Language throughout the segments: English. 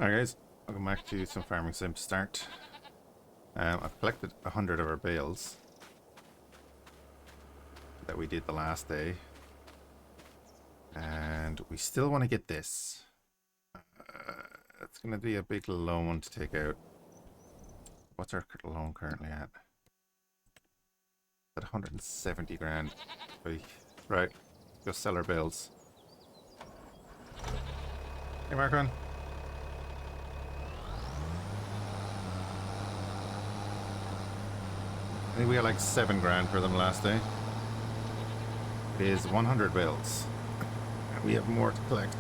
Alright guys, welcome back to some farming sim to start. I've collected 100 of our bales that we did the last day. And we still want to get this. It's going to be a big loan to take out. What's our loan currently at? At 170 grand. Right, go sell our bales. Hey Marcon. I think we got like 7 grand for them last day. It is 100 bales. And we have more to collect.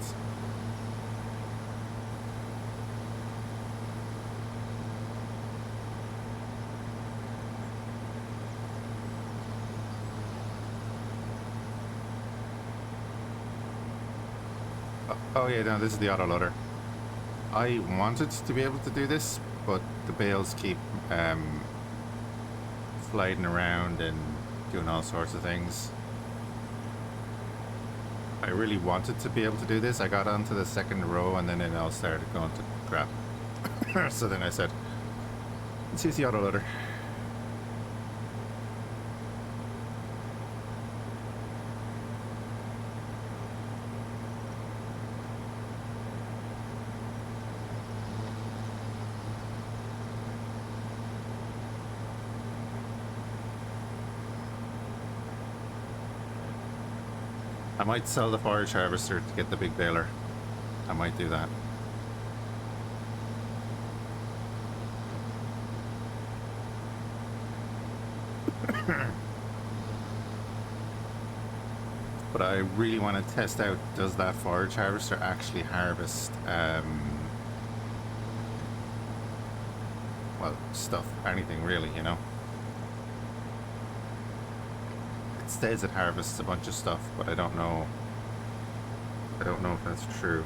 Oh yeah, no, this is the autoloader. I wanted to be able to do this, but the bales keep sliding around and doing all sorts of things. I really wanted to be able to do this. I got onto the second row and then it all started going to crap. So then I said, let's use the autoloader. I might sell the forage harvester to get the big baler. I might do that. But I really want to test out, does that forage harvester actually harvest well, stuff, anything really, you know. It says it harvests a bunch of stuff, but I don't know if that's true.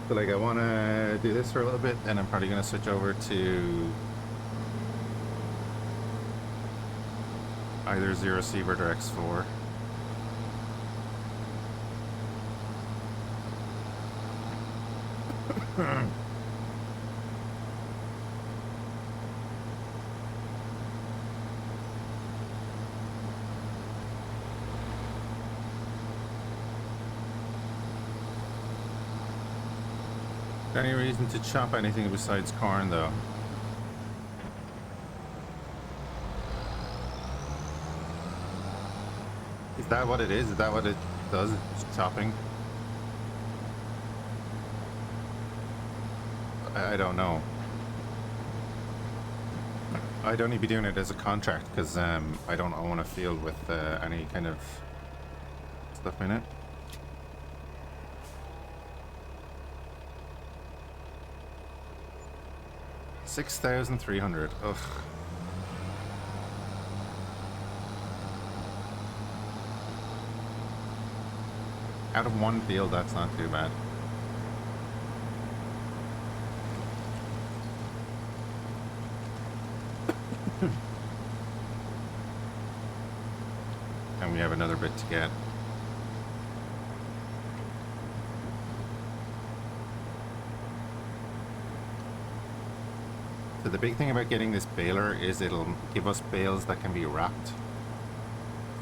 So like I want to do this for a little bit, then I'm probably going to switch over to either Zero Seabird or X4. Any reason to chop anything besides corn, though? Is that what it is? Is that what it does? It's chopping? I don't know. I'd only be doing it as a contract because I don't own a field with any kind of stuff in it. $6,300. Ugh. Out of one field, that's not too bad. And we have another bit to get. So the big thing about getting this baler is it'll give us bales that can be wrapped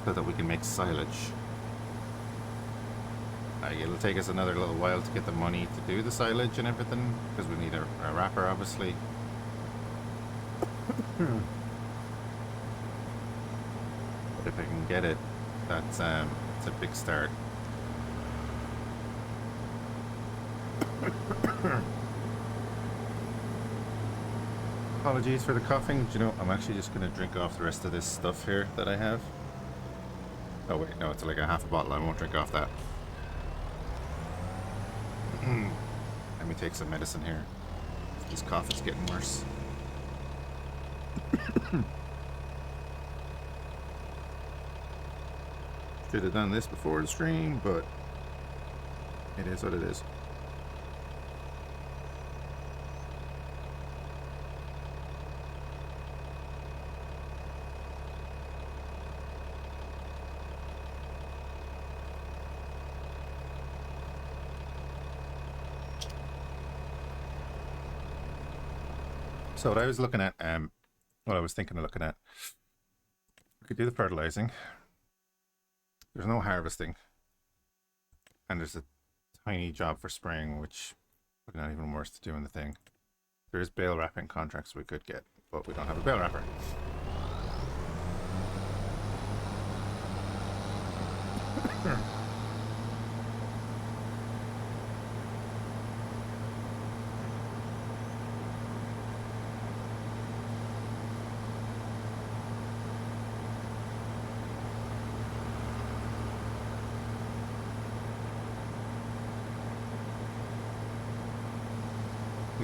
so that we can make silage. It'll take us another little while to get the money to do the silage and everything because we need a wrapper, obviously. But if I can get it, that's it's a big start. Apologies for the coughing. Do you know, I'm actually just going to drink off the rest of this stuff here that I have. Oh wait, no, it's like a half a bottle. I won't drink off that. Let me take some medicine here. This cough is getting worse. Should have done this before the stream, but it is what it is. So what I was looking at, what I was thinking of looking at, we could do the fertilizing. There's no harvesting, and there's a tiny job for spraying, which would not even worse to doing the thing. There is bale wrapping contracts we could get, but we don't have a bale wrapper.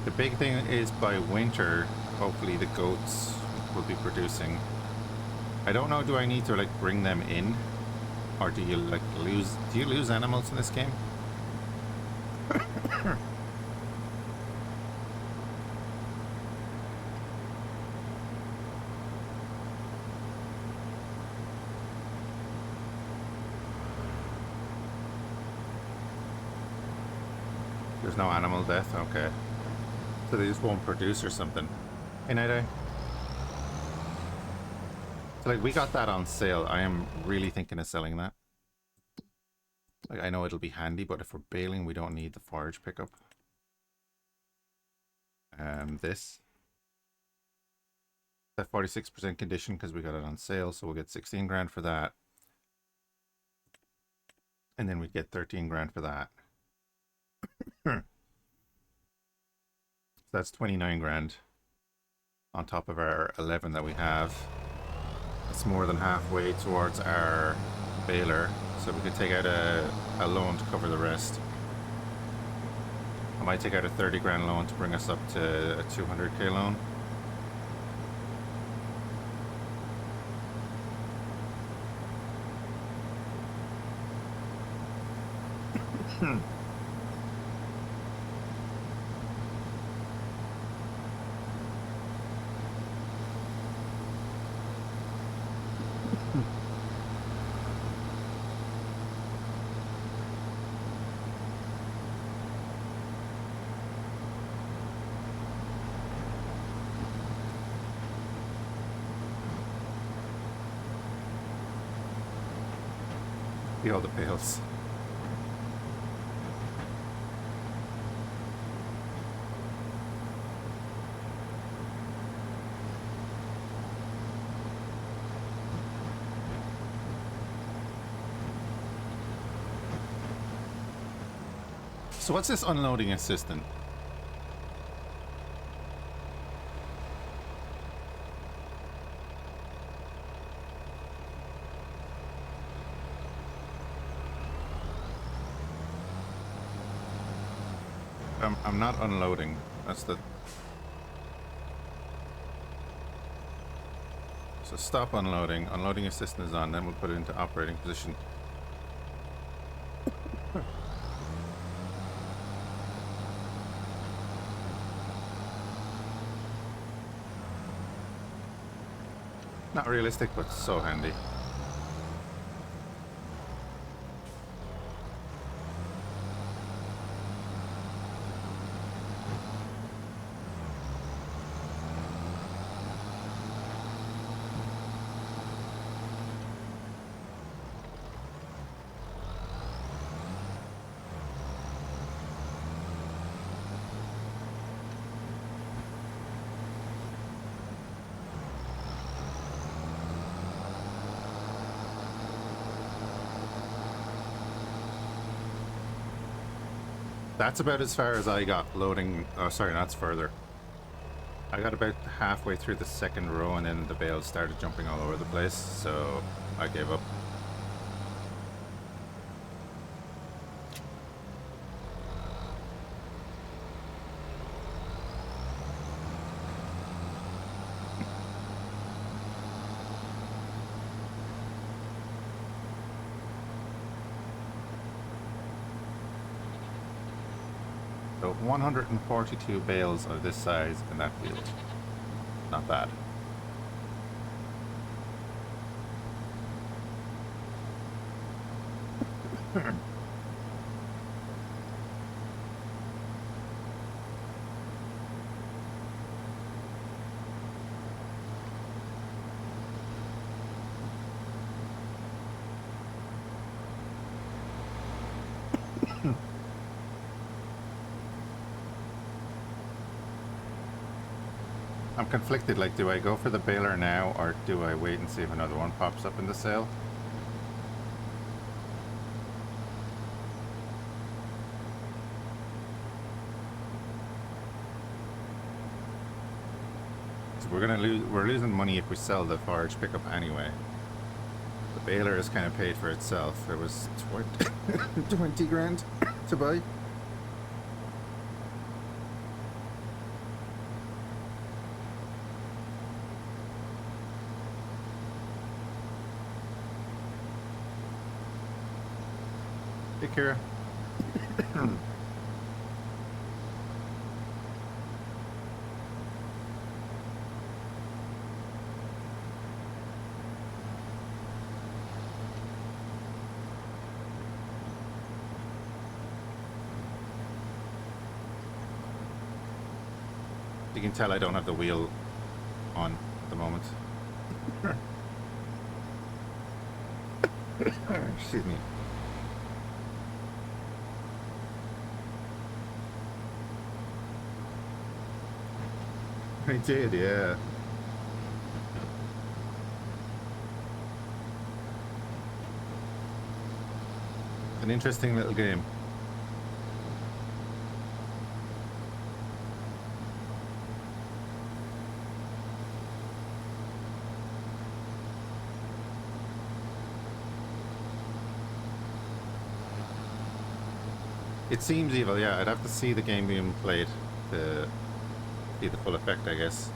The big thing is by winter, hopefully the goats will be producing. I don't know, do I need to like bring them in? Or do you like lose animals in this game? There's no animal death, okay. So they just won't produce or something. Hey, Night. So like we got that on sale. I am really thinking of selling that. Like I know it'll be handy, but if we're baling, we don't need the forage pickup. This. That 46% condition because we got it on sale, so we'll get 16 grand for that. And then we'd get 13 grand for that. So that's 29 grand on top of our 11 that we have. It's more than halfway towards our baler, so we could take out a loan to cover the rest. I might take out a 30 grand loan to bring us up to a 200k loan. All the bales. So what's this unloading assistant? I'm not unloading. That's the... So stop unloading. Unloading assistant is on. Then we'll put it into operating position. Not realistic, but so handy. That's about as far as I got loading. Oh, sorry, that's further. I got about halfway through the second row and then the bales started jumping all over the place, so I gave up. So 142 bales of this size in that field. Not bad. I'm conflicted, like, do I go for the baler now, or do I wait and see if another one pops up in the sale? So we're losing money if we sell the forage pickup anyway. The baler is kind of paid for itself. It was 20 grand to buy. Hey, Kira. You can tell I don't have the wheel on at the moment. Excuse me. I did, yeah. An interesting little game. It seems evil, yeah. I'd have to see the game being played to see the full effect, I guess.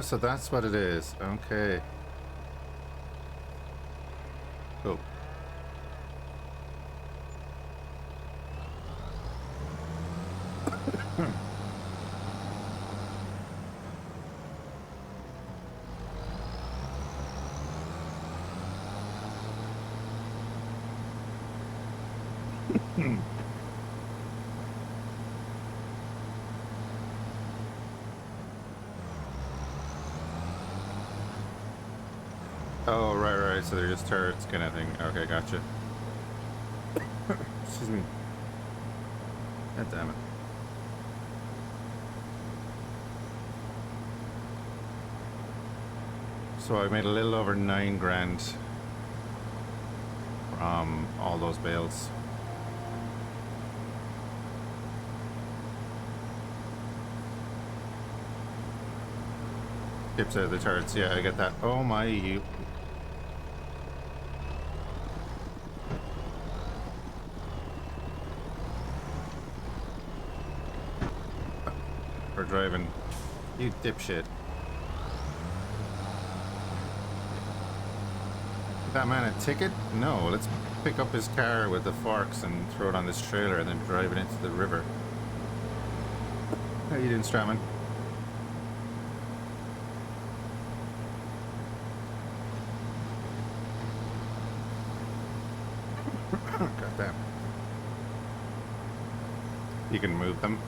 So that's what it is. Okay. Cool. Oh, right. So they're just turrets kind of thing. Okay, gotcha. Excuse me. God damn it. So I made a little over 9 grand from all those bales. Tips out of the turrets, yeah, I get that. Oh my, you. For driving. You dipshit. That man a ticket? No, let's pick up his car with the forks and throw it on this trailer and then drive it into the river. How you doing, Strawman? God damn. You can move them.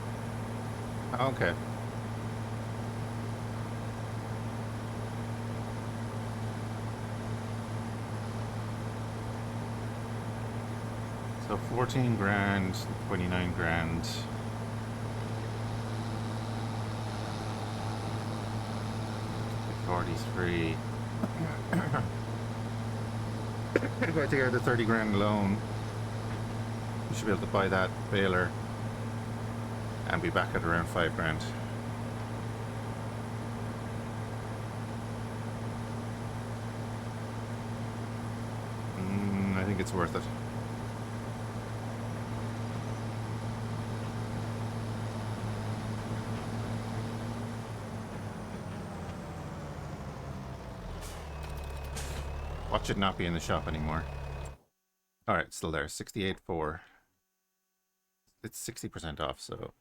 Okay. So 14 grand, 29 grand. 43. If I take out the 30 grand loan, we should be able to buy that baler and be back at around 5 grand. I think it's worth it. Watch it not be in the shop anymore. Alright, still there. 68.4. It's 60% off, so...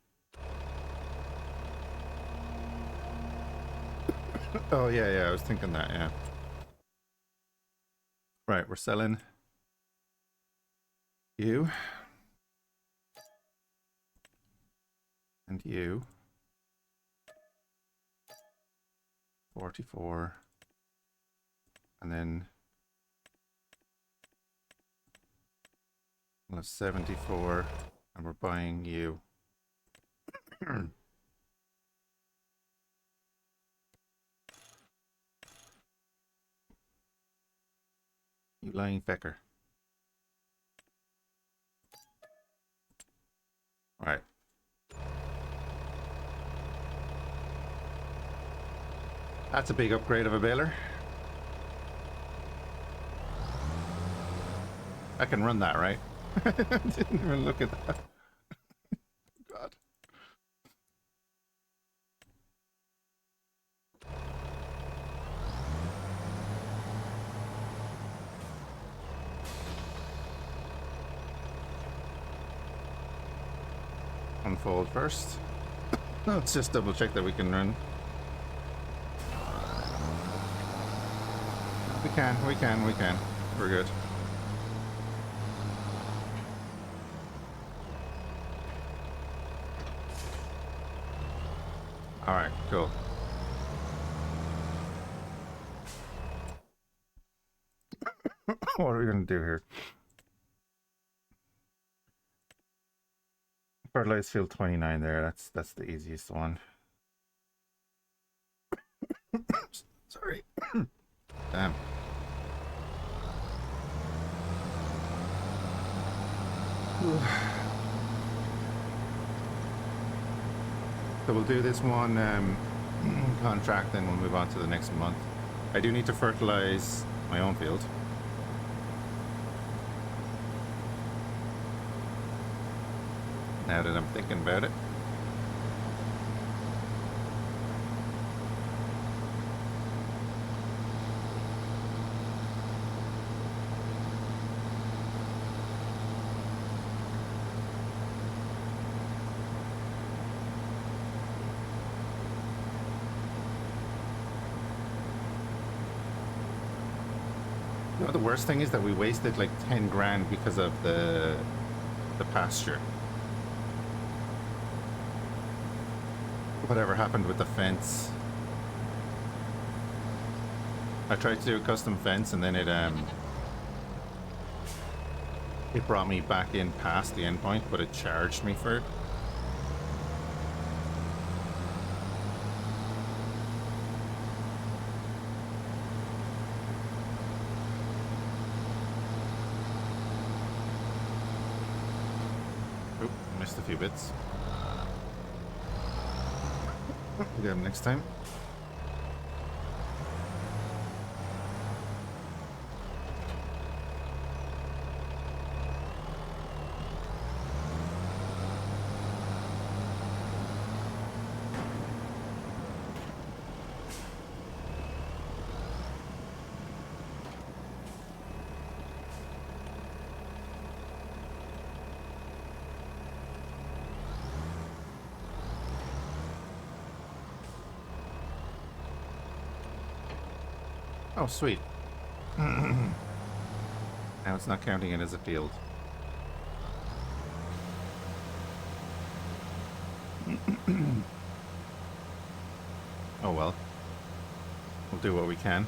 Oh, yeah, I was thinking that, yeah. Right, we're selling you. And you. 44. And then... we'll have 74. And we're buying you. You lying fecker. Alright. That's a big upgrade of a baler. I can run that, right? I didn't even look at that. God. Unfold first. Let's just double check that we can run. We can. We're good. Alright, cool. What are we gonna do here? Fertilize field 29 there, that's the easiest one. Sorry. Damn. So we'll do this one contract, then we'll move on to the next month. I do need to fertilize my own field. Now that I'm thinking about it. You know, the worst thing is that we wasted like 10 grand because of the pasture. Whatever happened with the fence. I tried to do a custom fence and then it brought me back in past the endpoint, but it charged me for it. Oop, missed a few bits. We'll get him next time. Oh, sweet. Now it's not counting it as a field. Oh well. We'll do what we can.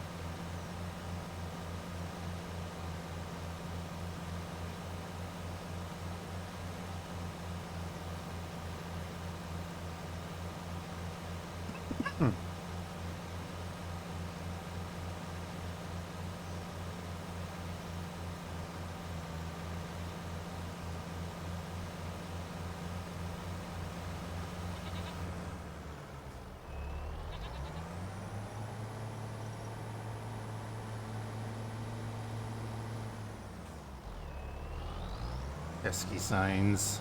Pesky signs.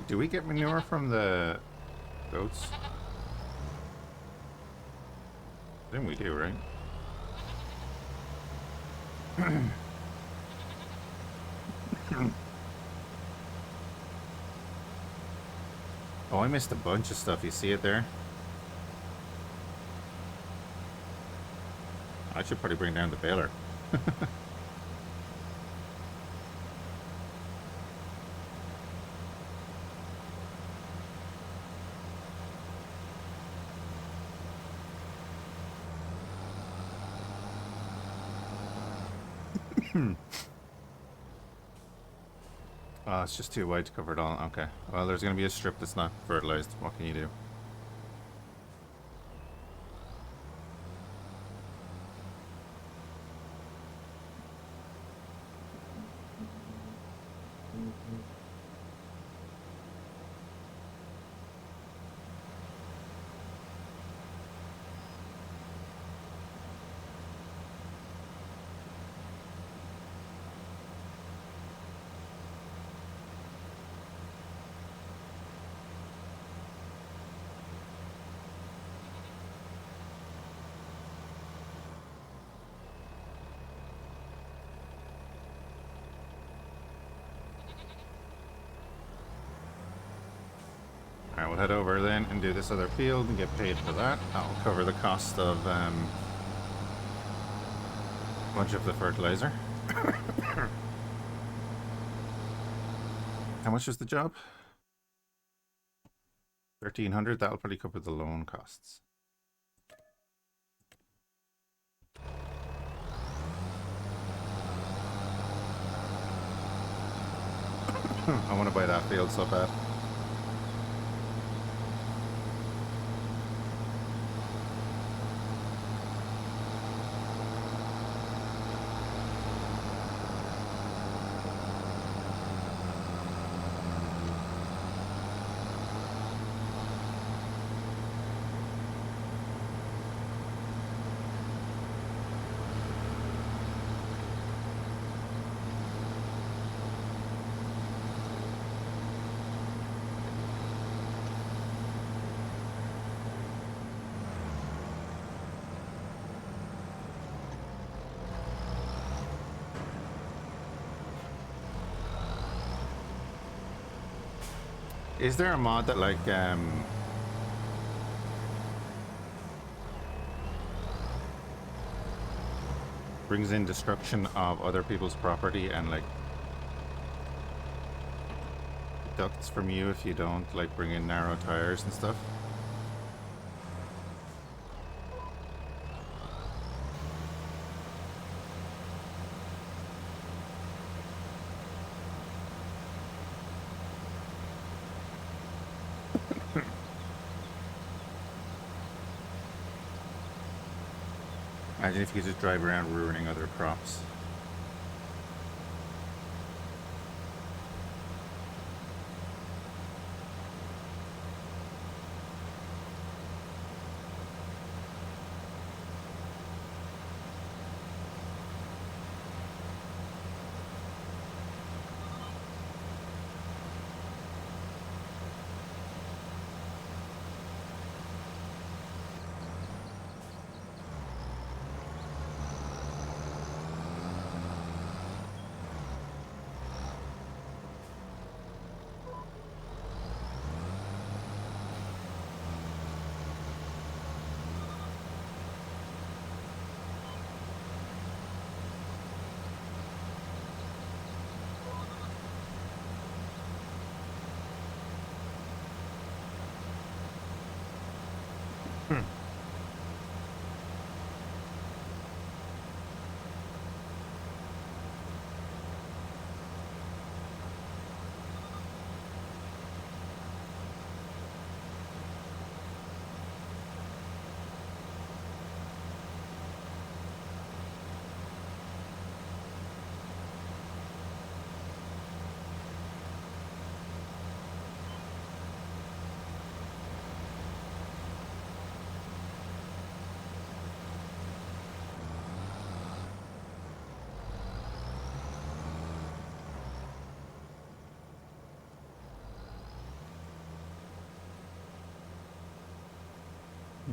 Do we get manure from the goats? I think we do, right? Oh, I missed a bunch of stuff. You see it there? I should probably bring down the baler. Oh, it's just too wide to cover it all. Okay. Well, there's going to be a strip that's not fertilized. What can you do? Alright, we'll head over then and do this other field and get paid for that. That'll cover the cost of a bunch of the fertilizer. How much is the job? 1,300. That'll probably cover the loan costs. I want to buy that field so bad. Is there a mod that like brings in destruction of other people's property and like deducts from you if you don't like bring in narrow tires and stuff? Imagine if you could just drive around ruining other crops.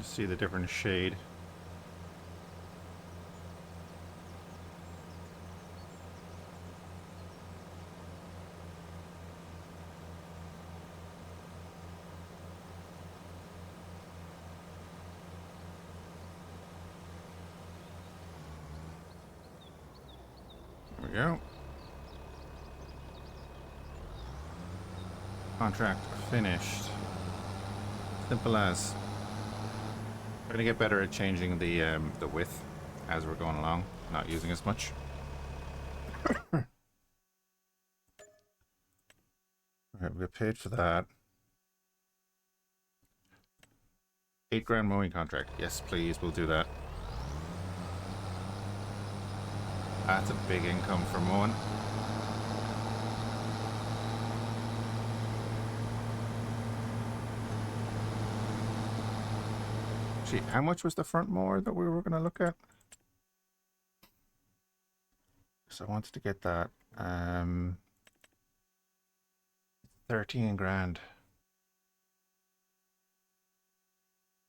See the different shade. There we go. Contract finished. Simple as. We're gonna get better at changing the width as we're going along, not using as much. Alright, we get paid for that. 8 grand mowing contract. Yes, please, we'll do that. That's a big income for mowing. Gee, how much was the front mower that we were going to look at? So I wanted to get that. 13 grand.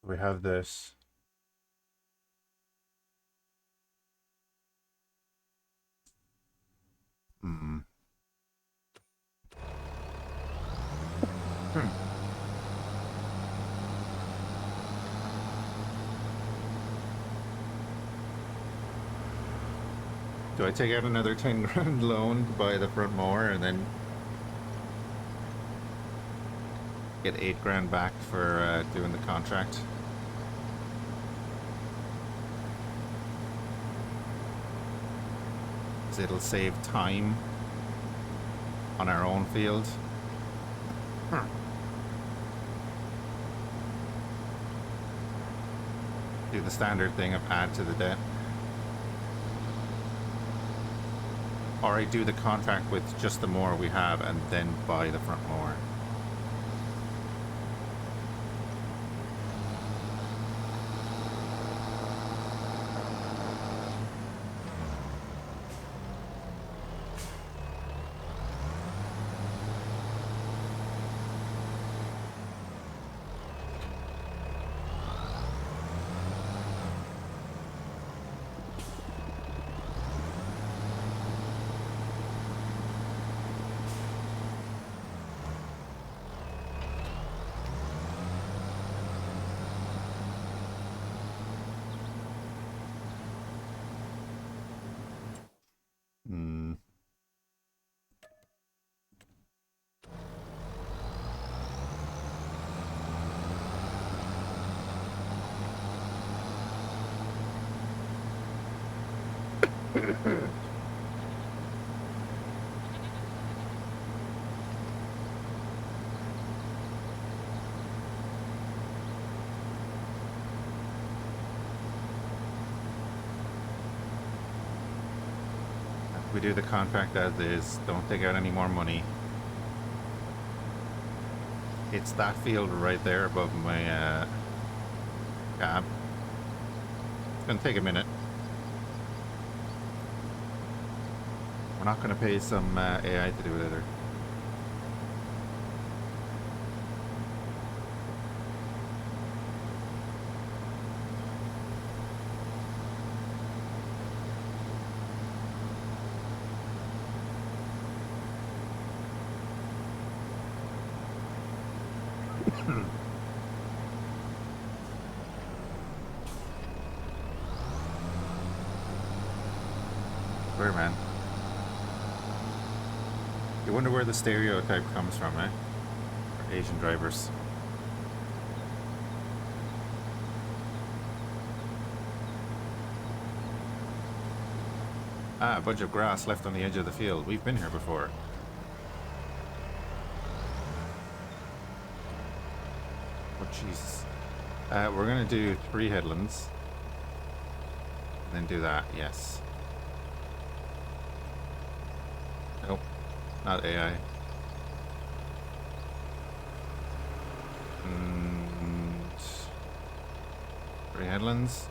We have this. Do I take out another 10 grand loan to buy the front mower and then get 8 grand back for doing the contract? Because it'll save time on our own field. Do the standard thing of add to the debt. Or I do the contract with just the mower we have and then buy the front mower. We do the contract as is, don't take out any more money. It's that field right there above my cab. It's gonna take a minute. We're not gonna pay some AI to do it either. Where, man? You wonder where the stereotype comes from, eh? For Asian drivers. Ah, a bunch of grass left on the edge of the field. We've been here before. Oh, Jesus. We're gonna do 3 headlands. Then do that, yes. Nope, not AI. And 3 headlands.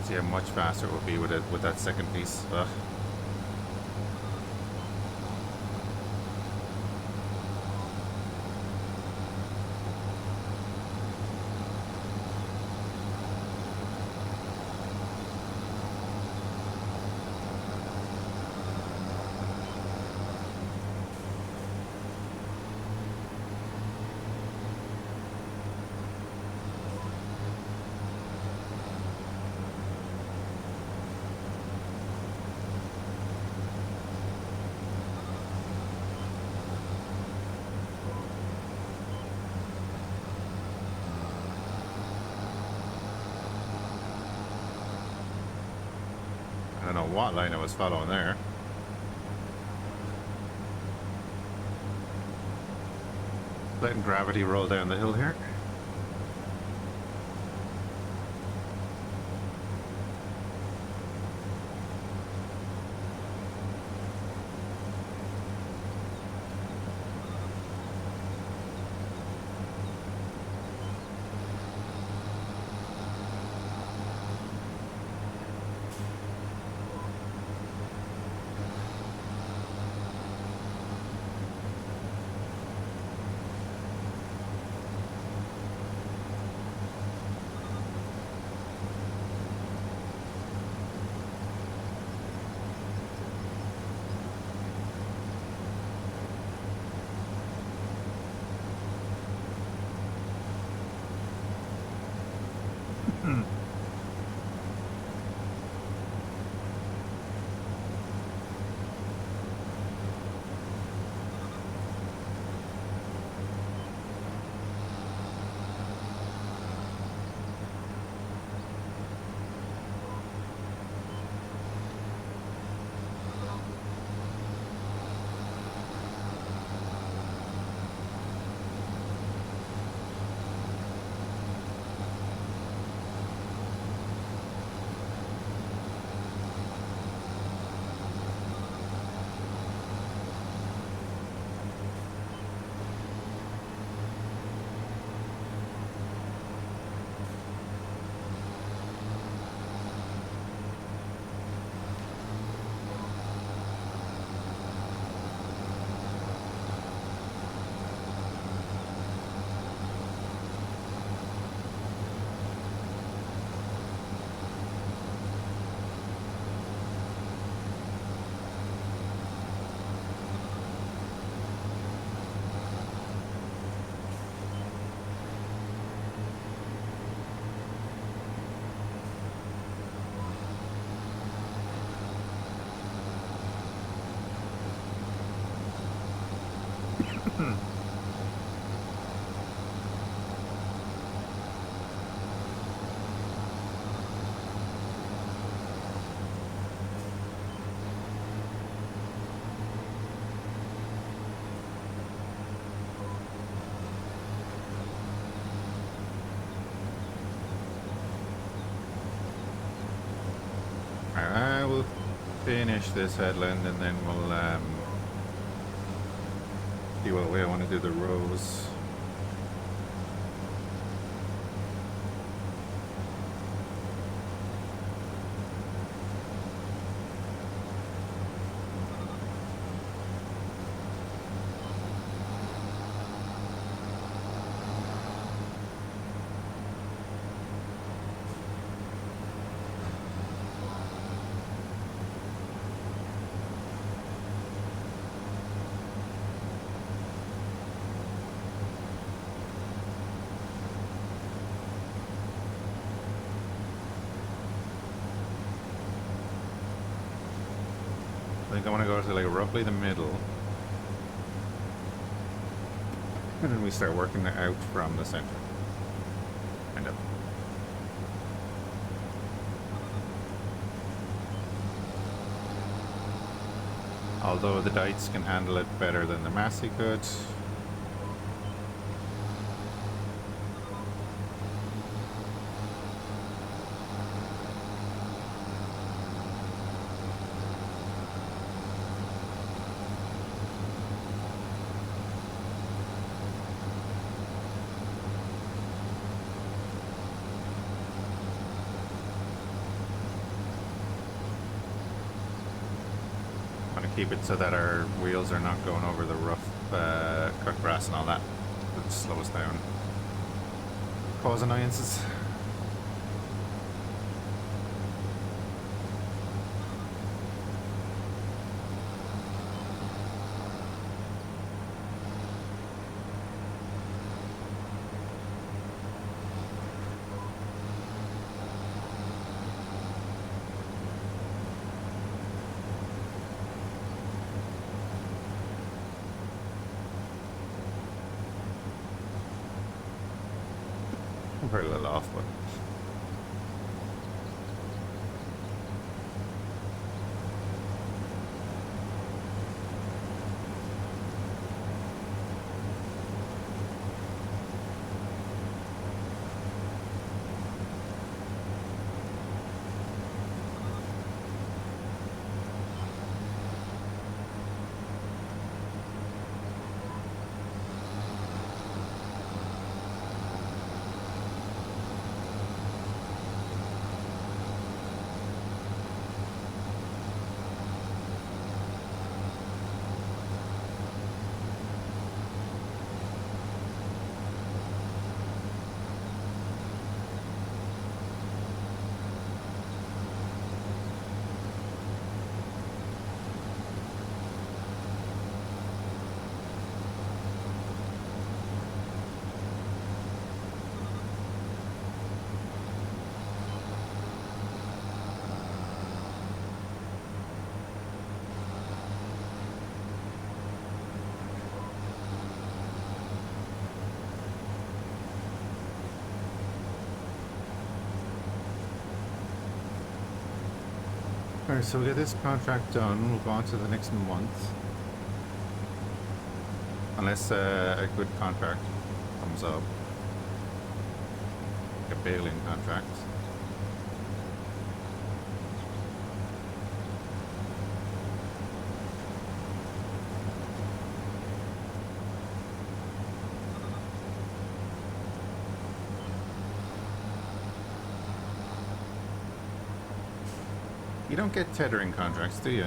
See how much faster it would be with it with that second piece. Ugh. I don't know what line I was following there. Letting gravity roll down the hill here. finish this headland and then we'll see what way I want to do the rows. I think I want to go to like roughly the middle, and then we start working it out from the center. Kind of. Although the Dites can handle it better than the Massey could. Keep it so that our wheels are not going over the rough cut grass and all that. It slows down. Cause annoyances. Very little off, but alright, so we get this contract done, we'll go on to the next month. Unless a good contract comes up. Like a bailing contract. You don't get tethering contracts, do you?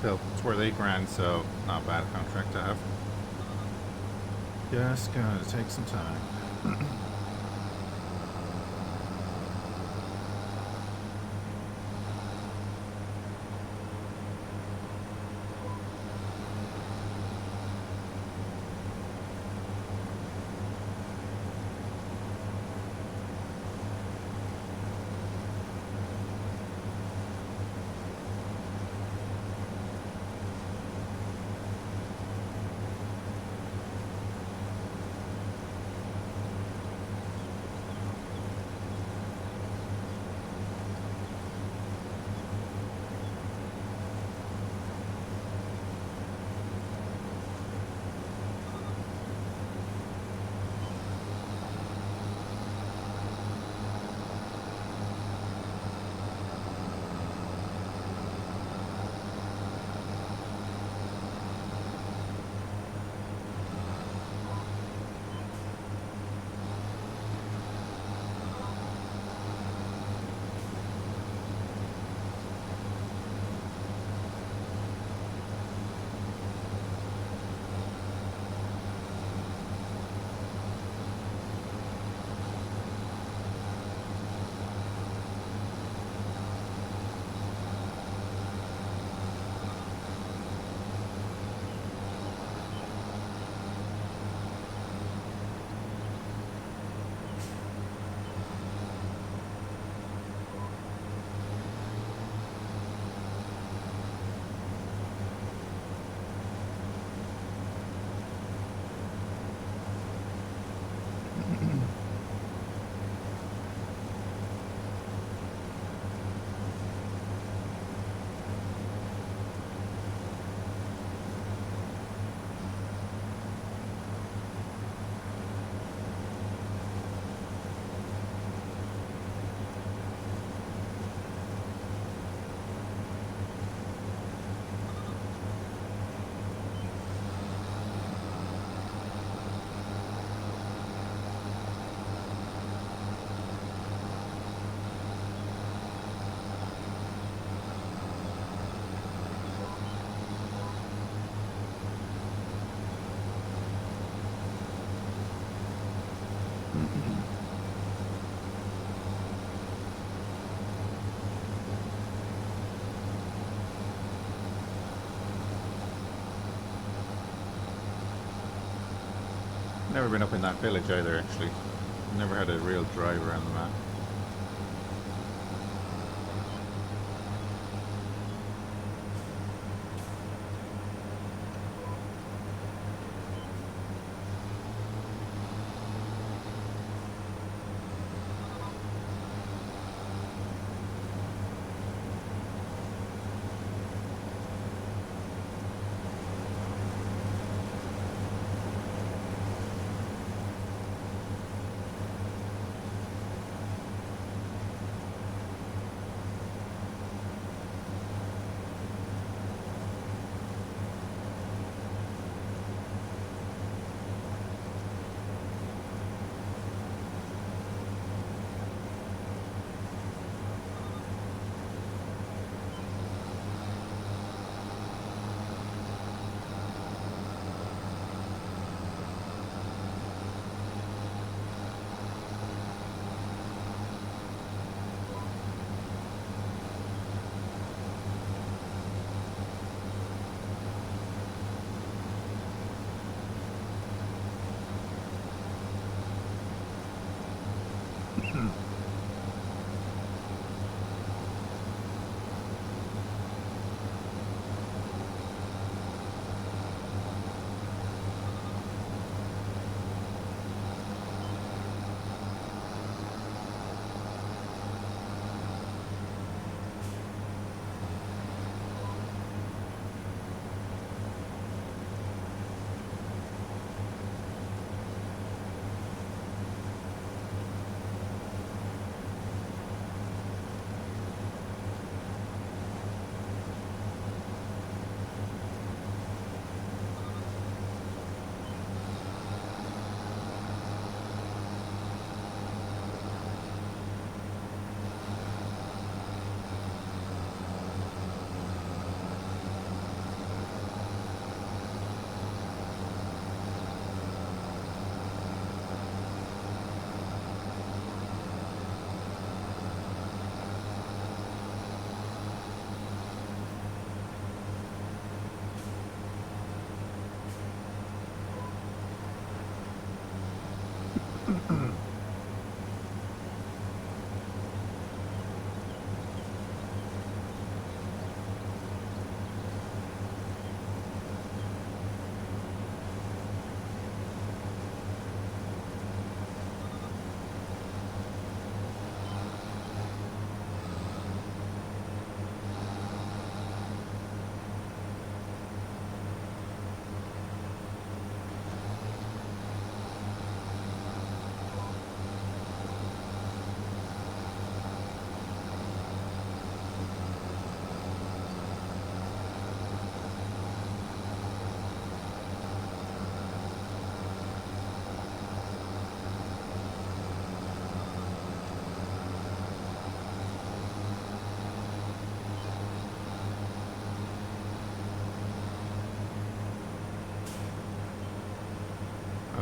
Still, it's worth 8 grand, so not a bad contract to have. Just gonna take some time. Never been up in that village either, actually. Never had a real drive around the map.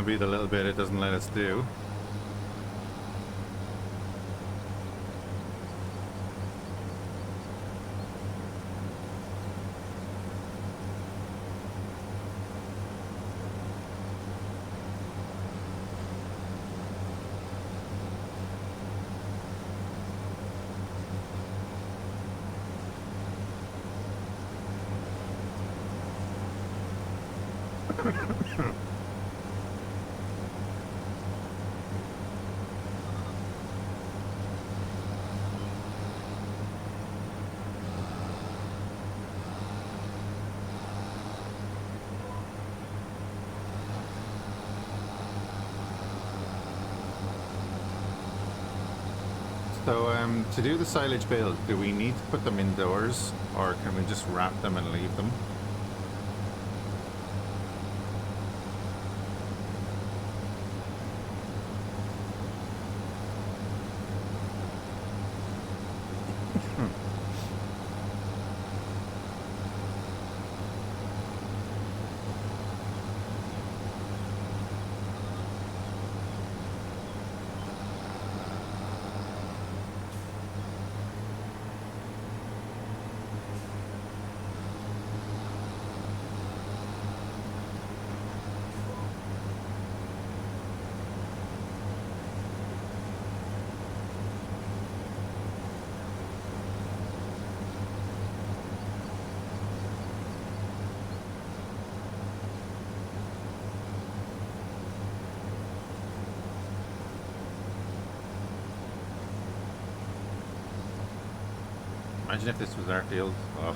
That'll be the little bit it doesn't let us do. So, to do the silage build, do we need to put them indoors, or can we just wrap them and leave them? Imagine if this was our field. Oh.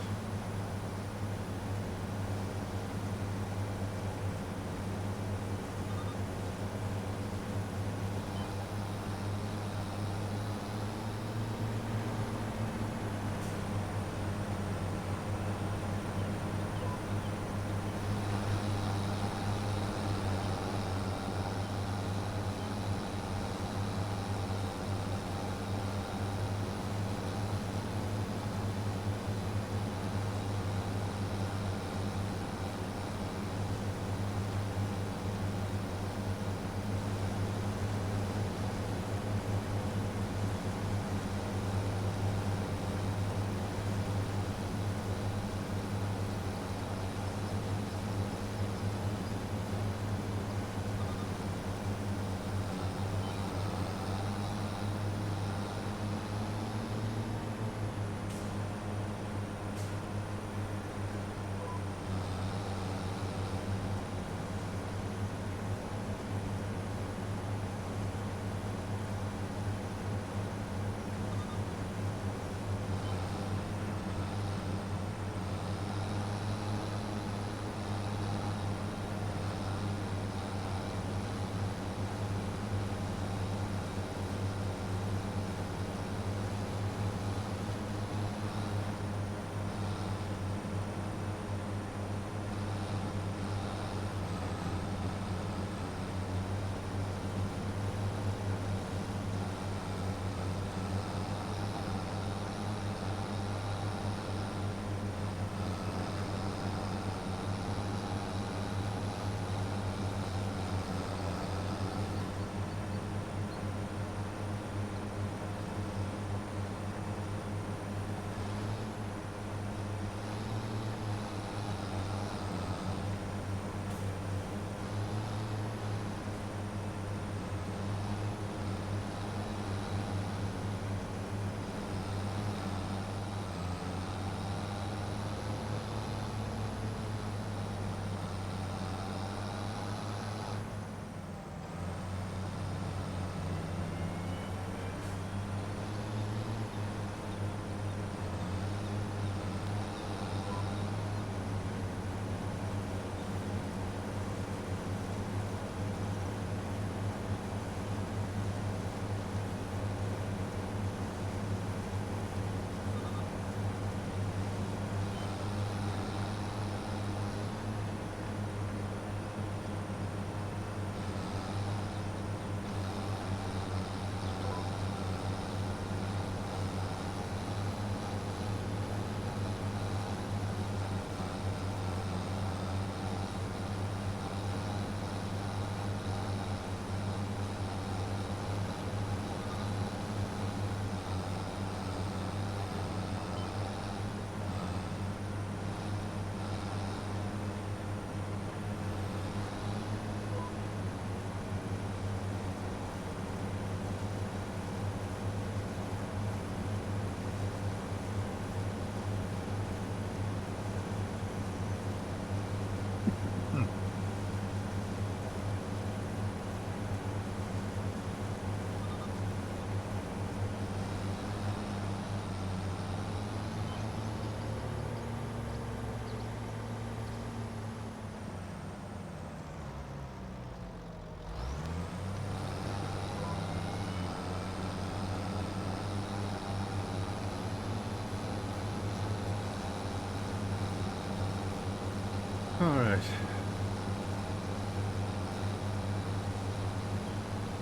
Right.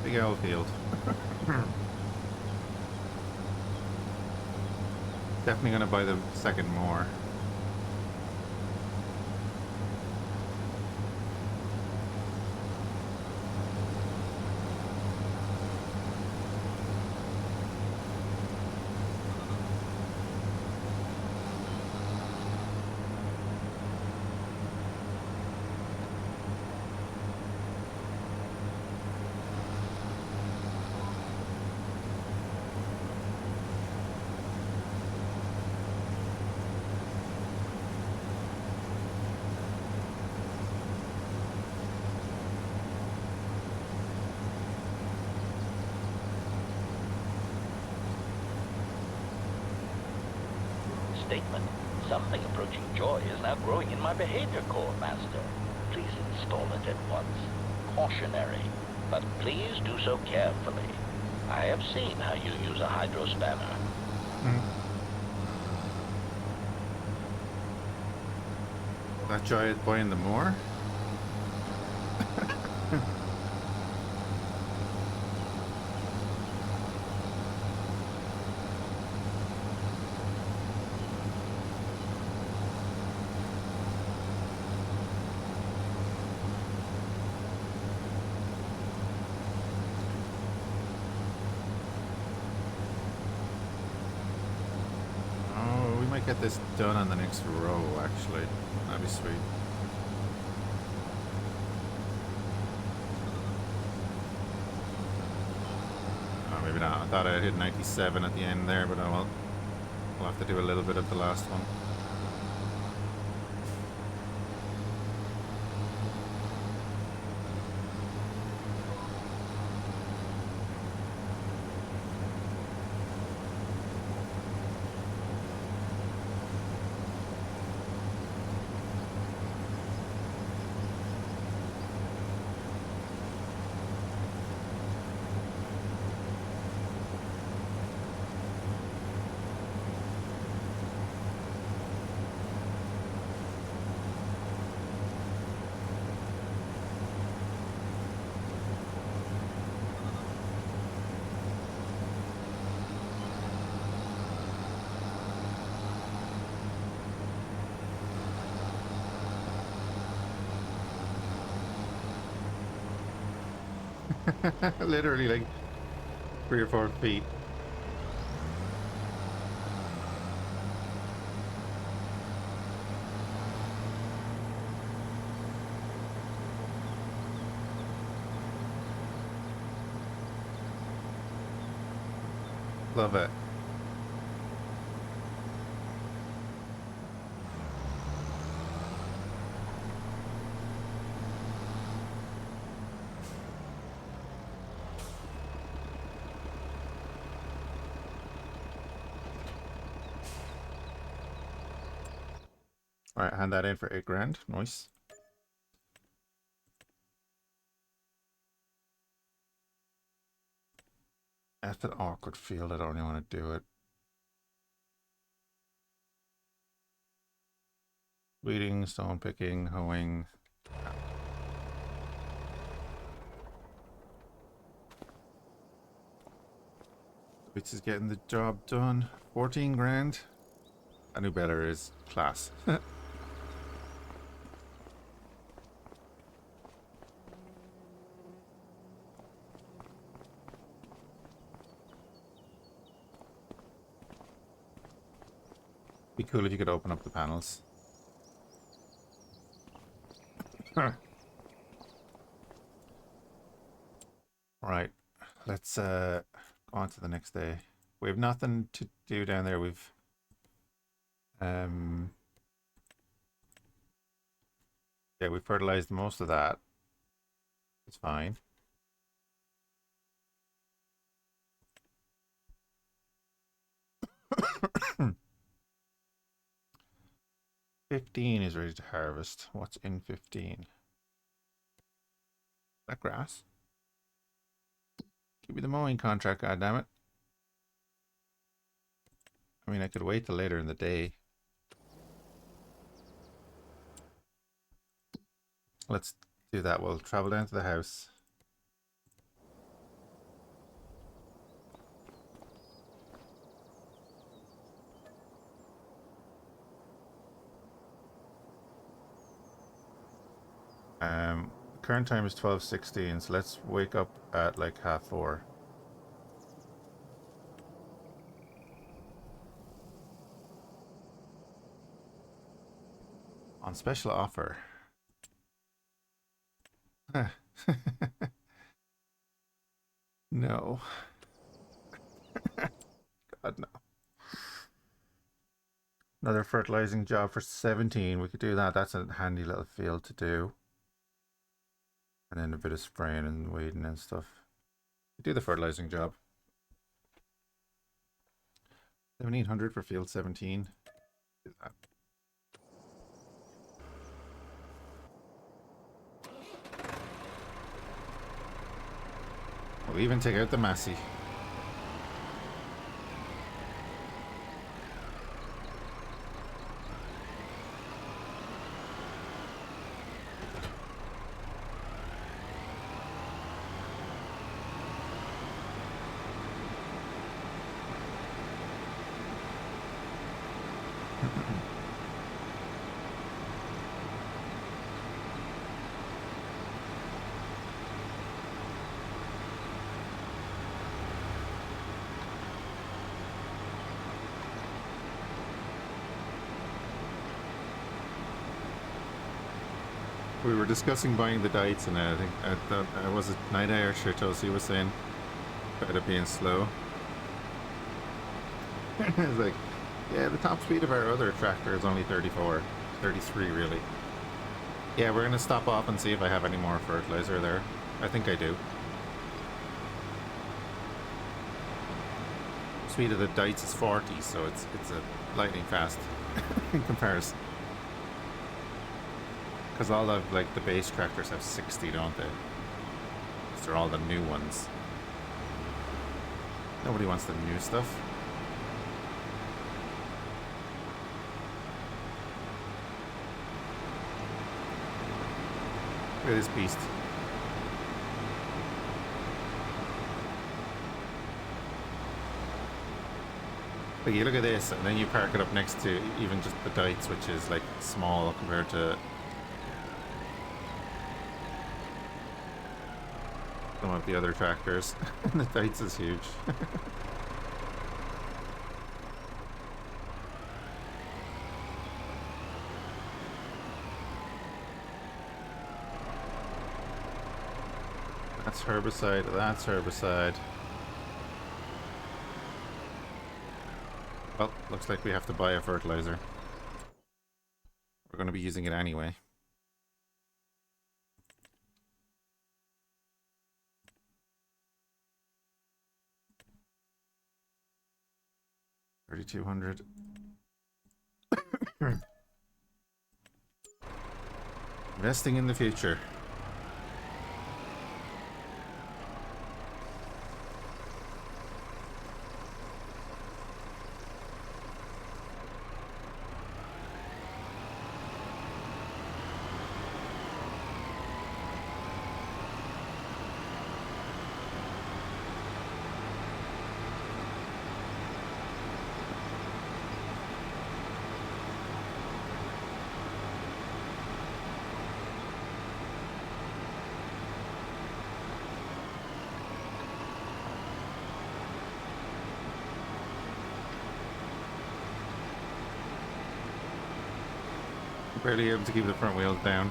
Big old field. Definitely gonna buy the second more. Statement. Something approaching joy is now growing in my behavior core, Master. Please install it at once. Cautionary, but please do so carefully. I have seen how you use a hydro spanner. That joy is buying the more. Oh, we might get this done on the next row, actually. That'd be sweet. Oh, maybe not. I thought I hit 97 at the end there, but oh well. We'll have to do a little bit of the last one. Literally like 3 or 4 feet. Love it. All right, hand that in for 8 grand. Nice. That's an awkward field. I don't even want to do it. Weeding, stone picking, hoeing. Which is getting the job done. 14 grand. I knew better is class. Be cool if you could open up the panels. Right, let's go on to the next day. We have nothing to do down there. We've yeah, we fertilized most of that. It's fine. $15 is ready to harvest. What's in 15? That grass? Give me the mowing contract, goddammit. I mean, I could wait till later in the day. Let's do that. We'll travel down to the house. Current time is 12:16, so let's wake up at like 4:30. On special offer. No. God, no. Another fertilizing job for 17. We could do that. That's a handy little field to do. And then a bit of spraying and weeding and stuff. Do the fertilizing job. 1700 for field 17. Do that. We'll even take out the Massey. We were discussing buying the diets, and I think was it Night Eye or Shirtos he was saying about it being slow. It's like, yeah, the top speed of our other tractor is only 34, 33 really. Yeah, we're gonna stop off and see if I have any more fertilizer there. I think I do. Speed of the diets is 40, so it's a lightning fast in comparison. Because all of like the base tractors have 60, don't they? Because they're all the new ones. Nobody wants the new stuff. Look at this beast. But you look at this, and then you park it up next to even just the Dites, which is like small compared to some of the other tractors. And the Dites is huge. That's herbicide, that's herbicide. Well, looks like we have to buy a fertilizer. We're going to be using it anyway. $3,200. Investing in the future. Barely able to keep the front wheels down.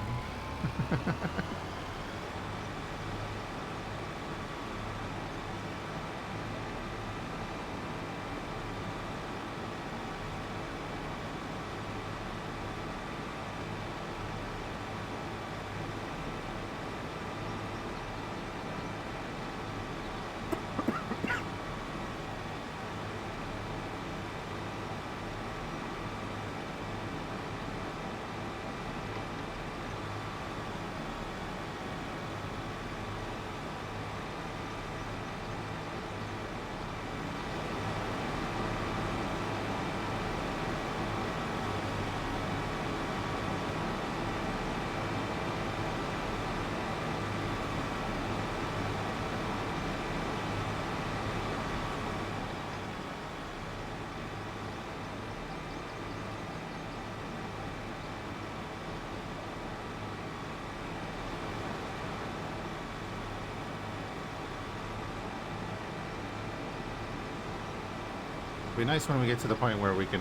be nice when we get to the point where we can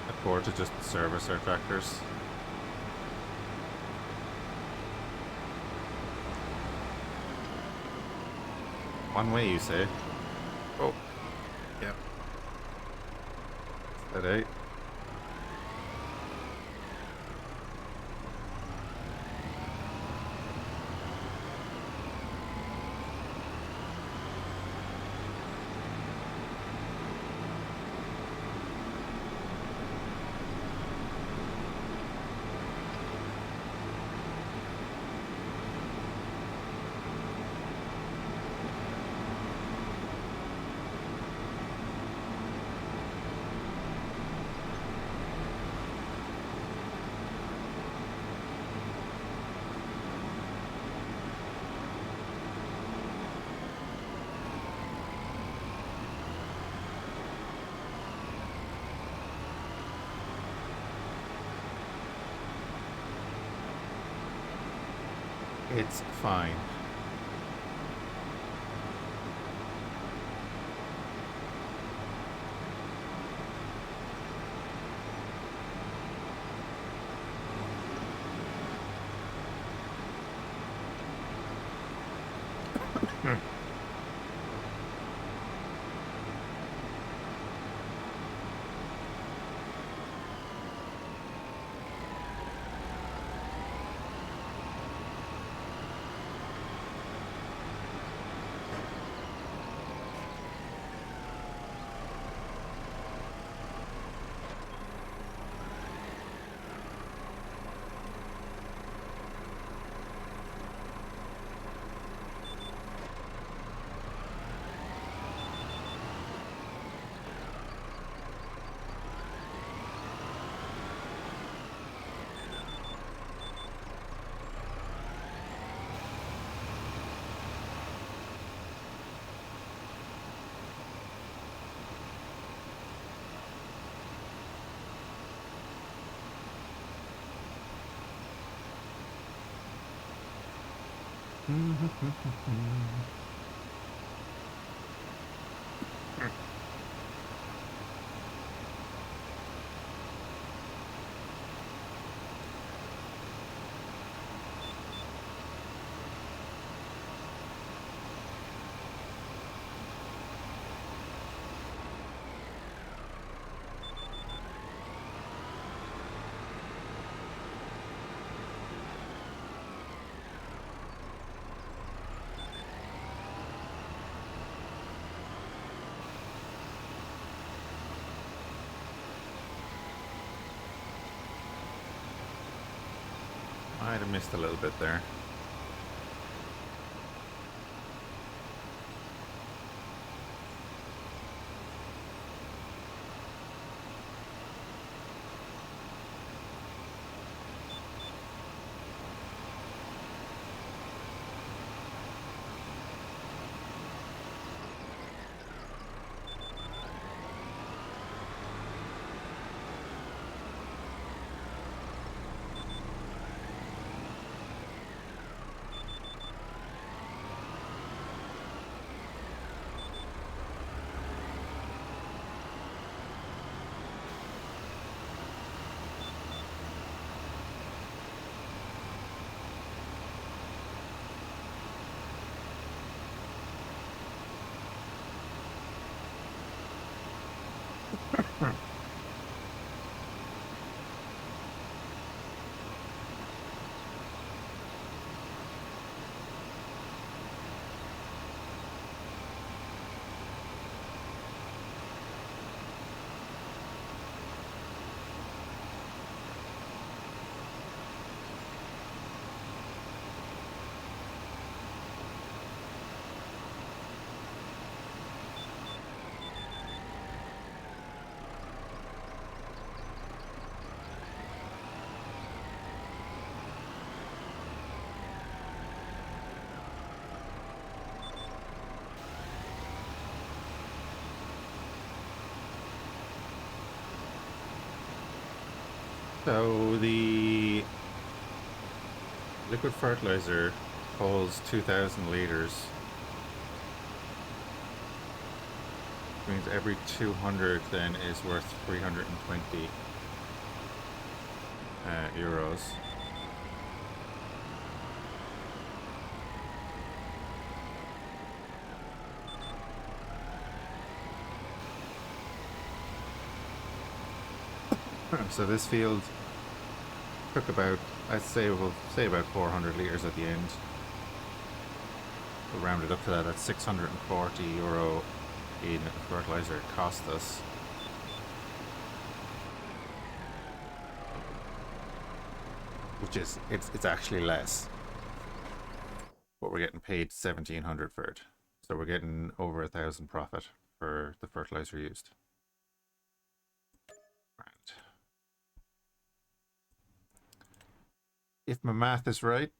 afford to just service our tractors. One way, you say? Oh, yeah. Is that it? It's fine. Might have missed a little bit there. So the liquid fertilizer holds 2,000 liters. means every 200 then is worth 320 euros. So this field took about, I'd say, we'll say about 400 litres at the end. We'll round it up to that. That's 640 euro in fertilizer it cost us. Which is, it's actually less. But we're getting paid 1,700 for it. So we're getting over 1,000 profit for the fertilizer used. Right. If my math is right,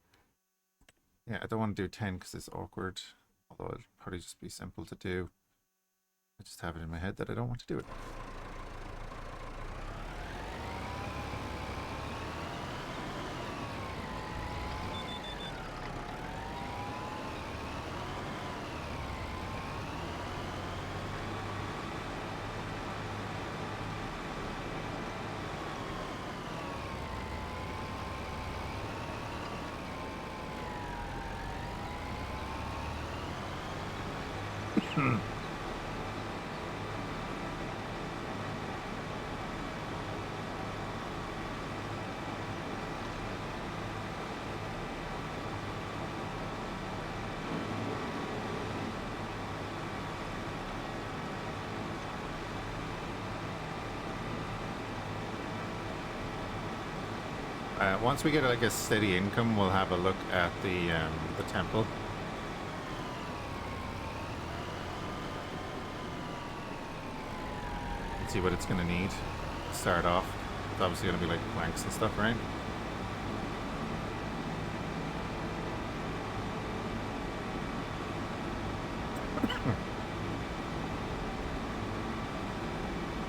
yeah, I don't want to do 10 because it's awkward. Although it'd probably just be simple to do. I just have it in my head that I don't want to do it. Once we get like a steady income, we'll have a look at the temple. And see what it's going to need to start off. It's obviously going to be like planks and stuff, right?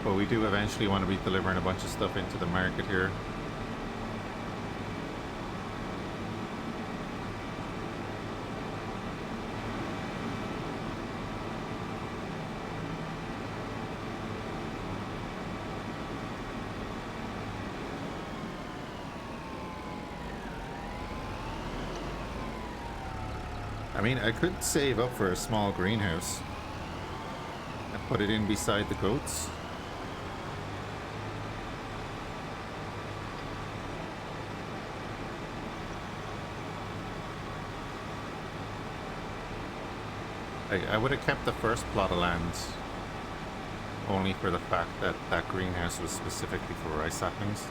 But we do eventually want to be delivering a bunch of stuff into the market here. I mean, I could save up for a small greenhouse and put it in beside the goats. I would have kept the first plot of land only for the fact that that greenhouse was specifically for rice saplings.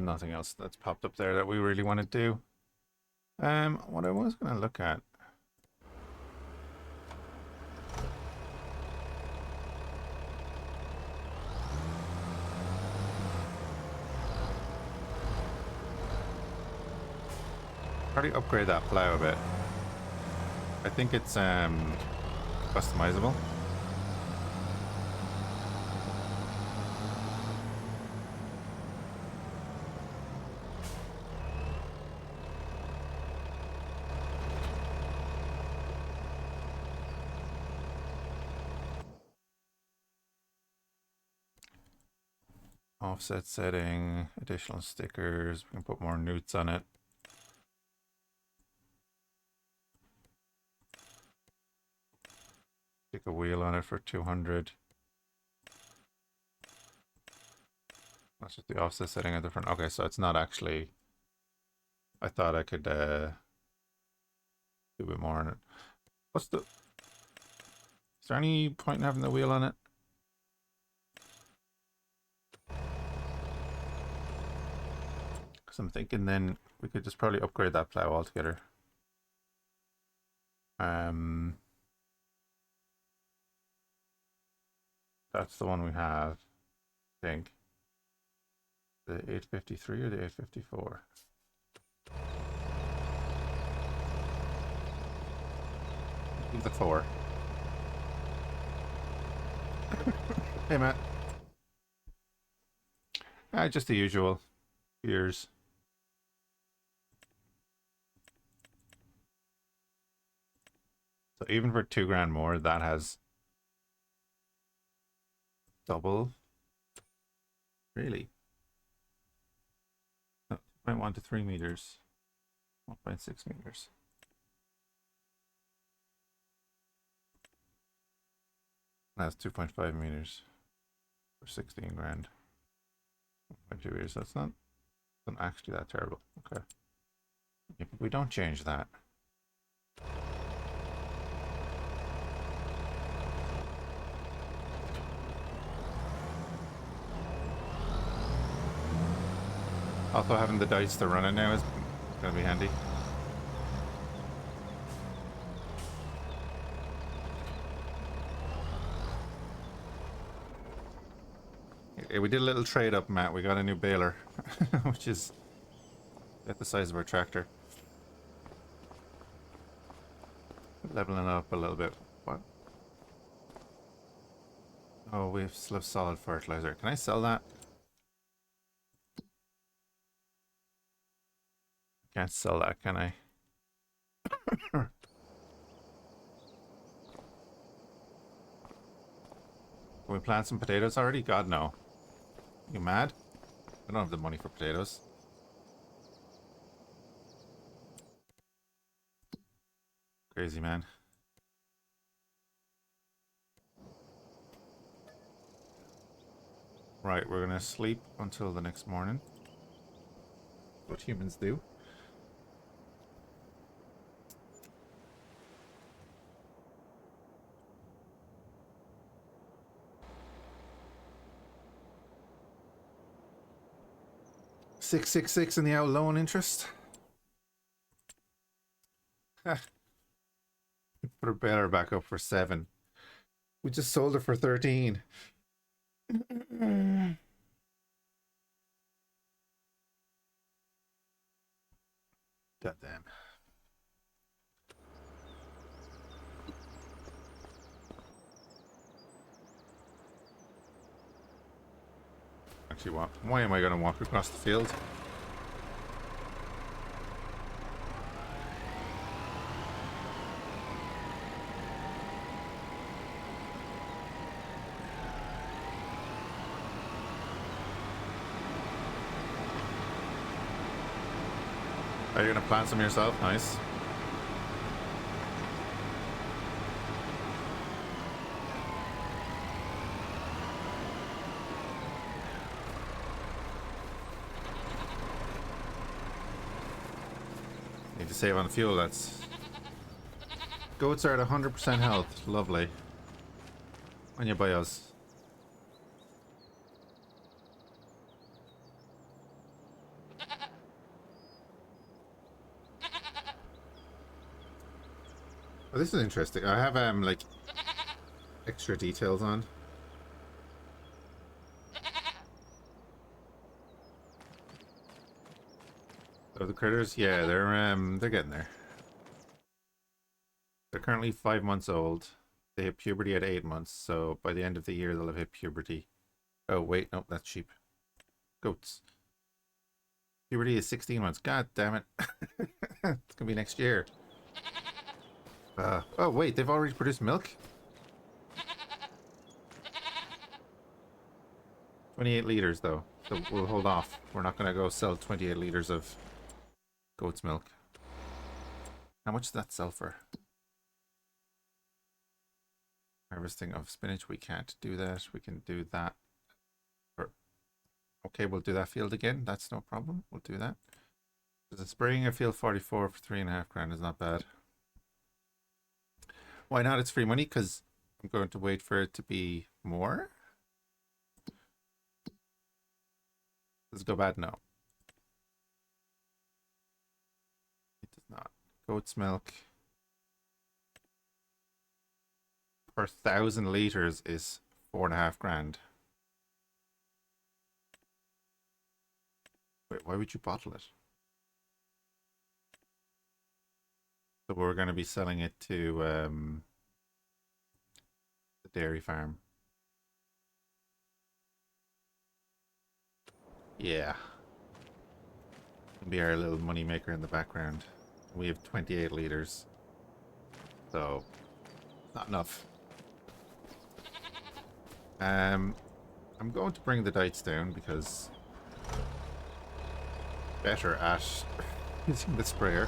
nothing else that's popped up there that we really want to do. What I was going to look at. Probably upgrade that plow a bit. I think it's customizable. Offset setting, additional stickers. We can put more newts on it. Stick a wheel on it for 200. That's just the offset setting a different. Okay, so it's not actually. I thought I could do a bit more on it. What's the? Is there any point in having the wheel on it? Because I'm thinking then we could just probably upgrade that plow altogether. That's the one we have, I think. The 853 or the 854? The 4. Hey, Matt. Just the usual. Gears. So even for $2,000 more, that has double. Really? No, 2.1 to 3 meters. 1.6 meters. That's 2.5 meters for $16,000. 1.2 meters. That's not actually that terrible. Okay. Yeah, but we don't change that. Also, having the dice to run it now is going to be handy. Okay, we did a little trade up, Matt. We got a new baler, which is at the size of our tractor. Leveling up a little bit. What? Oh, we still have solid fertilizer. Can I sell that? Can't sell that, can I? Can we plant some potatoes already? God, no. You mad? I don't have the money for potatoes. Crazy, man. Right, we're gonna sleep until the next morning. What humans do. $666 in the out loan interest. Put our baler back up for 7. We just sold it for 13. God damn. Actually, why am I going to walk across the field? Are you going to plant some yourself? Nice. Need to save on fuel. That's goats are at 100% health. Lovely. When you buy us. Oh, this is interesting. I have like extra details on. So the critters, yeah, they're getting there. They're currently 5 months old. They hit puberty at 8 months, so by the end of the year they'll have hit puberty. Oh wait, no, that's sheep. Goats. Puberty is 16 months. God damn it. It's gonna be next year. Oh wait, they've already produced milk? 28 liters though. So we'll hold off. We're not gonna go sell 28 liters of goat's milk. How much does that sell for? Harvesting of spinach, we can't do that. We can do that. Okay, we'll do that field again. That's no problem. We'll do that. There's a spraying a field 44 for 3.5 grand is not bad. Why not? It's free money because I'm going to wait for it to be more. Does it go bad? No. It does not. Goat's milk per 1,000 liters is 4.5 grand. Wait, why would you bottle it? So we're going to be selling it to the dairy farm. Yeah. It'll be our little money maker in the background. We have 28 liters. So, not enough. I'm going to bring the dites down because better at using the sprayer.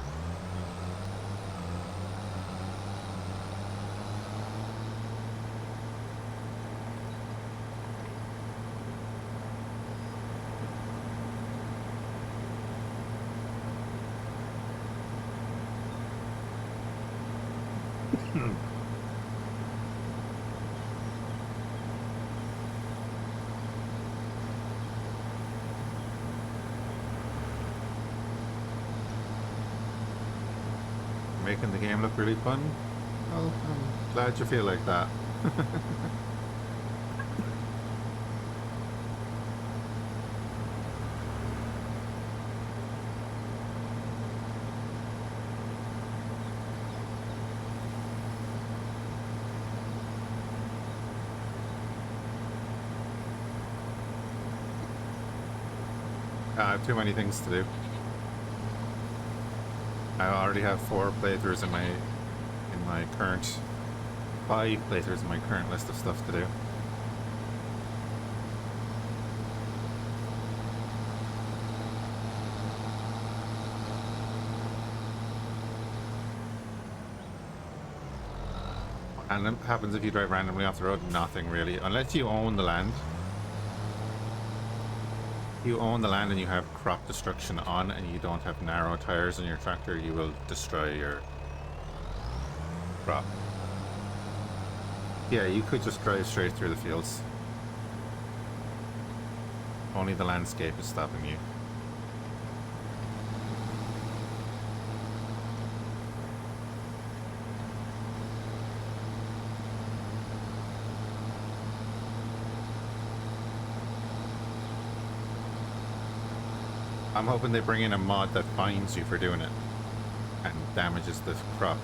Making the game look really fun. Well, I'm glad you feel like that. I have too many things to do. I already have 4 playthroughs in my current 5 playthroughs in my current list of stuff to do. And it happens if you drive randomly off the road, nothing really, unless you own the land. You own the land and you have crop destruction on and you don't have narrow tires on your tractor, you will destroy your crop. Yeah, you could just drive straight through the fields. Only the landscape is stopping you. I'm hoping they bring in a mod that fines you for doing it and damages the crop.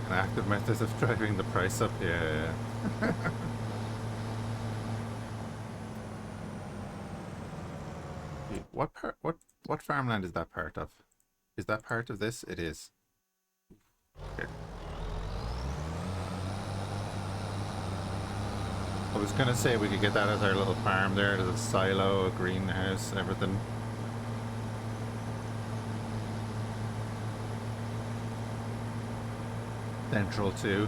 An active method of driving the price up, yeah. What part? What farmland is that part of? Is that part of this? It is. Okay. I was gonna say we could get that as our little farm there. There's a silo, a greenhouse, everything. Central too.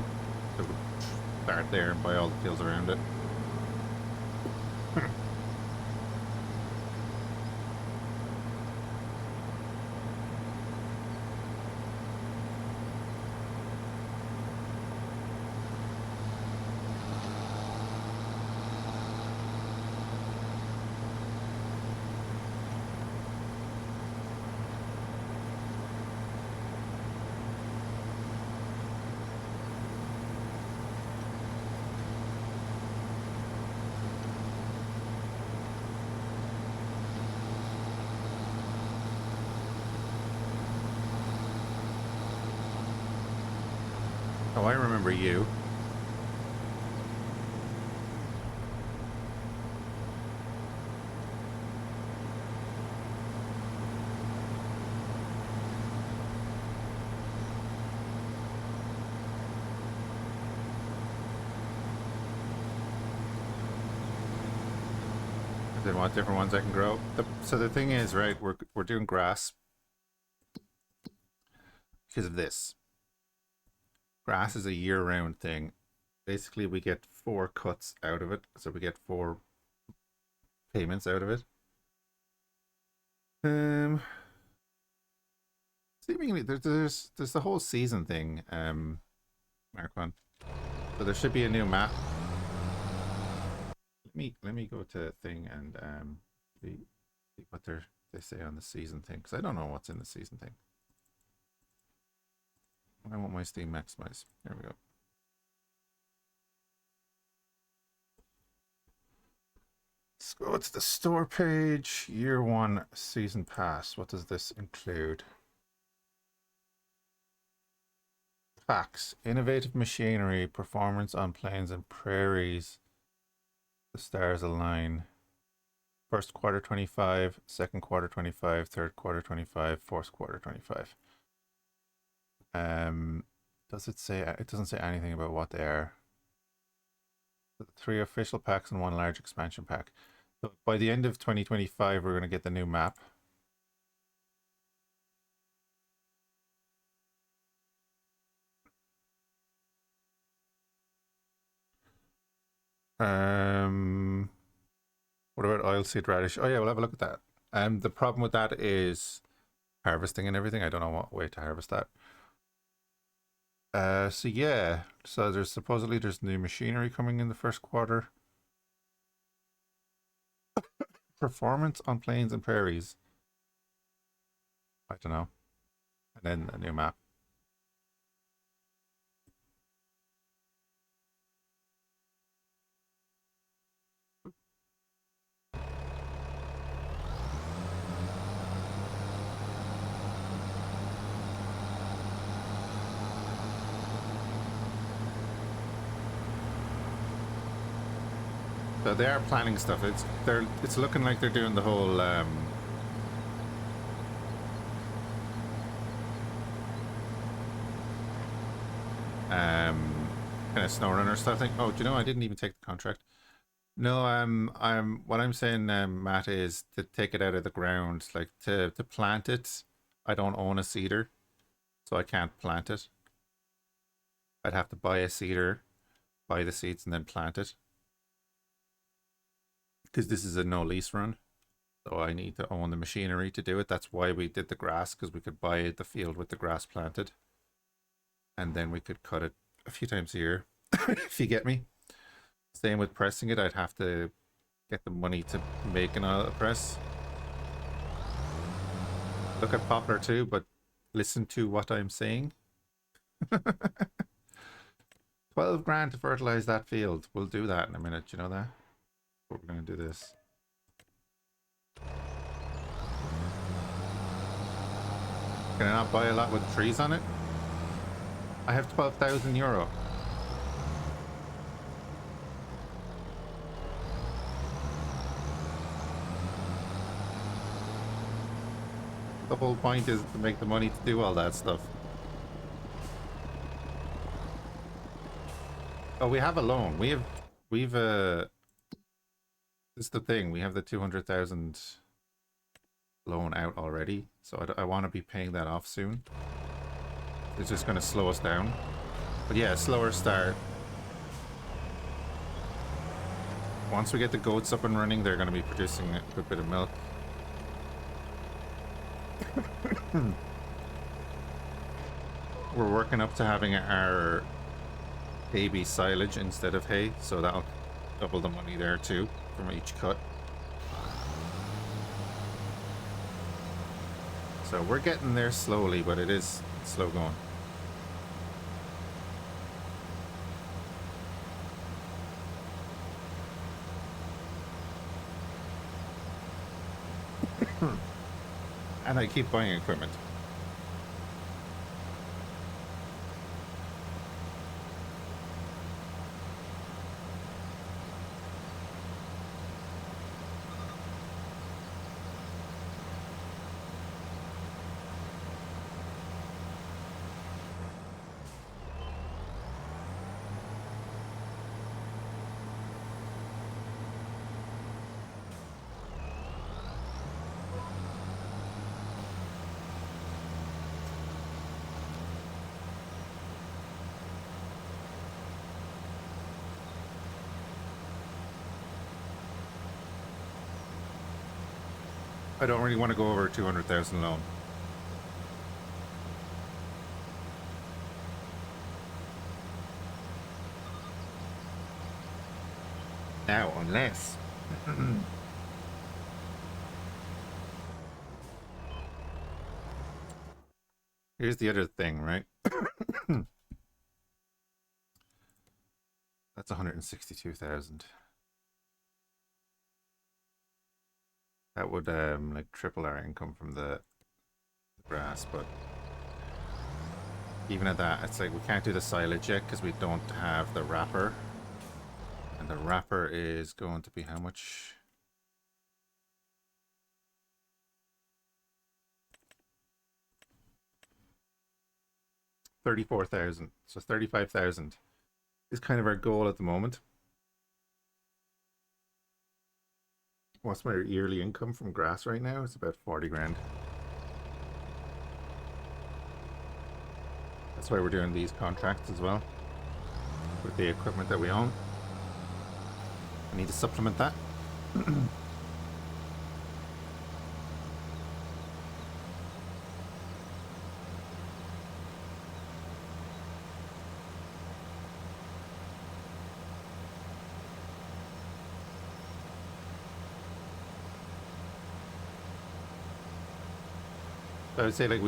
So we'll start there and buy all the fields around it. Oh, I remember you. They want different ones I can grow. So the thing is, right, we're doing grass because of this. Grass is a year-round thing. Basically, we get 4 cuts out of it, so we get 4 payments out of it. Seemingly there's the whole season thing, Mark one. So there should be a new map. Let me go to thing and see what they say on the season thing, because I don't know what's in the season thing. I want my Steam maximize. There we go. Let's go to the store page. Year 1 season pass. What does this include? Facts. Innovative machinery. Performance on plains and prairies. The stars align. First quarter 25. Second quarter 25. Third quarter 25. Fourth quarter 25. Does it say? It doesn't say anything about what they are. 3 official packs and 1 large expansion pack. So by the end of 2025, we're going to get the new map. What about oilseed radish? Oh yeah, we'll have a look at that. The problem with that is harvesting and everything. I don't know what way to harvest that. So yeah, so there's supposedly new machinery coming in the first quarter. Performance on plains and prairies. I don't know. And then a new map. So they are planning stuff. It's looking like they're doing the whole kind of SnowRunner stuff thing. Oh, do you know I didn't even take the contract? No, what I'm saying, Matt, is to take it out of the ground, like to plant it. I don't own a seeder, so I can't plant it. I'd have to buy a seeder, buy the seeds, and then plant it. Because this is a no lease run, so I need to own the machinery to do it. That's why we did the grass, because we could buy the field with the grass planted, and then we could cut it a few times a year. If you get me. Same with pressing it. I'd have to get the money to make an oil press. Look at Poplar too, but listen to what I'm saying. 12 grand to fertilize that field. We'll do that in a minute, you know that? But we're going to do this. Can I not buy a lot with trees on it? I have 12,000 euro. The whole point is to make the money to do all that stuff. Oh, we have a loan. We've this is the thing. We have the 200,000 loan out already, so I want to be paying that off soon. It's just going to slow us down. But yeah, slower start. Once we get the goats up and running, they're going to be producing a good bit of milk. We're working up to having our baby silage instead of hay, so that'll double the money there too from each cut. So we're getting there slowly, but it's slow going. And I keep buying equipment. I don't really want to go over 200,000 loan. Now, unless... Here's the other thing, right? That's 162,000. That would like triple our income from the grass, but even at that, it's like we can't do the silage yet because we don't have the wrapper. And the wrapper is going to be how much? $34,000. So 35,000 is kind of our goal at the moment. What's my yearly income from grass right now? It's about 40 grand. That's why we're doing these contracts as well with the equipment that we own. I need to supplement that. I would say like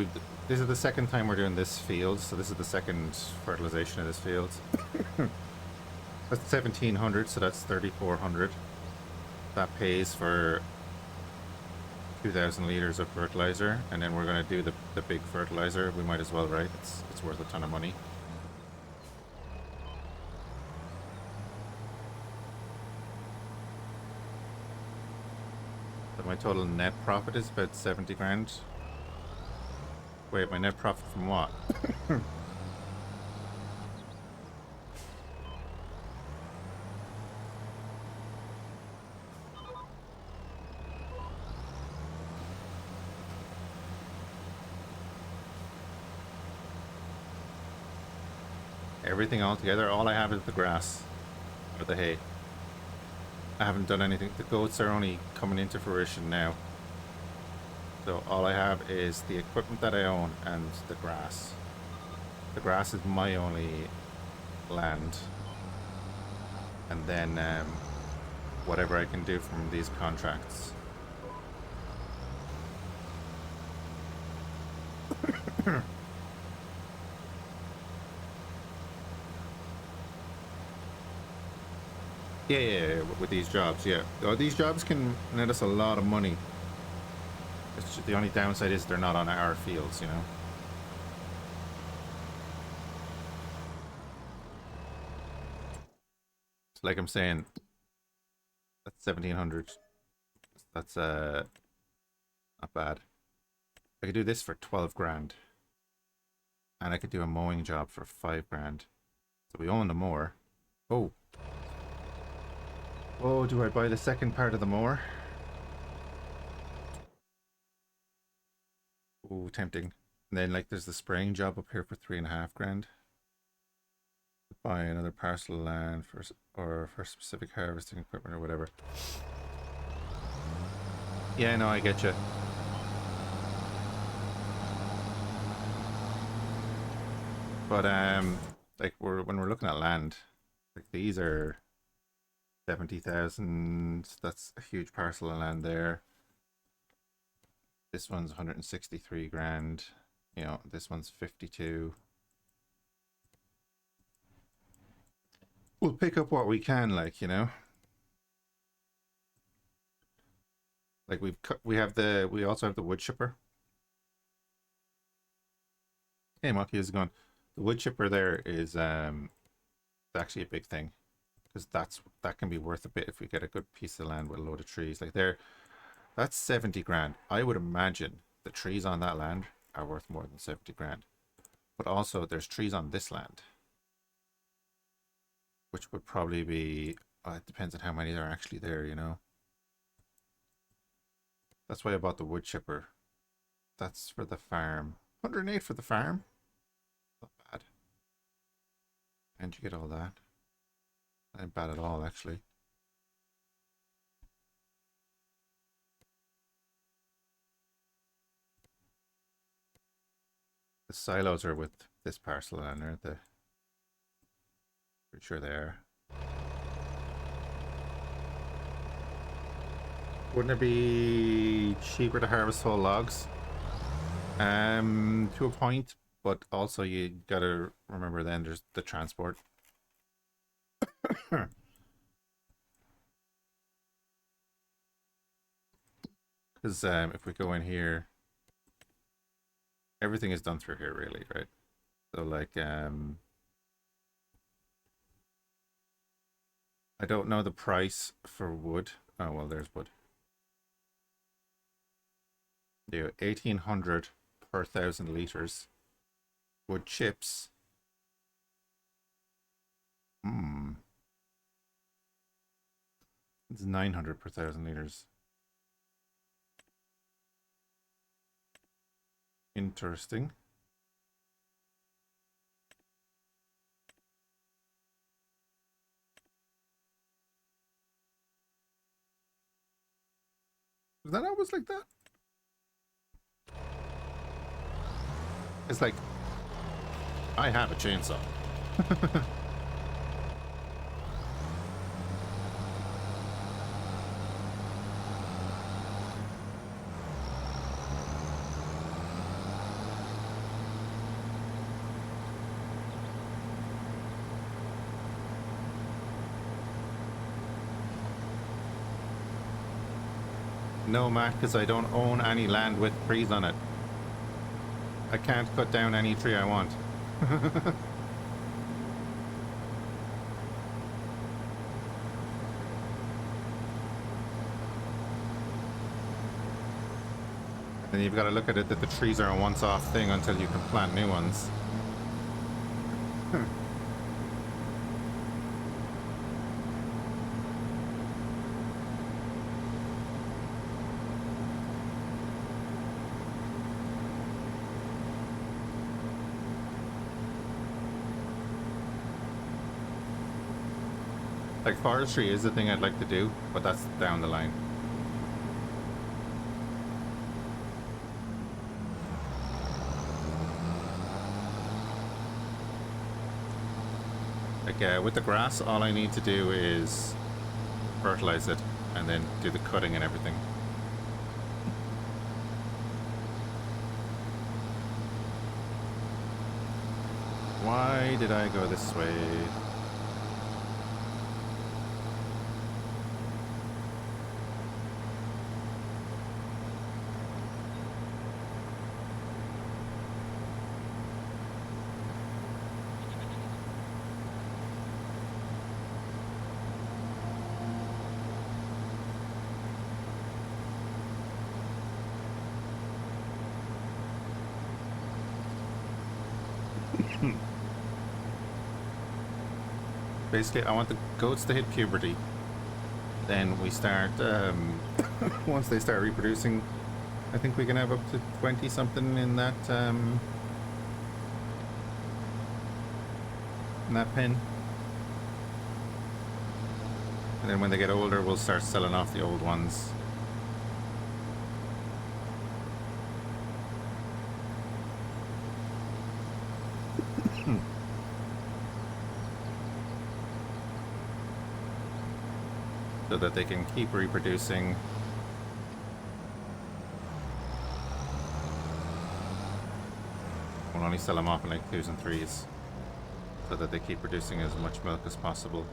this is the second time we're doing this field, so this is the second fertilization of this field. That's 1,700, so that's 3,400. That pays for 2,000 liters of fertilizer, and then we're going to do the big fertilizer. We might as well, right? It's worth a ton of money. But my total net profit is about 70 grand. Wait, my net profit from what? Everything all together, all I have is the grass or the hay. I haven't done anything. The goats are only coming into fruition now. So all I have is the equipment that I own and the grass. The grass is my only land. And then whatever I can do from these contracts. Yeah, with these jobs, yeah. Oh, these jobs can net us a lot of money. It's just, the only downside is they're not on our fields, you know. So like I'm saying, that's 1,700. That's not bad. I could do this for 12 grand. And I could do a mowing job for 5 grand. So we own the mower. Oh. Oh, do I buy the second part of the mower? Oh, tempting. And then like there's the spraying job up here for 3.5 grand. buy another parcel of land or for specific harvesting equipment or whatever. Yeah, no, I get you. But like when we're looking at land, like these are 70,000. That's a huge parcel of land there. This one's 163 grand. You know, this one's 52. We'll pick up what we can, like, you know. Like we also have the wood chipper. Hey, Monkey, how's it going? The wood chipper there is actually a big thing because that can be worth a bit if we get a good piece of land with a load of trees. Like that's 70 grand. I would imagine the trees on that land are worth more than 70 grand. But also there's trees on this land, which would probably be, it depends on how many there are actually there, you know. That's why I bought the wood chipper. That's for the farm. 108 for the farm. Not bad. And you get all that. Not bad at all, actually. The silos are with this parcel and aren't they? Pretty sure they are. Wouldn't it be cheaper to harvest whole logs? To a point, but also you gotta remember then there's the transport. Because if we go in here, everything is done through here, really, right? So like, I don't know the price for wood. Oh well, there's wood. Yeah, 1,800 per 1,000 liters. Wood chips. It's 900 per 1,000 liters. Interesting. Is that always like that? It's like, I have a chainsaw. No, Matt, because I don't own any land with trees on it. I can't cut down any tree I want. And you've got to look at it that the trees are a once-off thing until you can plant new ones. Like forestry is the thing I'd like to do, but that's down the line. Like with the grass, all I need to do is fertilize it and then do the cutting and everything. Why did I go this way? Basically, I want the goats to hit puberty. Then we start, once they start reproducing, I think we can have up to 20 something in that pen. And then when they get older, we'll start selling off the old ones. So that they can keep reproducing. We'll only sell them off in like 2s and 3s. So that they keep producing as much milk as possible.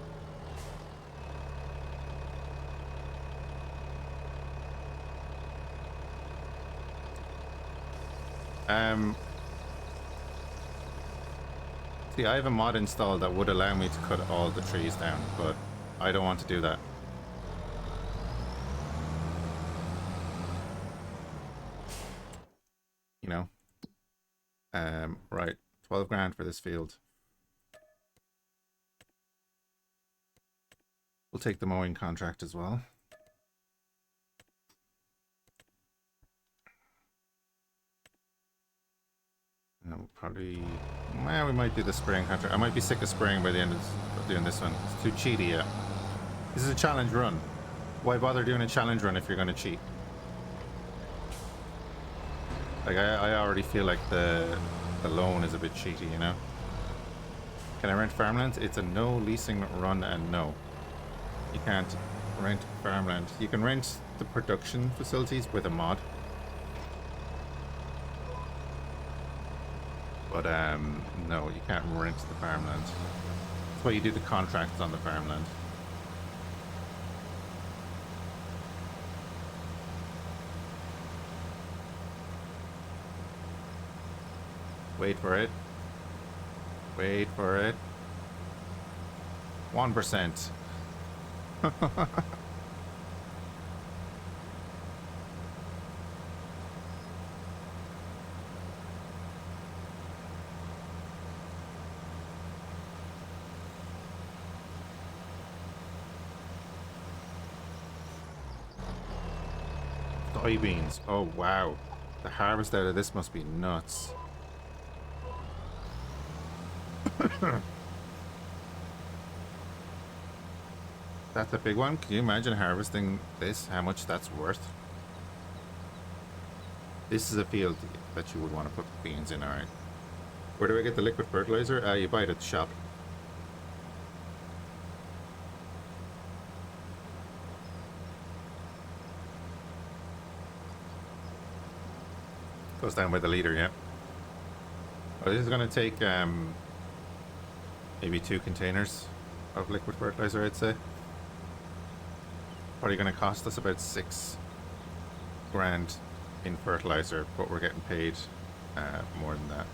See, I have a mod installed that would allow me to cut all the trees down, but I don't want to do that. You know? Right. 12 grand for this field. We'll take the mowing contract as well. No, probably. Well, we might do the spraying contract. I might be sick of spraying by the end of doing this one. It's too cheaty, yeah. This is a challenge run. Why bother doing a challenge run if you're going to cheat? Like, I already feel like the loan is a bit cheaty, you know? Can I rent farmland? It's a no leasing run and no. You can't rent farmland. You can rent the production facilities with a mod. But, no, you can't rent the farmland. That's why you do the contracts on the farmland. Wait for it. Wait for it. 1%. Soybeans. Oh wow. The harvest out of this must be nuts. That's a big one. Can you imagine harvesting this? How much that's worth? This is a field that you would want to put beans in, alright. Where do I get the liquid fertilizer? You buy it at the shop. Goes down by the liter, yeah. Well, this is going to take maybe 2 containers of liquid fertilizer, I'd say. Probably going to cost us about 6 grand in fertilizer, but we're getting paid more than that.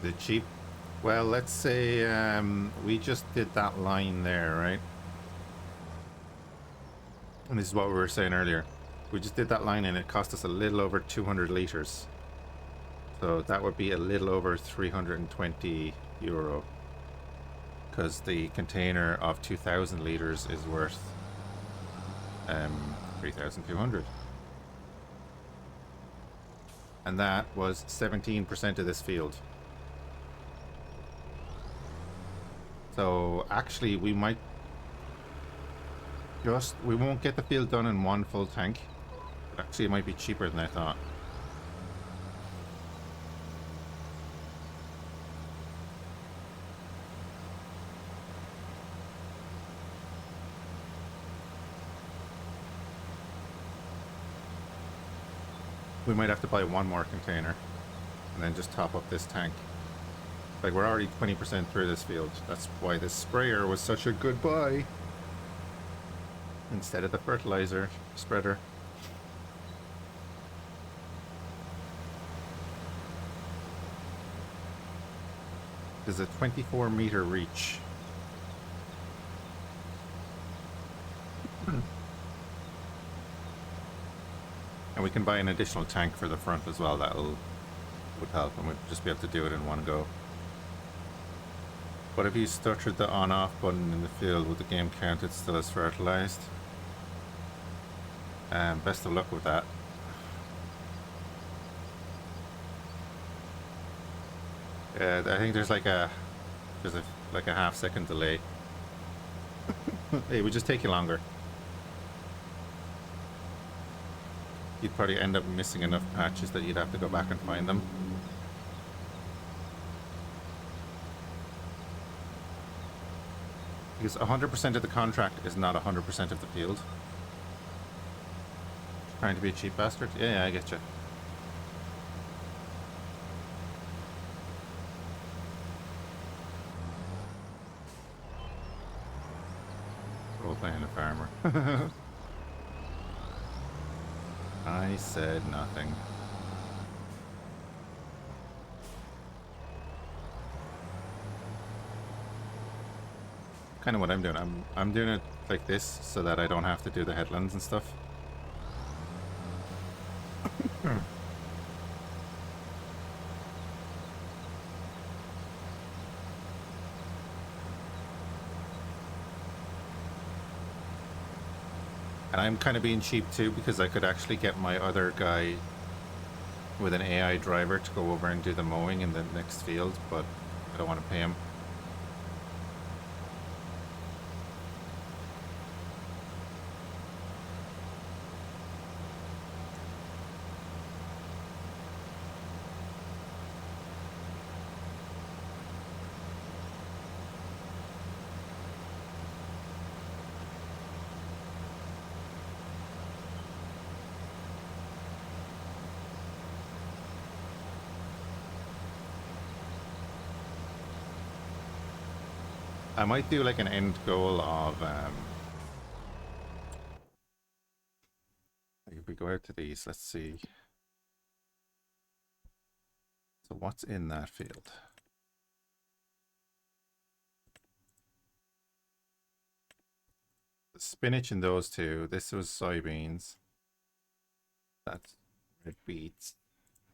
Is it cheap? Well, let's say we just did that line there, right? And this is what we were saying earlier. We just did that line and it cost us a little over 200 liters. So that would be a little over 320 euro. Because the container of 2,000 liters is worth 3,200. And that was 17% of this field. So actually we might we won't get the field done in one full tank. But actually it might be cheaper than I thought. We might have to buy one more container and then just top up this tank. Like, we're already 20% through this field. That's why this sprayer was such a good buy instead of the fertilizer spreader. There's a 24-meter reach. And we can buy an additional tank for the front as well. Would help, and we'd just be able to do it in one go. But if you stuttered the on-off button in the field, would the game count it still as fertilized? Best of luck with that. I think there's like a like a half-second delay. It would just take you longer. You'd probably end up missing enough patches that you'd have to go back and find them. Because 100% of the contract is not 100% of the field. Trying to be a cheap bastard? Yeah, I get you. Role playing a farmer. I said nothing. Kind of what I'm doing. I'm doing it like this so that I don't have to do the headlands and stuff. And I'm kind of being cheap too because I could actually get my other guy with an AI driver to go over and do the mowing in the next field, but I don't want to pay him. I might do like an end goal of if we go out to these, let's see. So what's in that field? The spinach in those two. This was soybeans. That's red beets.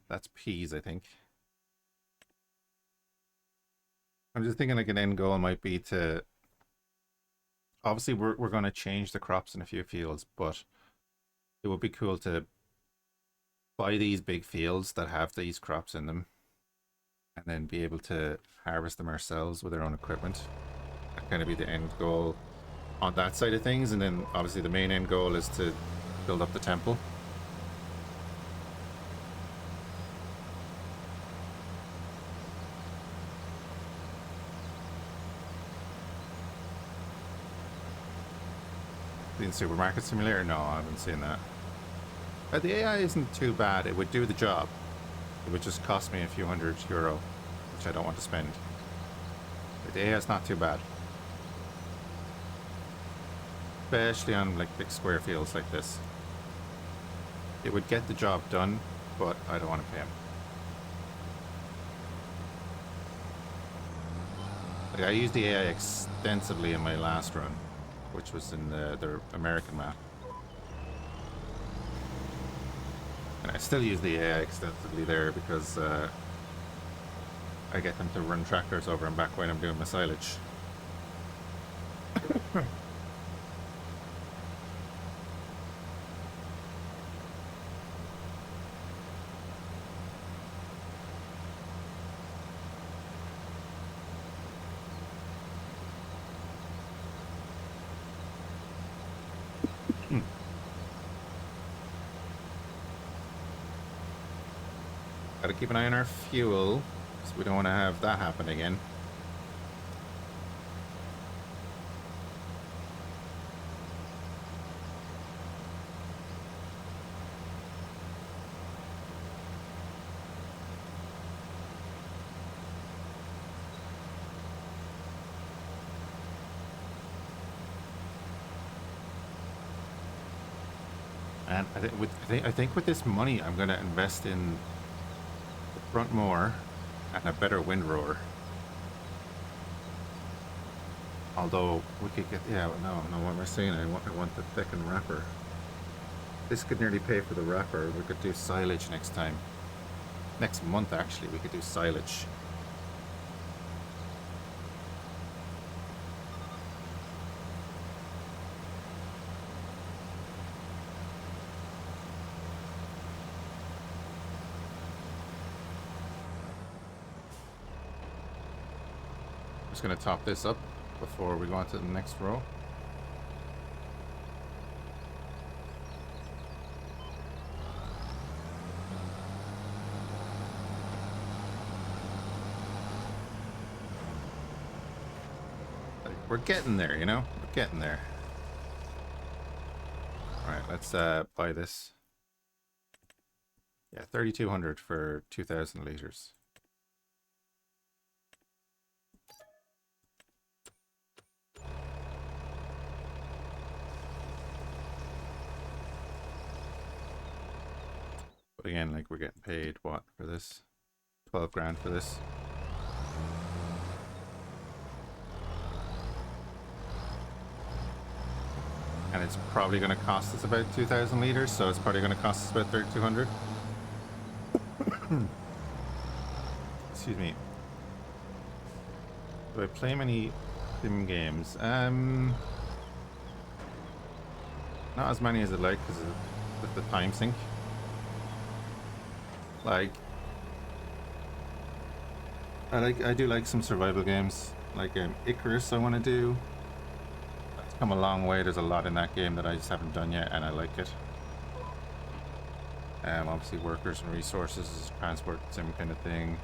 That's peas, I think. I'm just thinking like an end goal might be to obviously we're going to change the crops in a few fields, but it would be cool to buy these big fields that have these crops in them and then be able to harvest them ourselves with our own equipment. That kind of be the end goal on that side of things, and then obviously the main end goal is to build up the temple. In Supermarket Simulator? No, I haven't seen that. The AI isn't too bad. It would do the job. It would just cost me a few €100, which I don't want to spend. But the AI is not too bad. Especially on like big square fields like this. It would get the job done, but I don't want to pay him. Like, I used the AI extensively in my last run, which was in the American map. And I still use the AI extensively there because I get them to run tractors over and back when I'm doing my silage. Gotta keep an eye on our fuel, because we don't want to have that happen again. And I think with this money, I'm gonna invest in the front mower and a better windrower. Although we could get, yeah, no, what am I saying? I want the second wrapper. This could nearly pay for the wrapper. We could do silage next time. Next month, actually, we could do silage. Just going to top this up before we go on to the next row. Like, we're getting there, you know? We're getting there. Alright, let's buy this. Yeah, 3,200 for 2,000 liters. But again, like, we're getting paid what for this? 12 grand for this. And it's probably going to cost us about 2,000 liters, so it's probably going to cost us about 3,200. Excuse me. Do I play many sim games? Not as many as I'd like because of the time sink. Like, I do like some survival games, like Icarus. I want to do. That's come a long way. There's a lot in that game that I just haven't done yet, and I like it. Obviously, workers and resources, transport sim kind of thing.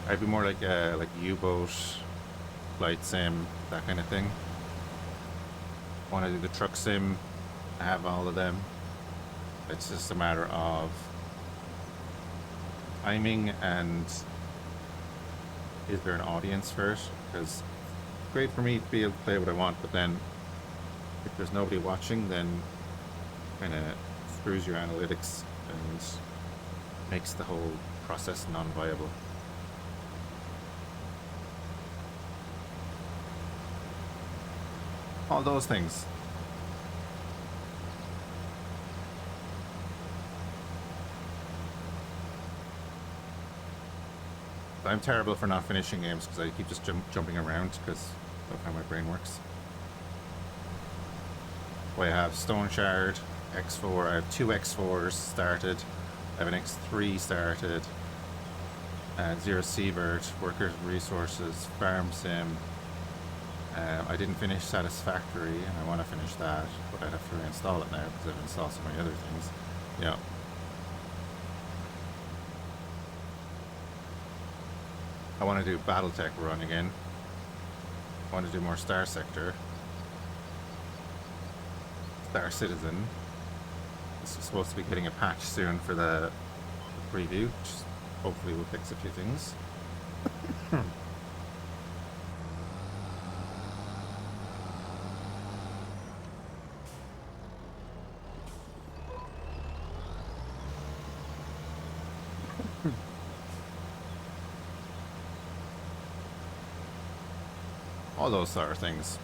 I'd be more like U-boat, flight sim, that kind of thing. Want to do the truck sim? I have all of them. It's just a matter of timing and is there an audience for it? Because it's great for me to be able to play what I want, but then if there's nobody watching, then kind of screws your analytics and makes the whole process non-viable. All those things. I'm terrible for not finishing games because I keep just jumping around because of how my brain works. So I have Stone Shard, X4, I have two X4s started, I have an X3 started, Zero Seabird, Workers and Resources, Farm Sim. I didn't finish Satisfactory and I want to finish that, but I'd have to reinstall it now because I've installed so many other things. Yeah. I want to do Battletech run again. I want to do more Starsector. Star Citizen. This is supposed to be getting a patch soon for the preview, which hopefully will fix a few things. All those sort of things.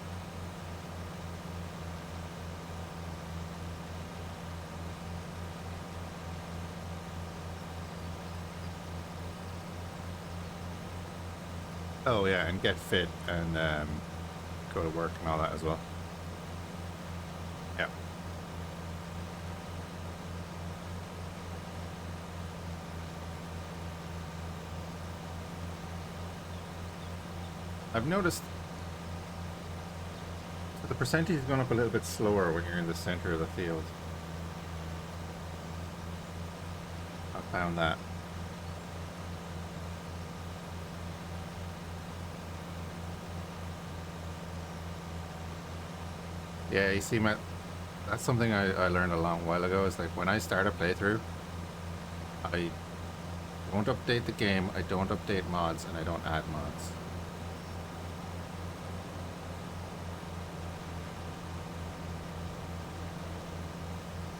Oh yeah, and get fit and go to work and all that as well. Yeah. I've noticed the percentage is going up a little bit slower when you're in the center of the field. I found that. Yeah, you see, that's something I learned a long while ago. Is like when I start a playthrough, I don't update the game, I don't update mods, and I don't add mods.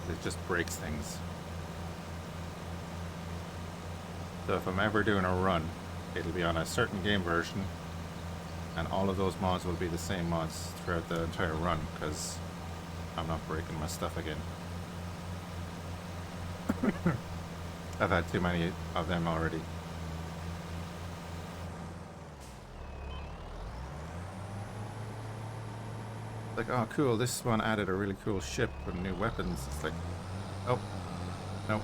It just breaks things. So if I'm ever doing a run, it'll be on a certain game version, and all of those mods will be the same mods throughout the entire run, because I'm not breaking my stuff again. I've had too many of them already. Like, oh cool, this one added a really cool ship with new weapons. It's like, oh, no,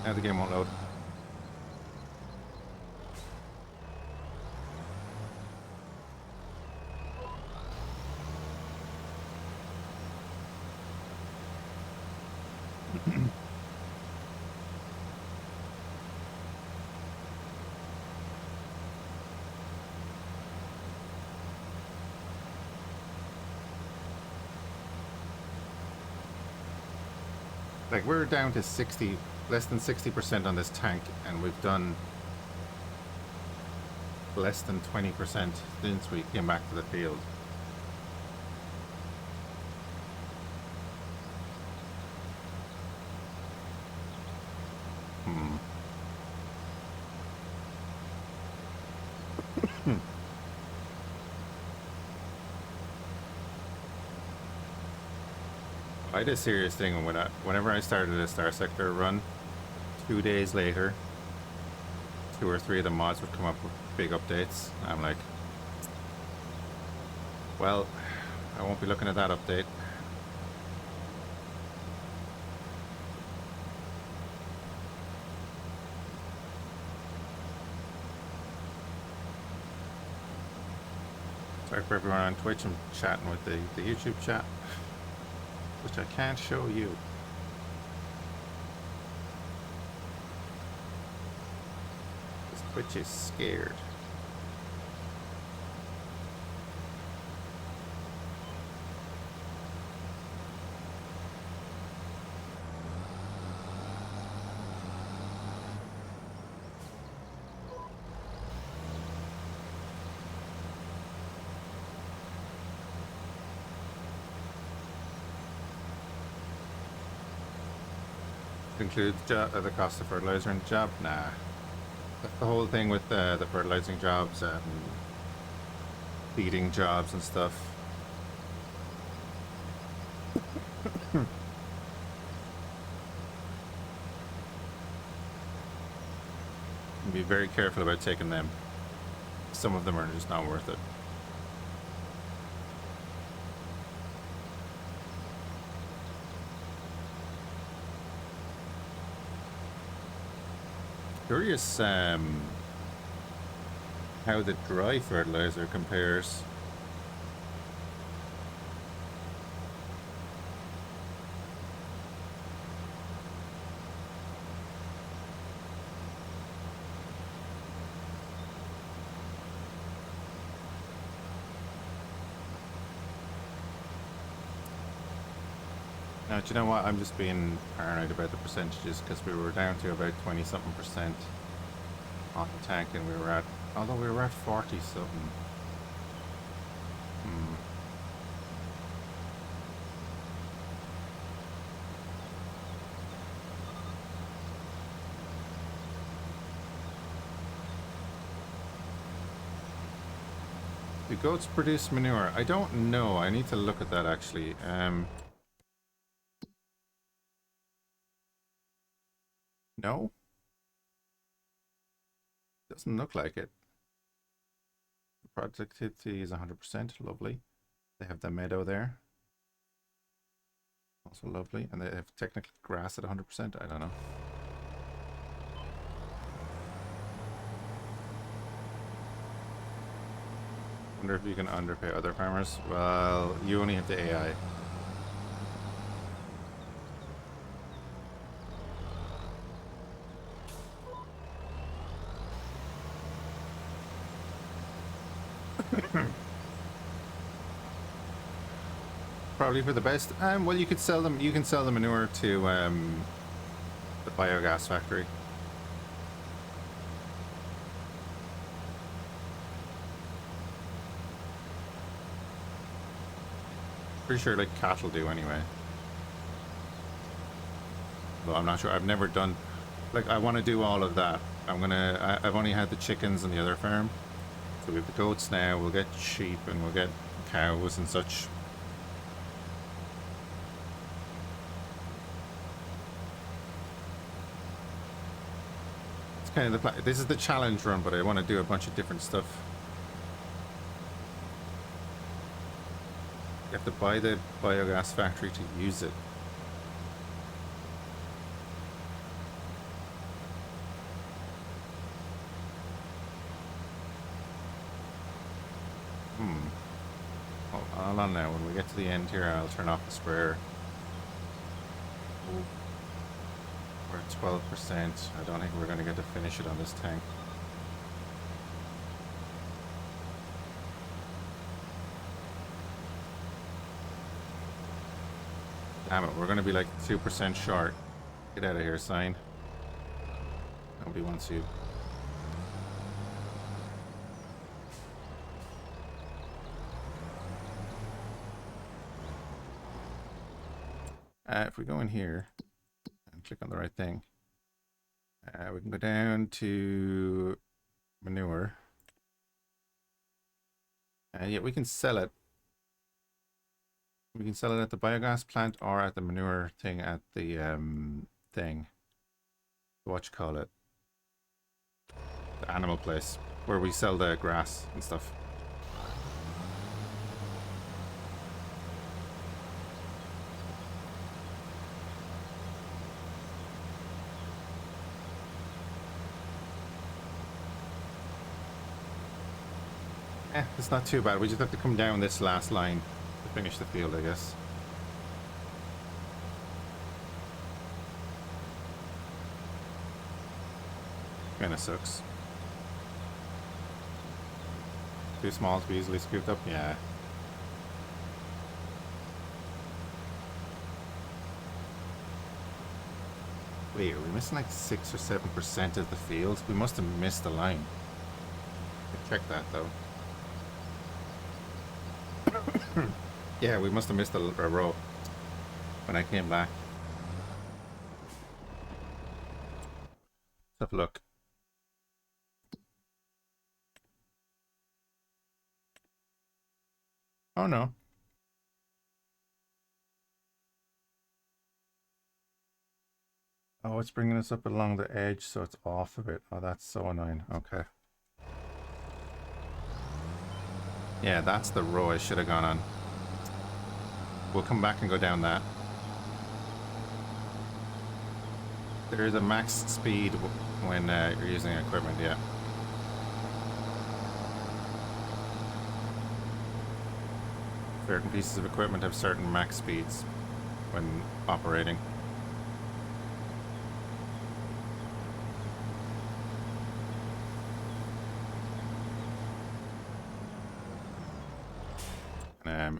now the game won't load. Like, we're down to 60, less than 60% on this tank, and we've done less than 20% since we came back to the field. I did a serious thing whenever I started a Starsector run, 2 days later, 2 or 3 of the mods would come up with big updates. I'm like, well, I won't be looking at that update. Sorry for everyone on Twitch. I'm chatting with the YouTube chat, which I can't show you. This Twitch is scared. Include the cost of fertilizer and job? Nah. That's the whole thing with the fertilizing jobs and feeding jobs and stuff. Be very careful about taking them. Some of them are just not worth it. Curious how the dry fertilizer compares. Now, do you know what? I'm just being paranoid about the percentages because we were down to about 20-something% on the tank, and we were at, although we were at 40-something. Do goats produce manure? I don't know. I need to look at that actually. No? Doesn't look like it. The productivity is 100%. Lovely. They have the meadow there. Also lovely. And they have technically grass at 100%. I don't know. Wonder if you can underpay other farmers. Well, you only have the AI. Probably for the best. Well, you could sell them. You can sell the manure to the biogas factory. Pretty sure like cattle do anyway. Well, I'm not sure. I've never done. Like, I want to do all of that. I've only had the chickens on the other farm. So we have the goats now. We'll get sheep and we'll get cows and such. It's kind of the plan. This is the challenge run, but I want to do a bunch of different stuff. You have to buy the biogas factory to use it. Hold on now. When we get to the end here, I'll turn off the sprayer. Oh. We're at 12%. I don't think we're going to get to finish it on this tank. Damn it, we're gonna be like 2% short. Get out of here, sign. Nobody wants you. If we go in here and click on the right thing, we can go down to manure. Yeah, we can sell it. We can sell it at the biogas plant or at the manure thing at the thing. What you call it? The animal place where we sell the grass and stuff. It's not too bad. We just have to come down this last line to finish the field, I guess. Kinda sucks. Too small to be easily scooped up? Yeah. Wait, are we missing like 6 or 7% of the field? We must have missed a line. Check that though. Yeah, we must have missed a row when I came back. Let's have a look. Oh no. Oh, it's bringing us up along the edge, so it's off a bit. Oh, that's so annoying. Okay. Yeah, that's the row I should have gone on. We'll come back and go down that. There is a max speed when you're using equipment, yeah. Certain pieces of equipment have certain max speeds when operating.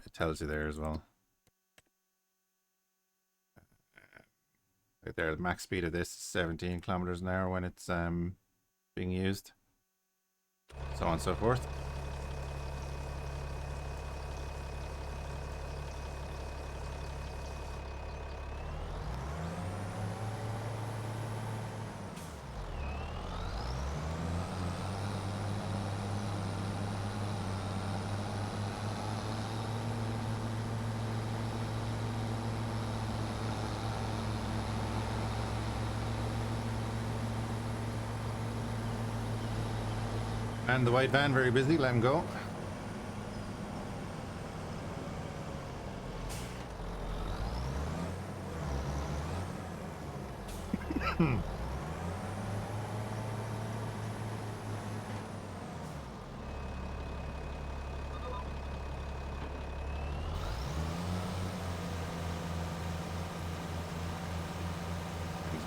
It tells you there as well. Right there, the max speed of this is 17 kilometers an hour when it's being used. So on and so forth. And the white van very busy, let him go. You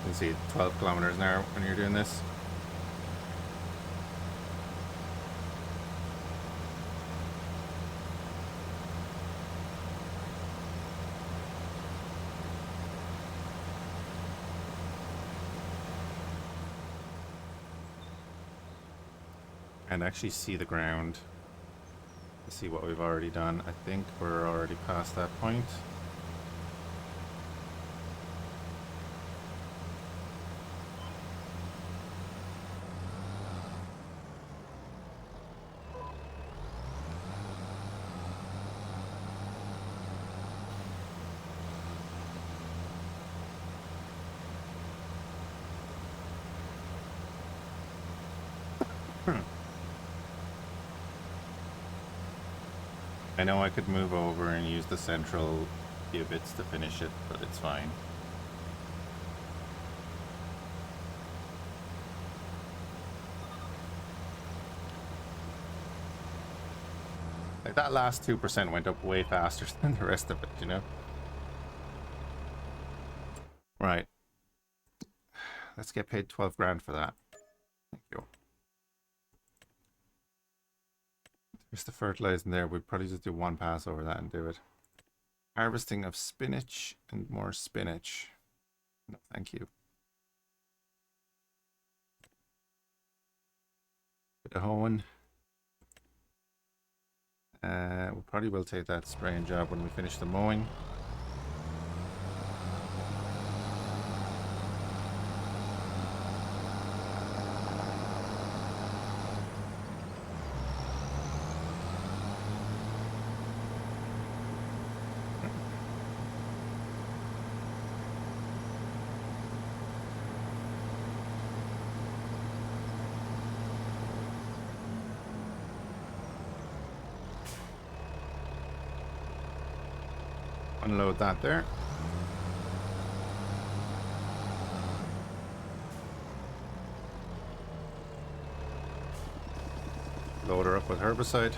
can see 12 kilometers an hour when you're doing this. And actually see the ground to see what we've already done. I think we're already past that point. I know I could move over and use the central few bits to finish it, but it's fine. Like that last 2% went up way faster than the rest of it, you know? Right. Let's get paid 12 grand for that. Thank you. There's the fertilizing there. We'd probably just do one pass over that and do it. Harvesting of spinach and more spinach. No, thank you. Bit of hoeing. We probably will take that spraying job when we finish the mowing. Unload that there. Load her up with herbicide.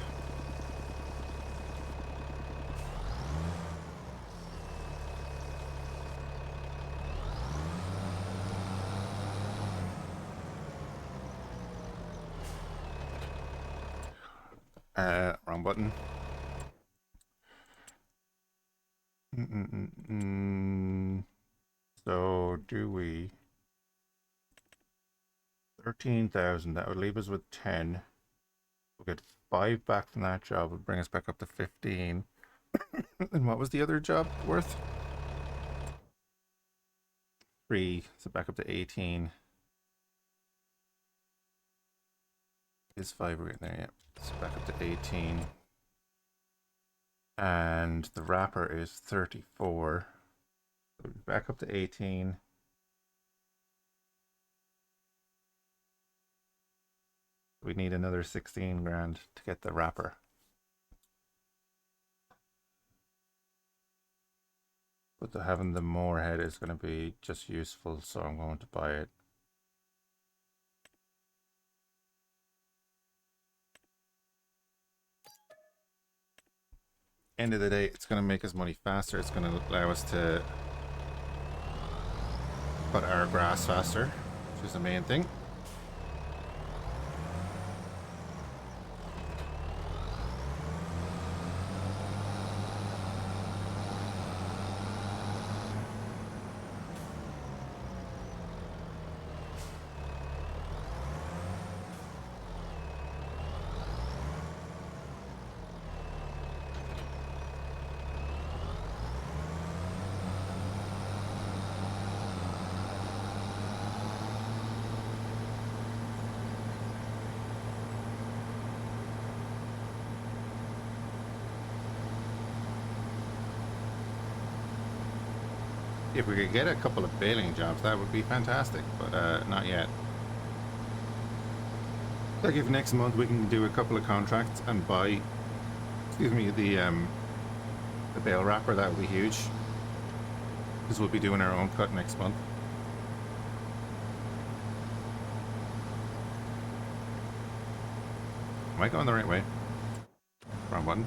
Wrong button. So do we 13,000, that would leave us with 10. We'll get 5 back from that job, would bring us back up to 15. And what was the other job worth? 3, so back up to 18. Is 5 right there, yeah. So back up to 18. And the wrapper is 34. So back up to 18. We need another 16 grand to get the wrapper. But having the moorhead is going to be just useful, so I'm going to buy it. End of the day, it's going to make us money faster. It's going to allow us to cut our grass faster, which is the main thing. If we could get a couple of baling jobs, that would be fantastic, but not yet. Like if next month we can do a couple of contracts and buy, excuse me, the bale wrapper, that would be huge. Because we'll be doing our own cut next month. Am I going the right way? Wrong button.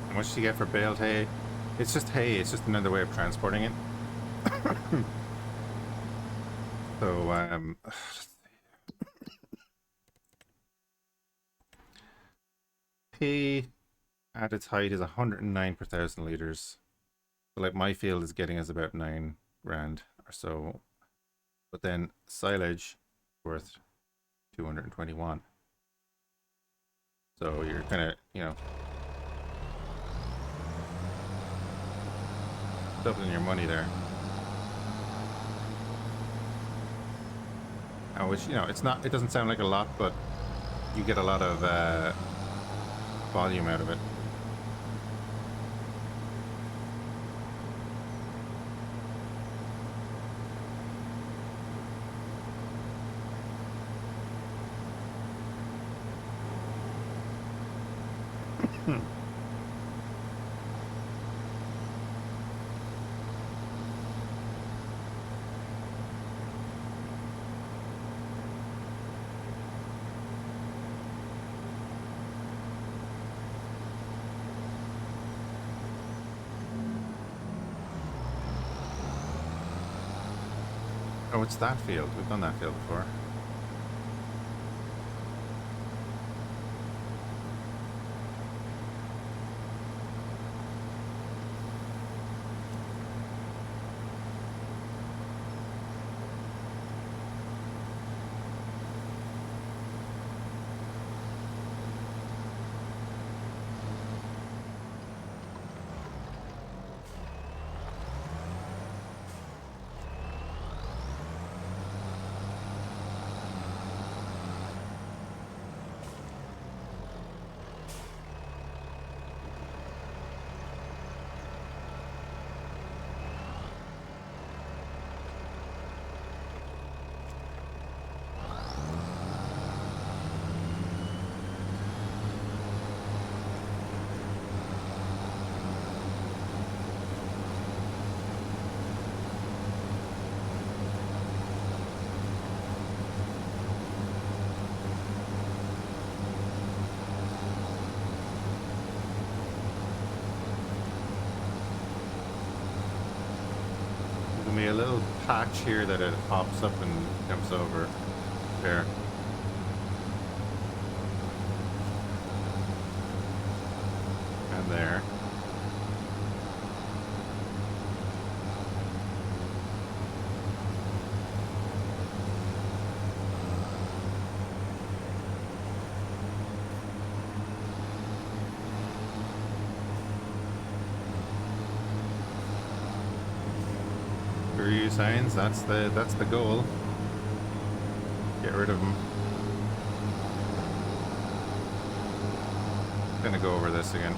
How much do you get for baled hay? It's just hay, it's just another way of transporting it. So, hay at its height is 109 per 1,000 liters. So like my field is getting us about 9 grand or so. But then silage worth 221. So you're kind of, you know, doubling your money there. Which, you know, it's not, it doesn't sound like a lot, but you get a lot of volume out of it. Oh, it's that field. We've done that field before. There'll be a little patch here that it pops up and jumps over there. And there. Review signs, that's the goal. Get rid of them. Gonna go over this again.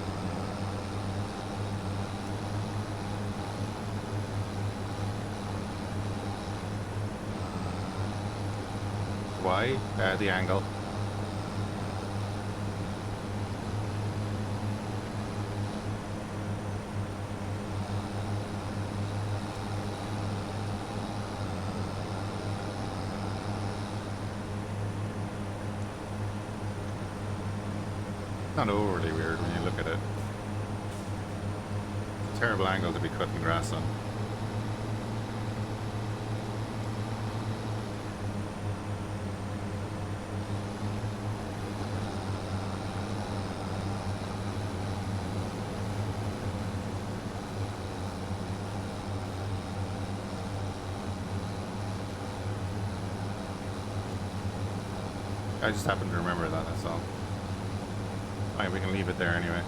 Why? The angle. Not overly weird when you look at it. It's a terrible angle to be cutting grass on. I just happened to remember that, that's all. Alright, we can leave it there anyway.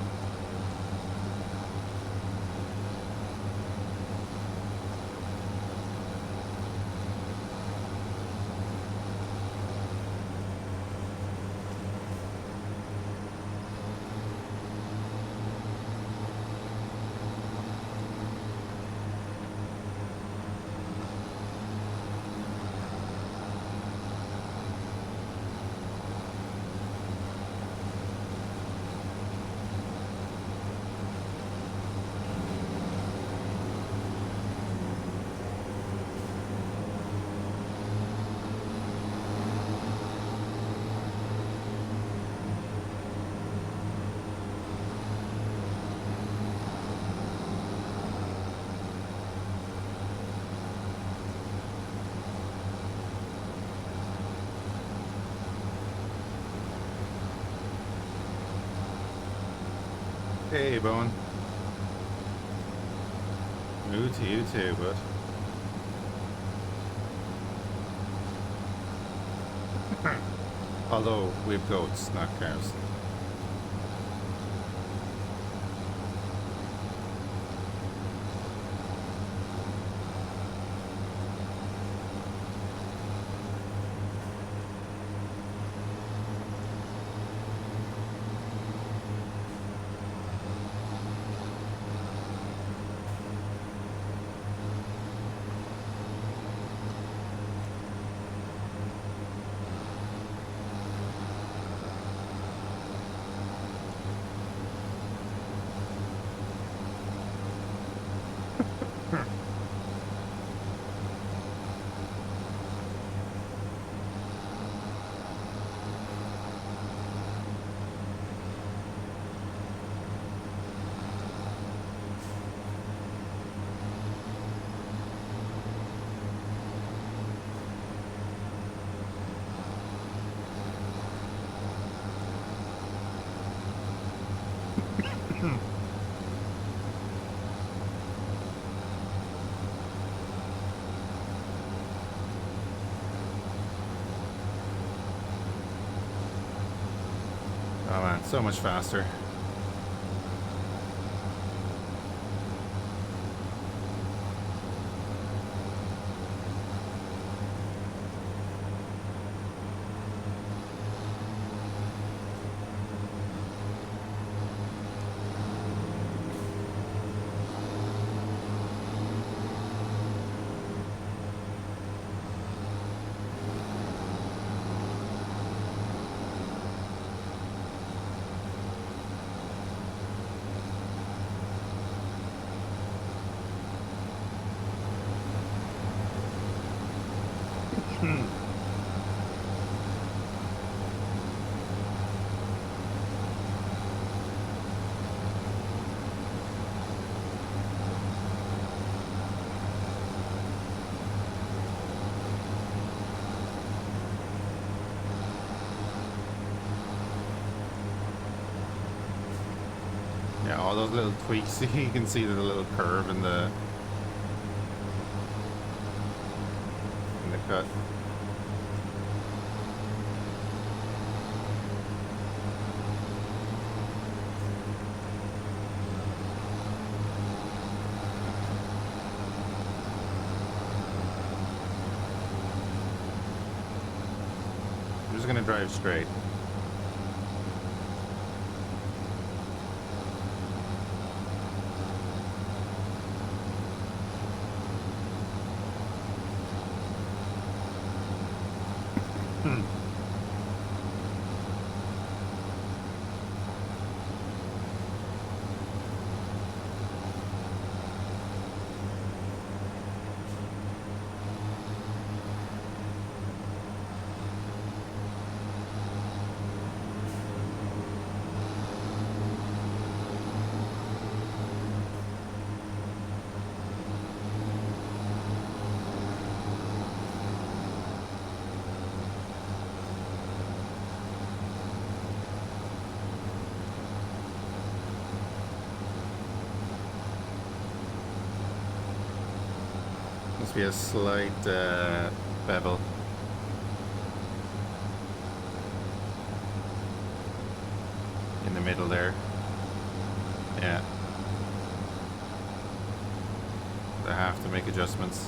Hey, Bone. New to you too, bud. Although we have goats, not cows. it's so much faster. Yeah, all those little tweaks. You can see the little curve in the cut. I'm just gonna drive straight. Must be a slight bevel. In the middle there. Yeah. I have to make adjustments.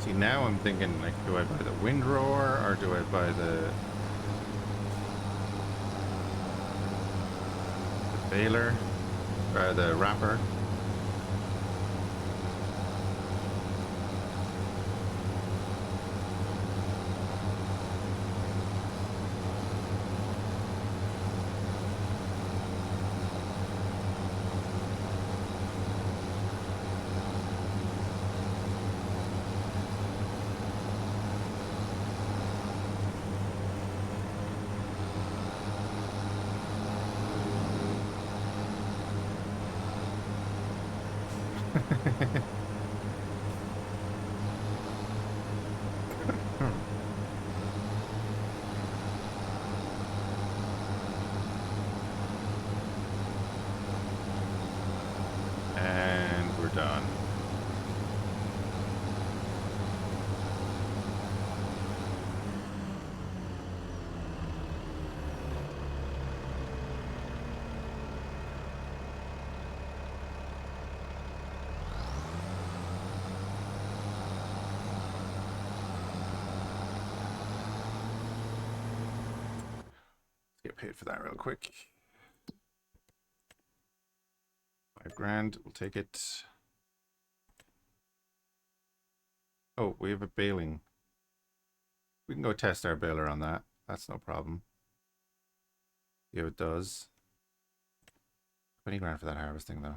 See, now I'm thinking, like, do I buy the windrower or do I buy the baler or the wrapper? And we're done. Get paid for that real quick. 5 grand, we'll take it. Oh, we have a baling. We can go test our baler on that. That's no problem. Yeah, it does. 20 grand for that harvesting though.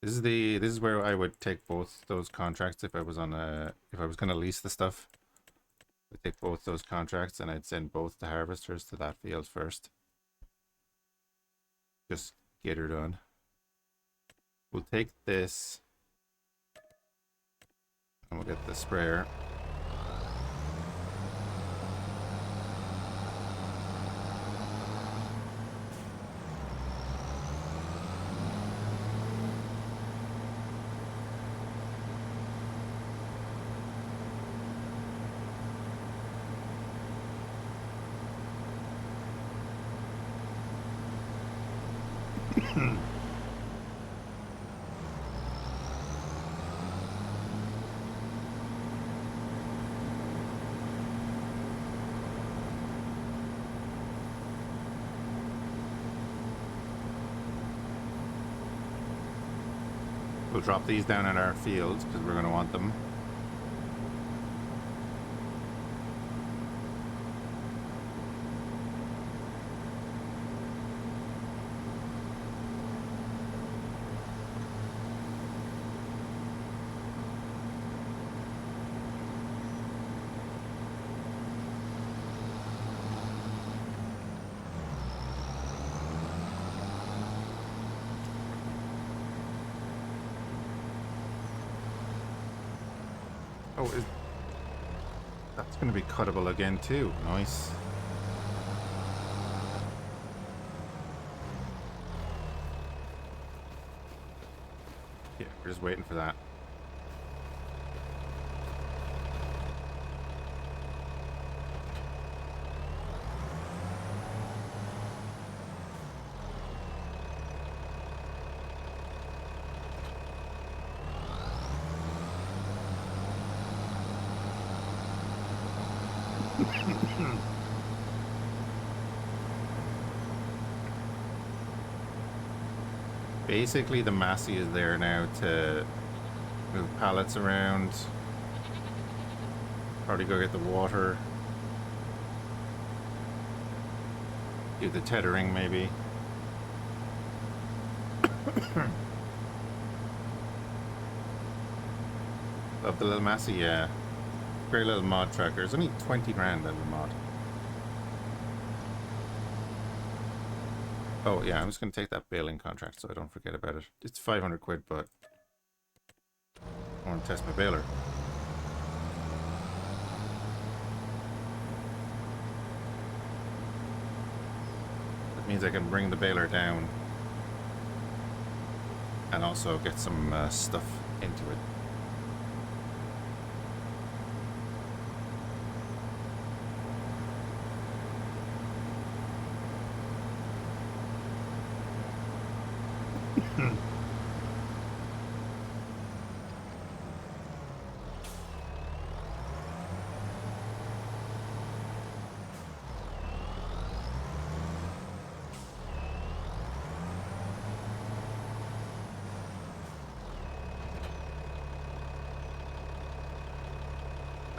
This is where I would take both those contracts if I was gonna lease the stuff. I'd take both those contracts and I'd send both the harvesters to that field first. Just get her done. We'll take this and we'll get the sprayer. We'll drop these down in our fields because we're going to want them. Oh, that's going to be cuttable again too. Nice. Yeah, we're just waiting for that. Basically, the Massey is there now to move pallets around. Probably go get the water. Do the tethering, maybe. Love the little Massey, yeah. Great little mod tracker. It's only 20 grand on the mod. Oh yeah, I'm just gonna take that baling contract so I don't forget about it. It's 500 quid, but I want to test my baler. That means I can bring the baler down and also get some stuff into it.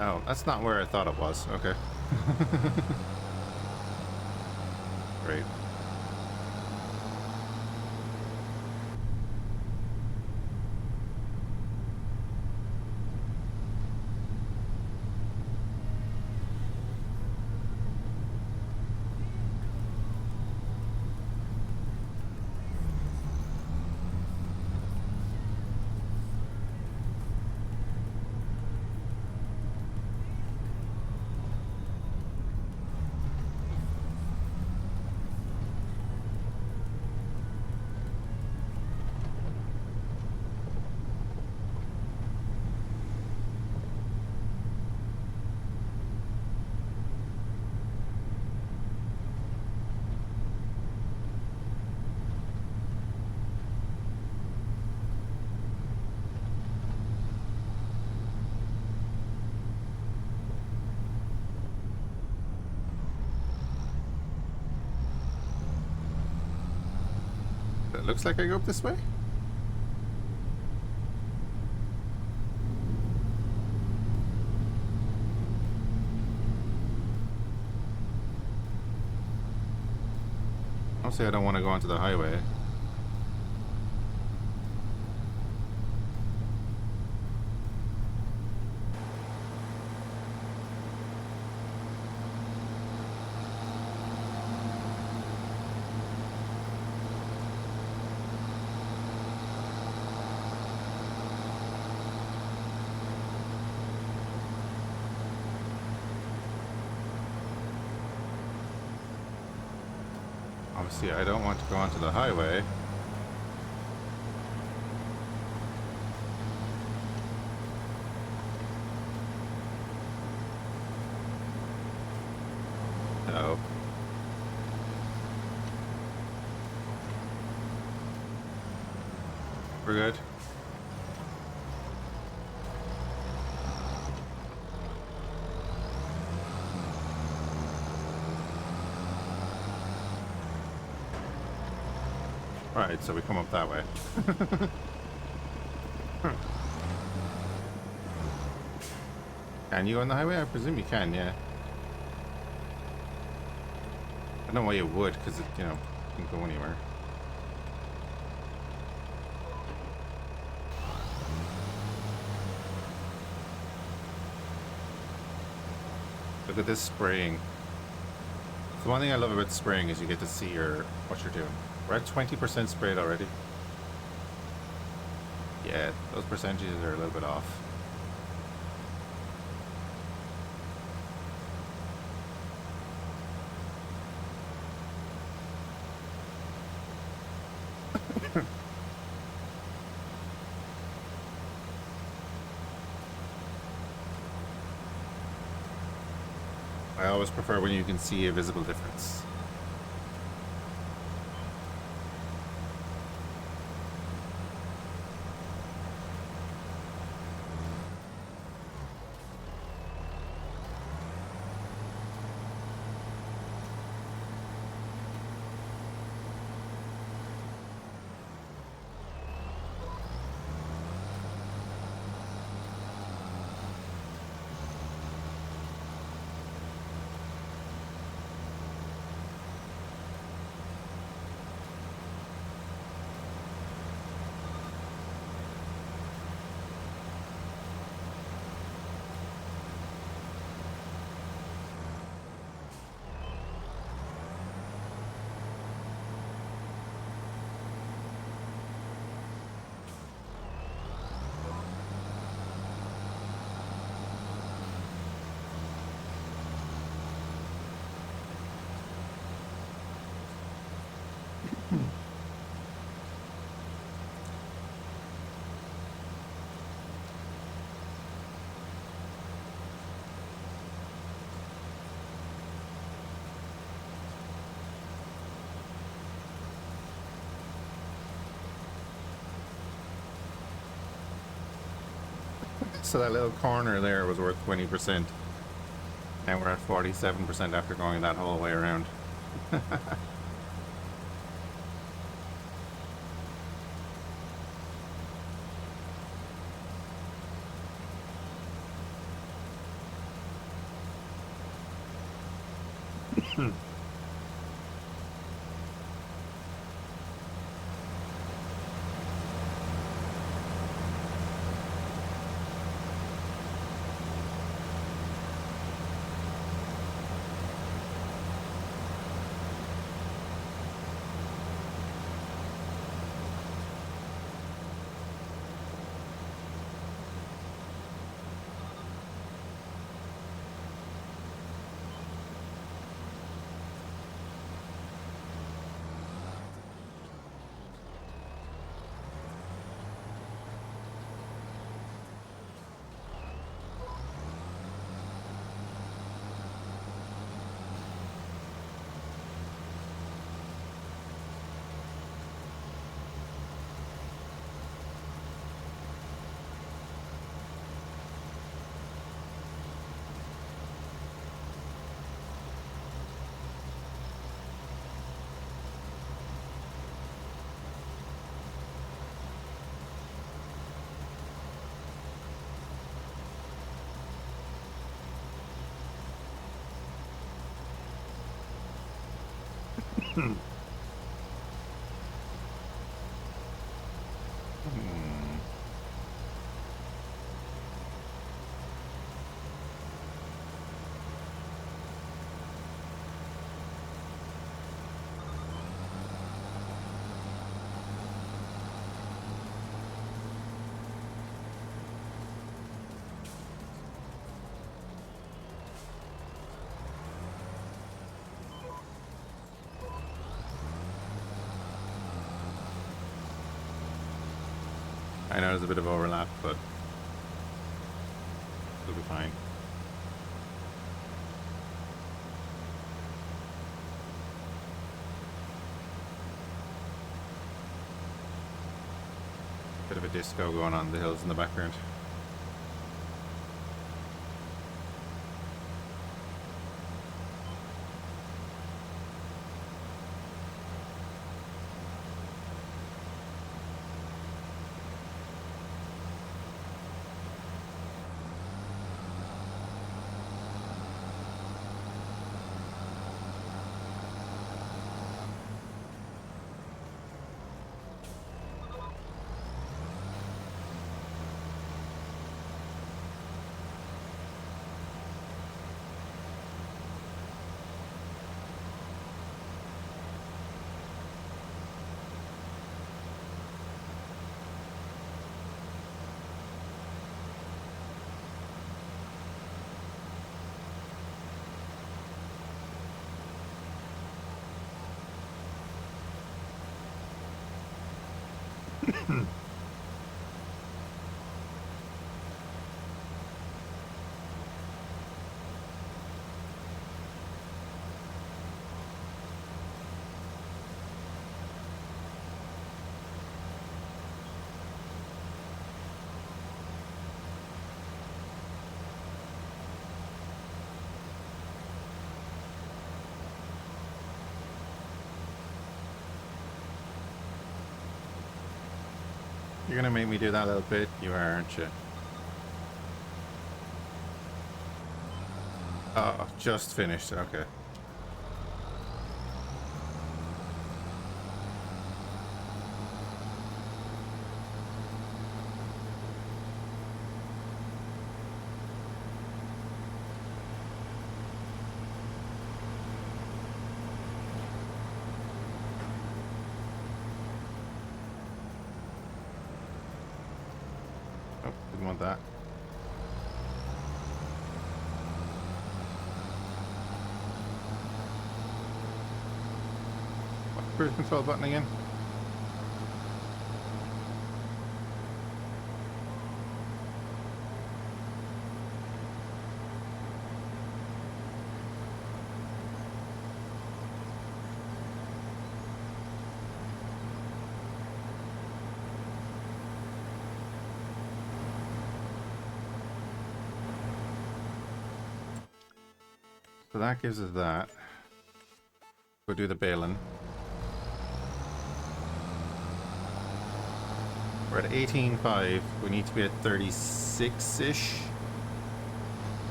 Oh, that's not where I thought it was. Okay. Great. It looks like I go up this way. Obviously, I don't want to go onto the highway. Obviously, I don't want to go onto the highway. No. We're good. Alright, so we come up that way. Can you go on the highway? I presume you can, yeah. I don't know why you would, because it, you know, can go anywhere. Look at this spraying. The one thing I love about spraying is you get to see what you're doing. We're at 20% sprayed already. Yeah, those percentages are a little bit off. I always prefer when you can see a visible difference. So that little corner there was worth 20%. Now we're at 47% after going that whole way around. I know there's a bit of overlap, but it'll be fine. Bit of a disco going on in the hills in the background. You're gonna make me do that little bit? You are, aren't you? Oh, just finished. Okay. Oh, didn't want that. Cruise control button again. So that gives us that. We'll do the baling. We're at 18.5. We need to be at 36-ish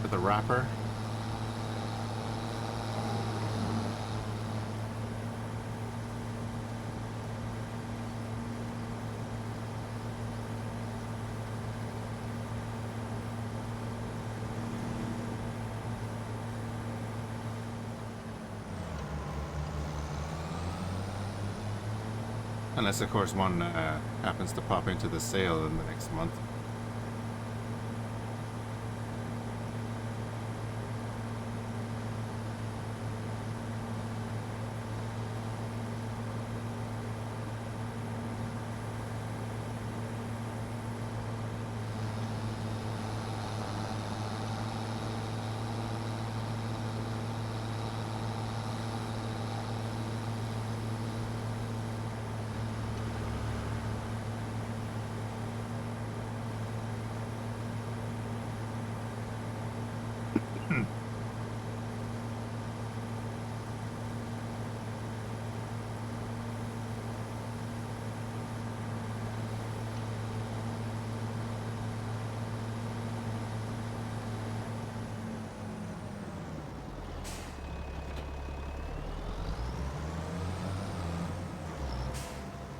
for the wrapper. Unless, of course, one happens to pop into the sale in the next month.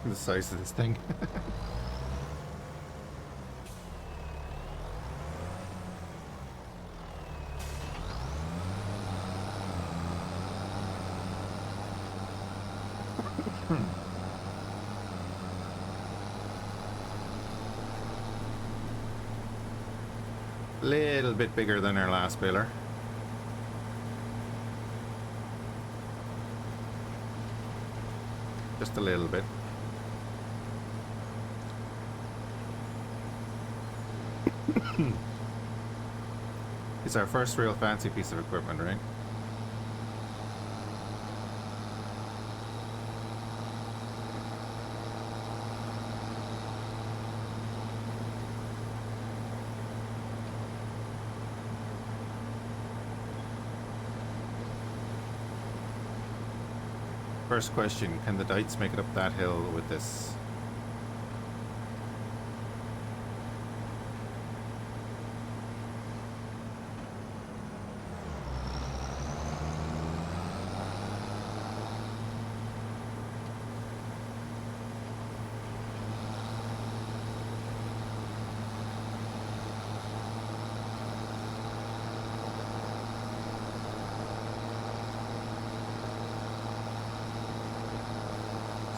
The size of this thing. Little bit bigger than our last baler. Just a little bit. It's our first real fancy piece of equipment, right? First question, can the dites make it up that hill with this?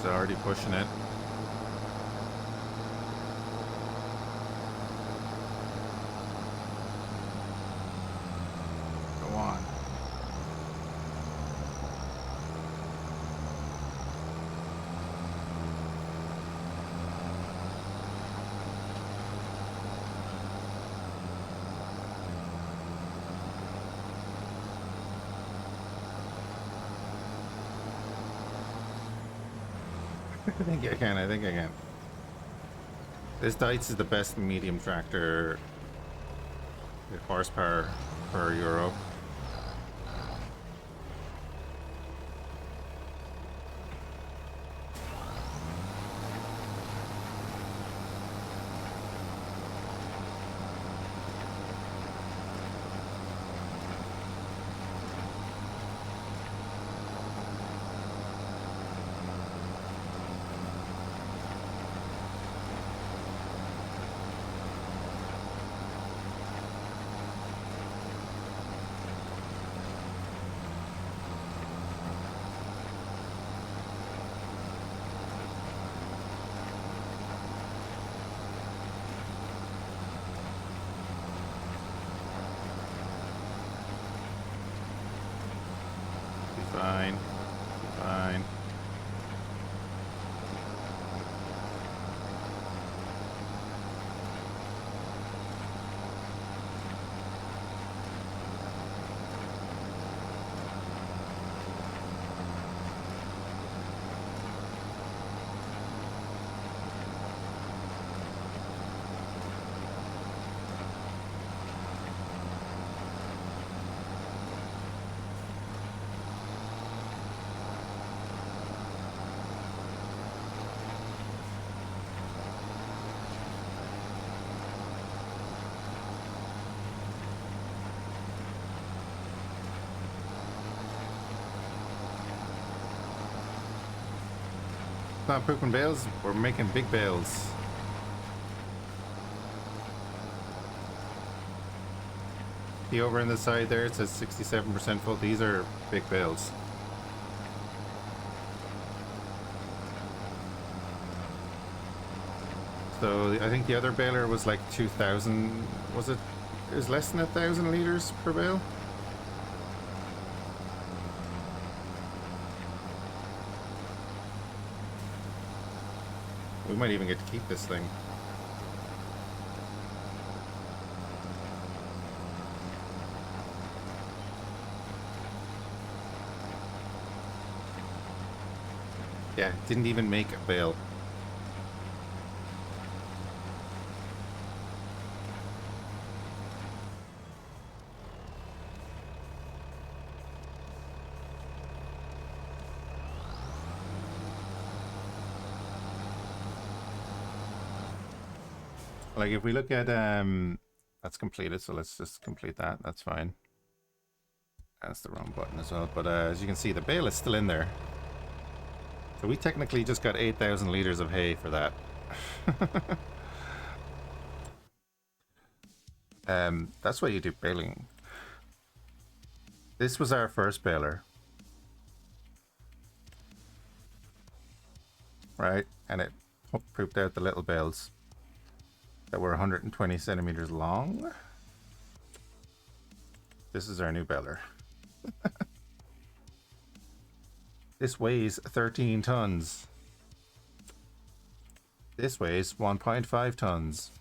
It's already pushing it. Go on. I think I can, I think I can. This Dites is the best medium tractor with horsepower per euro. Fine. Fine. Not pooping bales, we're making big bales. See over on the side there, it says 67% full. These are big bales. So I think the other baler was like 2,000. Was it? It was less than 1,000 liters per bale. We might even get to keep this thing. Yeah, didn't even make a bale. Like if we look at that's completed, so let's just complete that. That's fine. That's the wrong button as well. But as you can see, the bale is still in there. So we technically just got 8,000 liters of hay for that. That's why you do baling. This was our first baler. Right? And it pooped out the little bales that were 120 centimeters long. This is our new baler. This weighs 13 tons. This weighs 1.5 tons.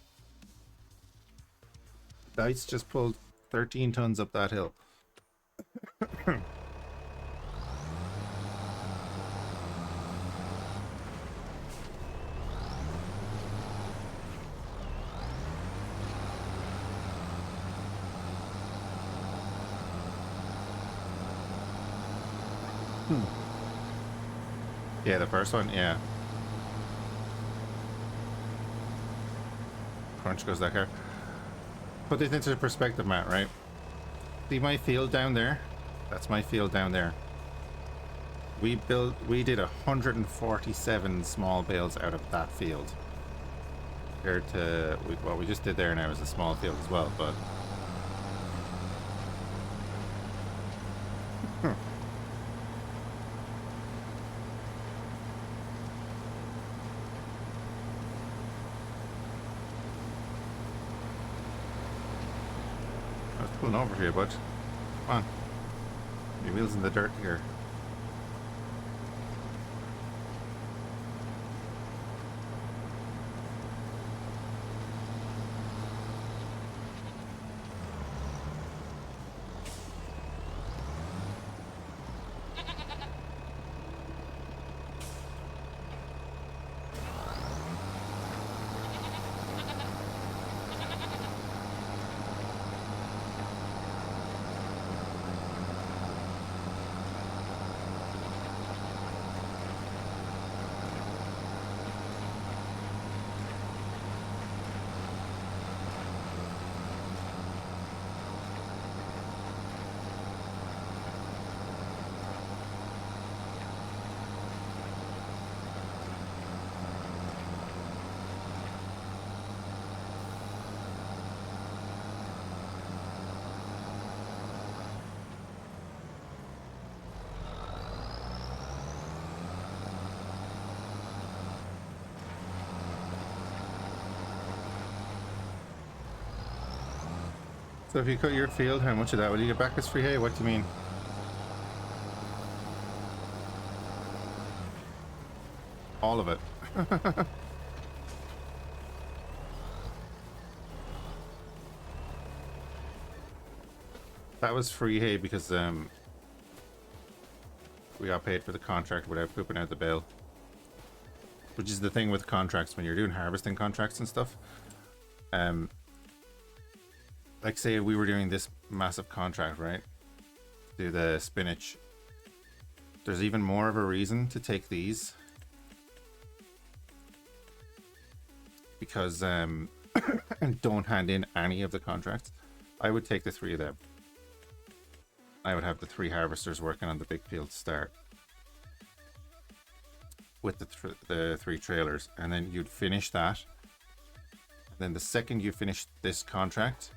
Dice just pulled 13 tons up that hill. Yeah, the first one, yeah. Crunch goes that car. Put this into perspective, Matt, right? See my field down there? That's my field down there. We did 147 small bales out of that field. Compared to what we just did there now is a small field as well, but I was pulling over here, bud. Come on. Your wheels in the dirt here. So if you cut your field, how much of that will you get back as free hay? What do you mean? All of it. That was free hay because we got paid for the contract without pooping out the bale. Which is the thing with contracts when you're doing harvesting contracts and stuff. Like say we were doing this massive contract, right? Do the spinach. There's even more of a reason to take these. Because and don't hand in any of the contracts. I would take the 3 of them. I would have the 3 harvesters working on the big field to start. With the 3 trailers. And then you'd finish that. And then the second you finish this contract,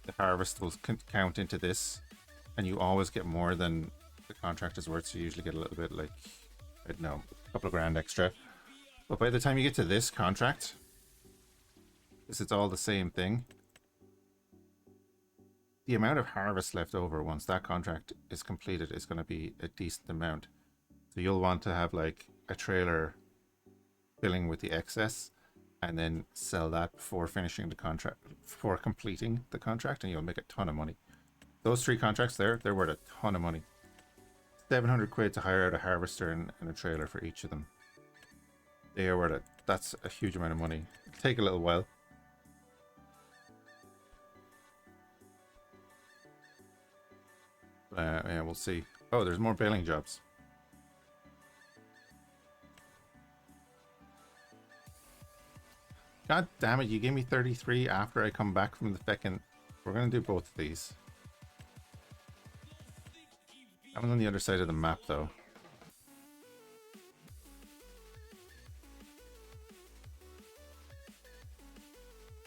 the harvest will count into this, and you always get more than the contract is worth, so you usually get a little bit, like, I don't know, a couple of grand extra. But by the time you get to this contract, is it's all the same thing. The amount of harvest left over once that contract is completed is going to be a decent amount. So you'll want to have like a trailer filling with the excess and then sell that before finishing the contract, before completing the contract, and you'll make a ton of money. Those 3 contracts there, they're worth a ton of money. 700 quid to hire out a harvester and a trailer for each of them. They are worth it. That's a huge amount of money. It'll take a little while. Yeah, we'll see. Oh, there's more baling jobs. God damn it, you gave me 33 after I come back from the feckin'. We're gonna do both of these. That one's on the other side of the map, though.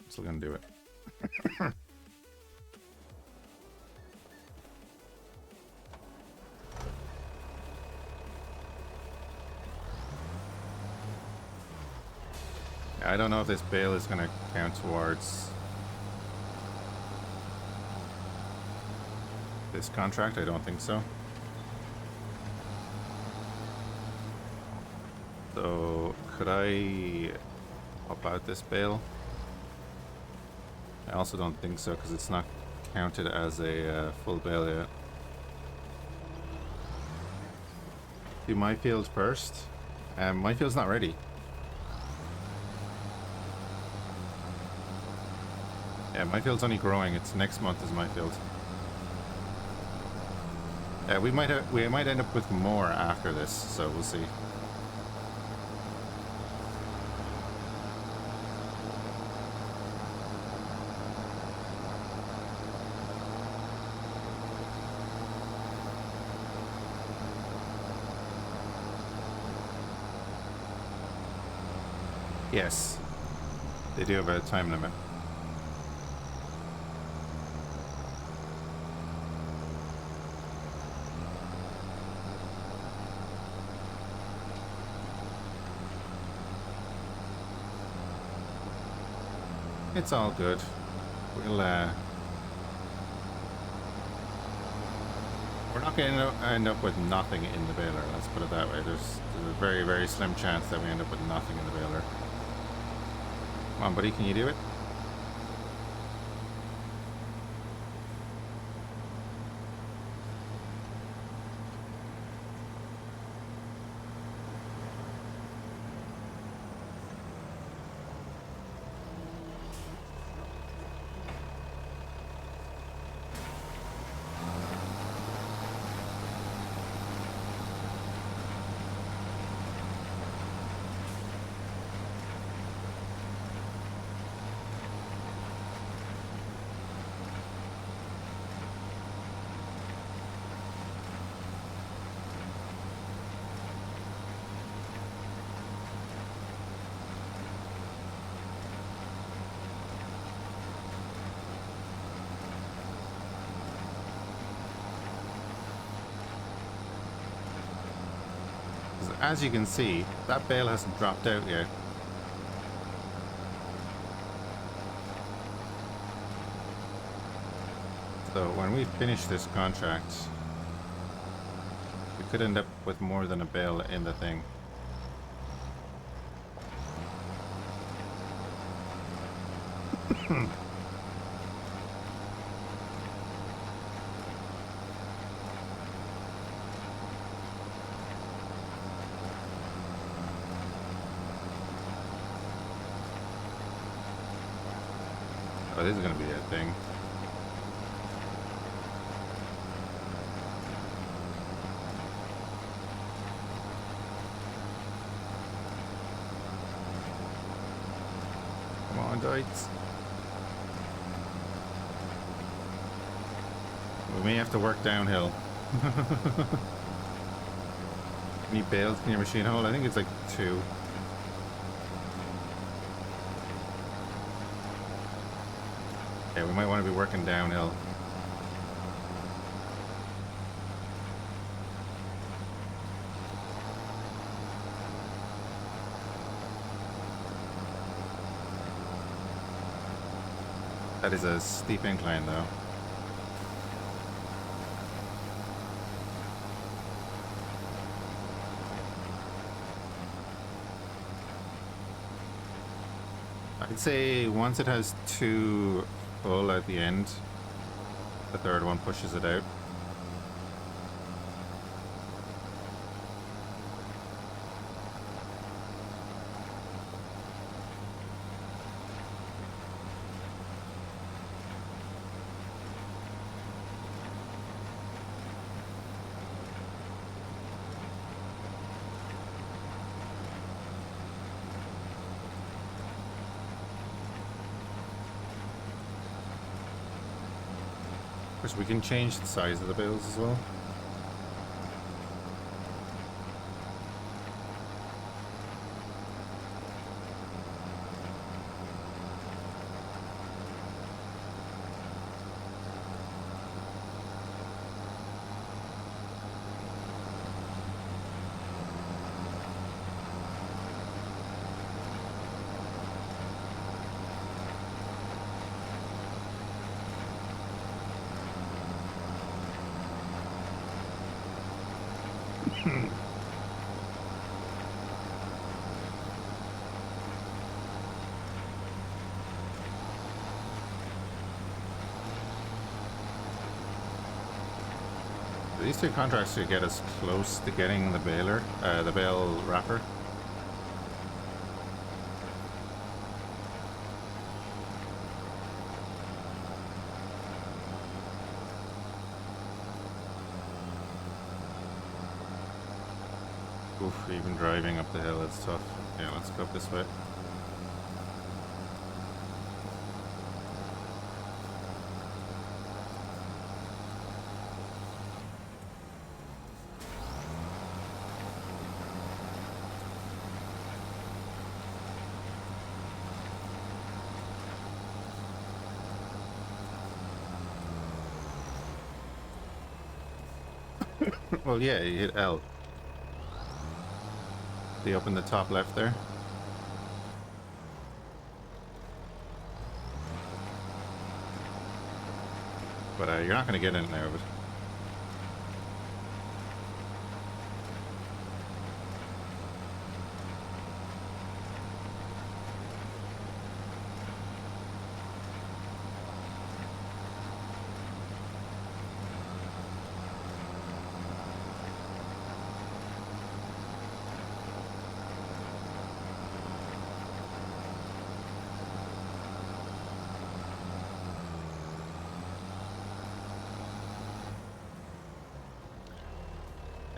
Still gonna do it. I don't know if this bale is gonna count towards this contract. I don't think so. So could I pop out this bale? I also don't think so because it's not counted as a full bale yet. Do my field first. My field's not ready. Yeah, my field's only growing. It's next month is my field. Yeah, we might end up with more after this, so we'll see. Yes, they do have a time limit. It's all good. We'll we're not going to end up with nothing in the baler. Let's put it that way. There's a very, very slim chance that we end up with nothing in the baler. Come on, buddy, can you do it? As you can see, that bale hasn't dropped out yet. So when we finish this contract, we could end up with more than a bale in the thing. Oh, this is gonna be a thing. Come on, Dites. We may have to work downhill. Any bales in your machine hold? I think it's like 2. Yeah, we might want to be working downhill. That is a steep incline, though. I'd say once it has two full at the end, the third one pushes it out. Of course, we can change the size of the bales as well. These two contracts should get us close to getting the baler, the bale wrapper. Oof, even driving up the hill, it's tough. Yeah, let's go up this way. Well, yeah, you hit L. See up in the top left there? But you're not going to get anything out of it.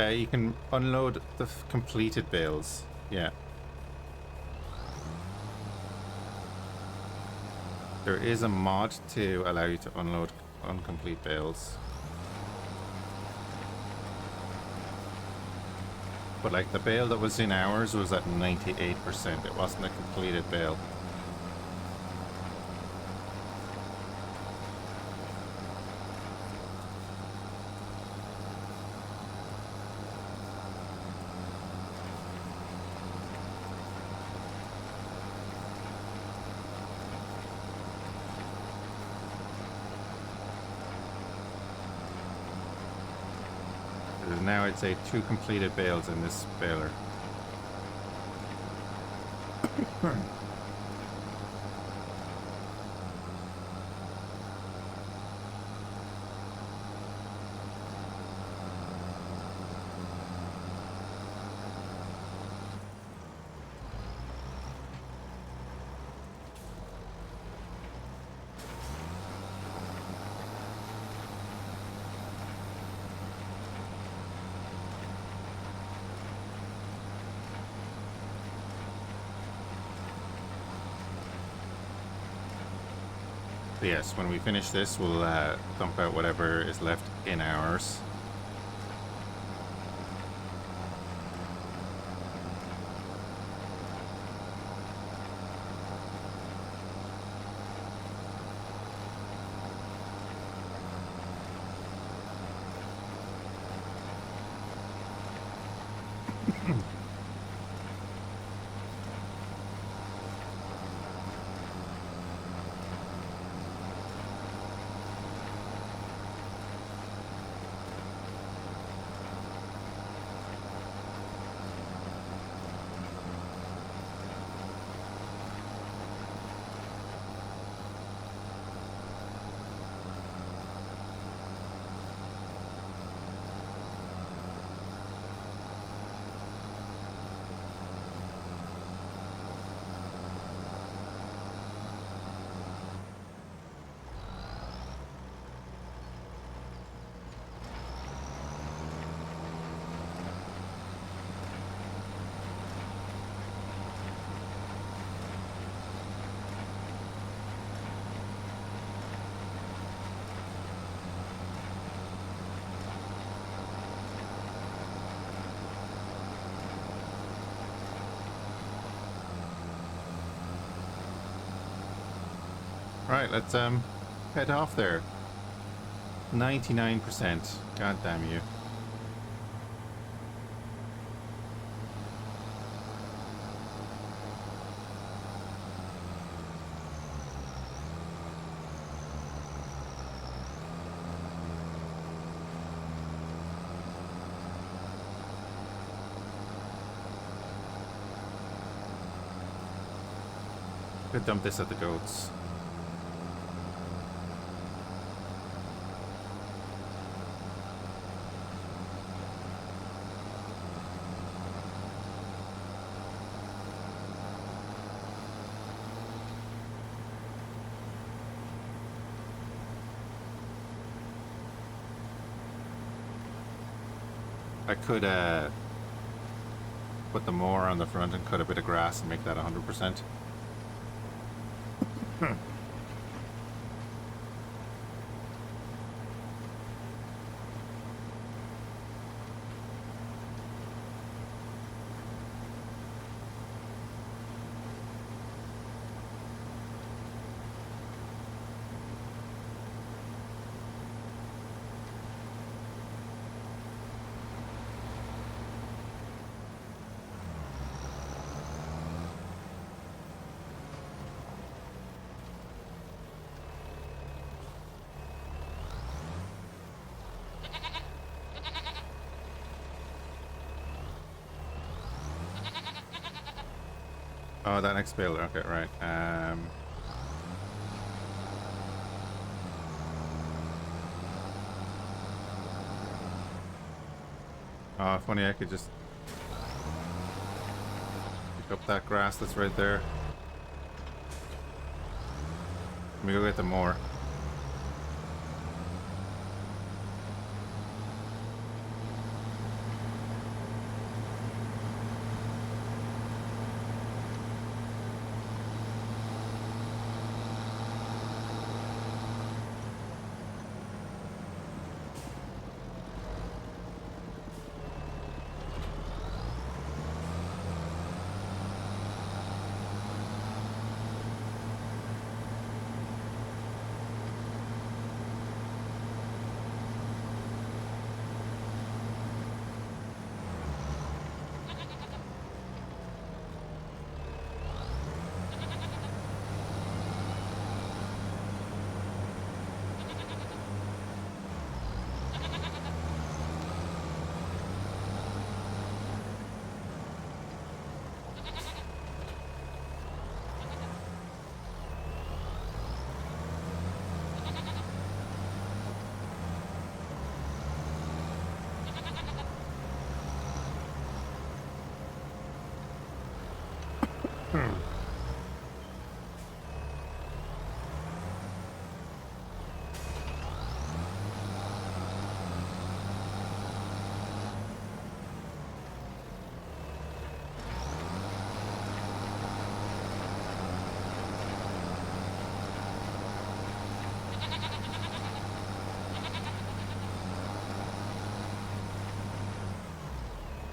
You can unload the completed bales. Yeah. There is a mod to allow you to unload incomplete bales. But like the bale that was in ours was at 98%. It wasn't a completed bale. Now I'd say 2 completed bales in this baler. Yes, when we finish this, we'll dump out whatever is left in ours. Right, let's head off there. 99%. God damn you. Could dump this at the goats. I could put the mower on the front and cut a bit of grass and make that 100%. Oh, that next builder. Okay, right. Oh, funny, I could just pick up that grass that's right there. Let me go get the more.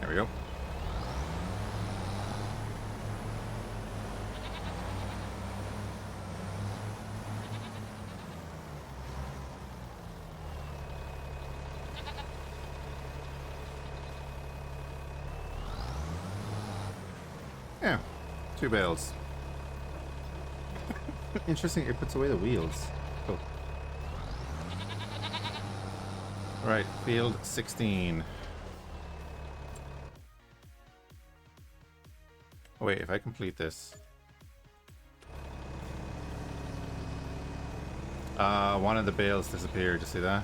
There we go. Yeah, 2 bales. Interesting, it puts away the wheels. Cool. Right, field 16. Oh wait, if I complete this... one of the bales disappeared, you see that?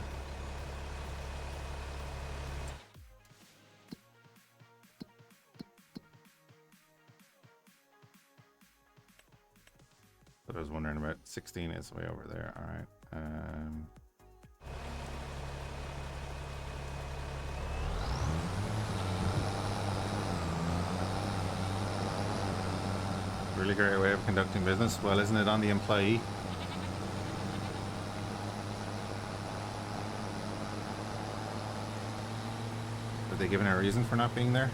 But I was wondering about 16 is way over there. Alright. Really great way of conducting business. Well, isn't it on the employee? Are they given a reason for not being there?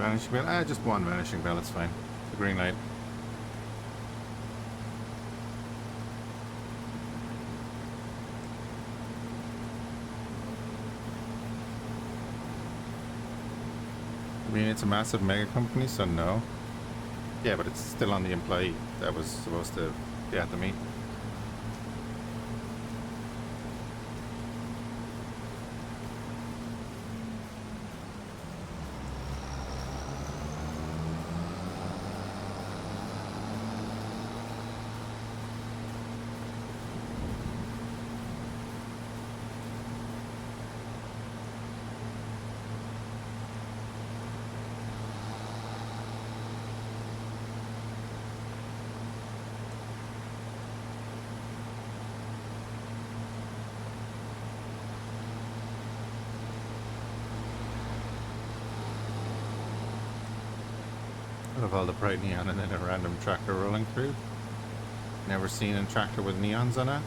Vanishing bell? Ah, just one vanishing bell, it's fine. The green light. I mean, it's a massive mega company, so no. Yeah, but it's still on the employee that was supposed to be at the meet. I love all the bright neon and then a random tractor rolling through. Never seen a tractor with neons on it.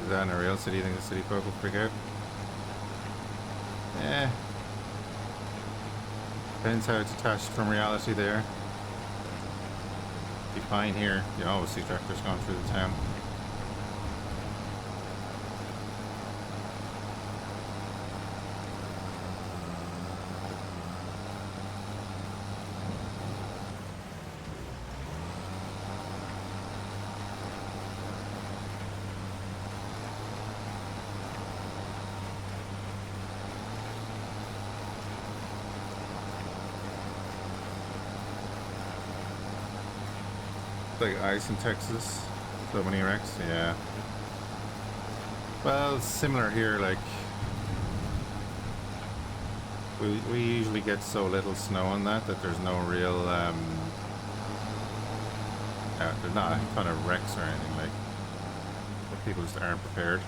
Is that in a real city? You think the city folk will freak out? Eh. Depends how it's detached from reality there. Be fine here. You always see tractors going through the town. Like ice in Texas, so many wrecks, yeah. Well, it's similar here, like we usually get so little snow on that there's no real there's not a ton of wrecks or anything, like, but people just aren't prepared.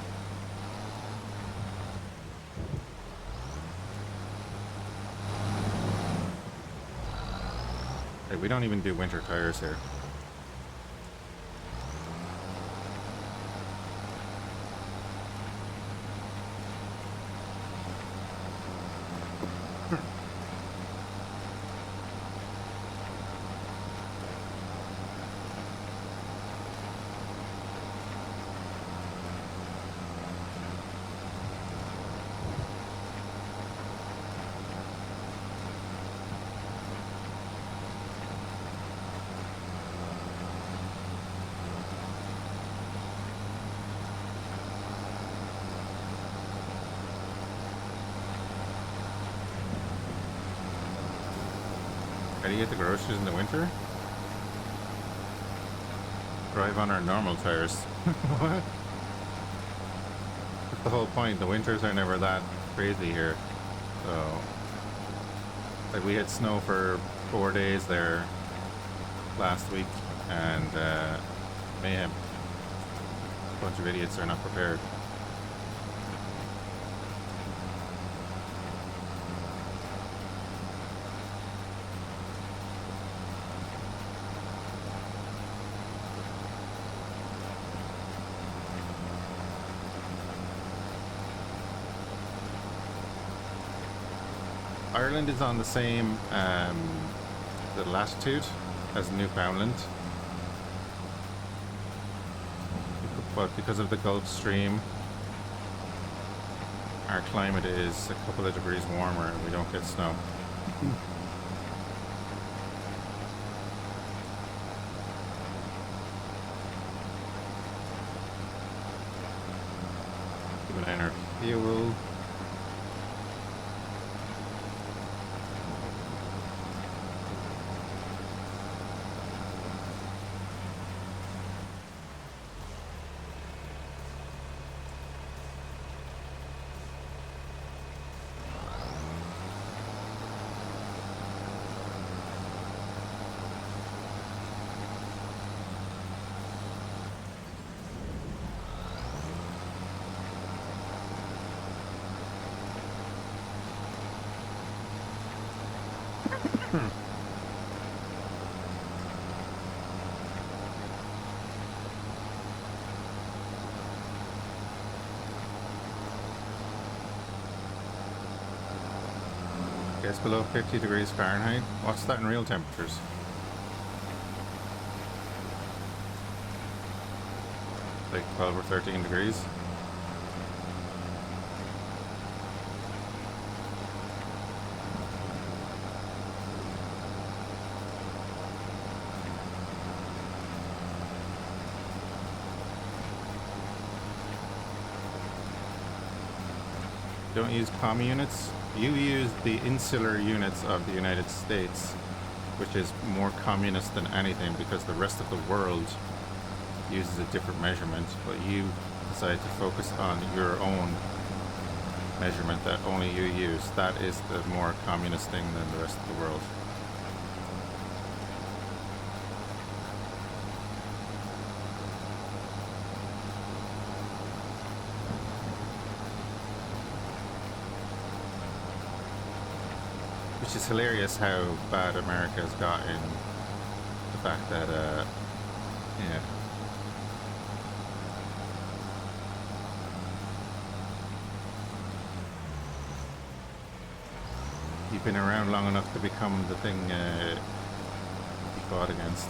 Like, we don't even do winter tires here. How do you get the groceries in the winter? Drive on our normal tires. What? That's the whole point. The winters are never that crazy here. So, like, we had snow for 4 days there last week, and mayhem. A bunch of idiots are not prepared. Ireland is on the same the latitude as Newfoundland, but because of the Gulf Stream, our climate is a couple of degrees warmer and we don't get snow. Keep an eye on our fuel. Gets below 50 degrees Fahrenheit. What's that in real temperatures? Like 12 or 13 degrees. Don't use comm units. You use the insular units of the United States, which is more communist than anything because the rest of the world uses a different measurement, but you decide to focus on your own measurement that only you use. That is the more communist thing than the rest of the world. Which is hilarious how bad America's got in the fact that, yeah. You've been around long enough to become the thing you fought against.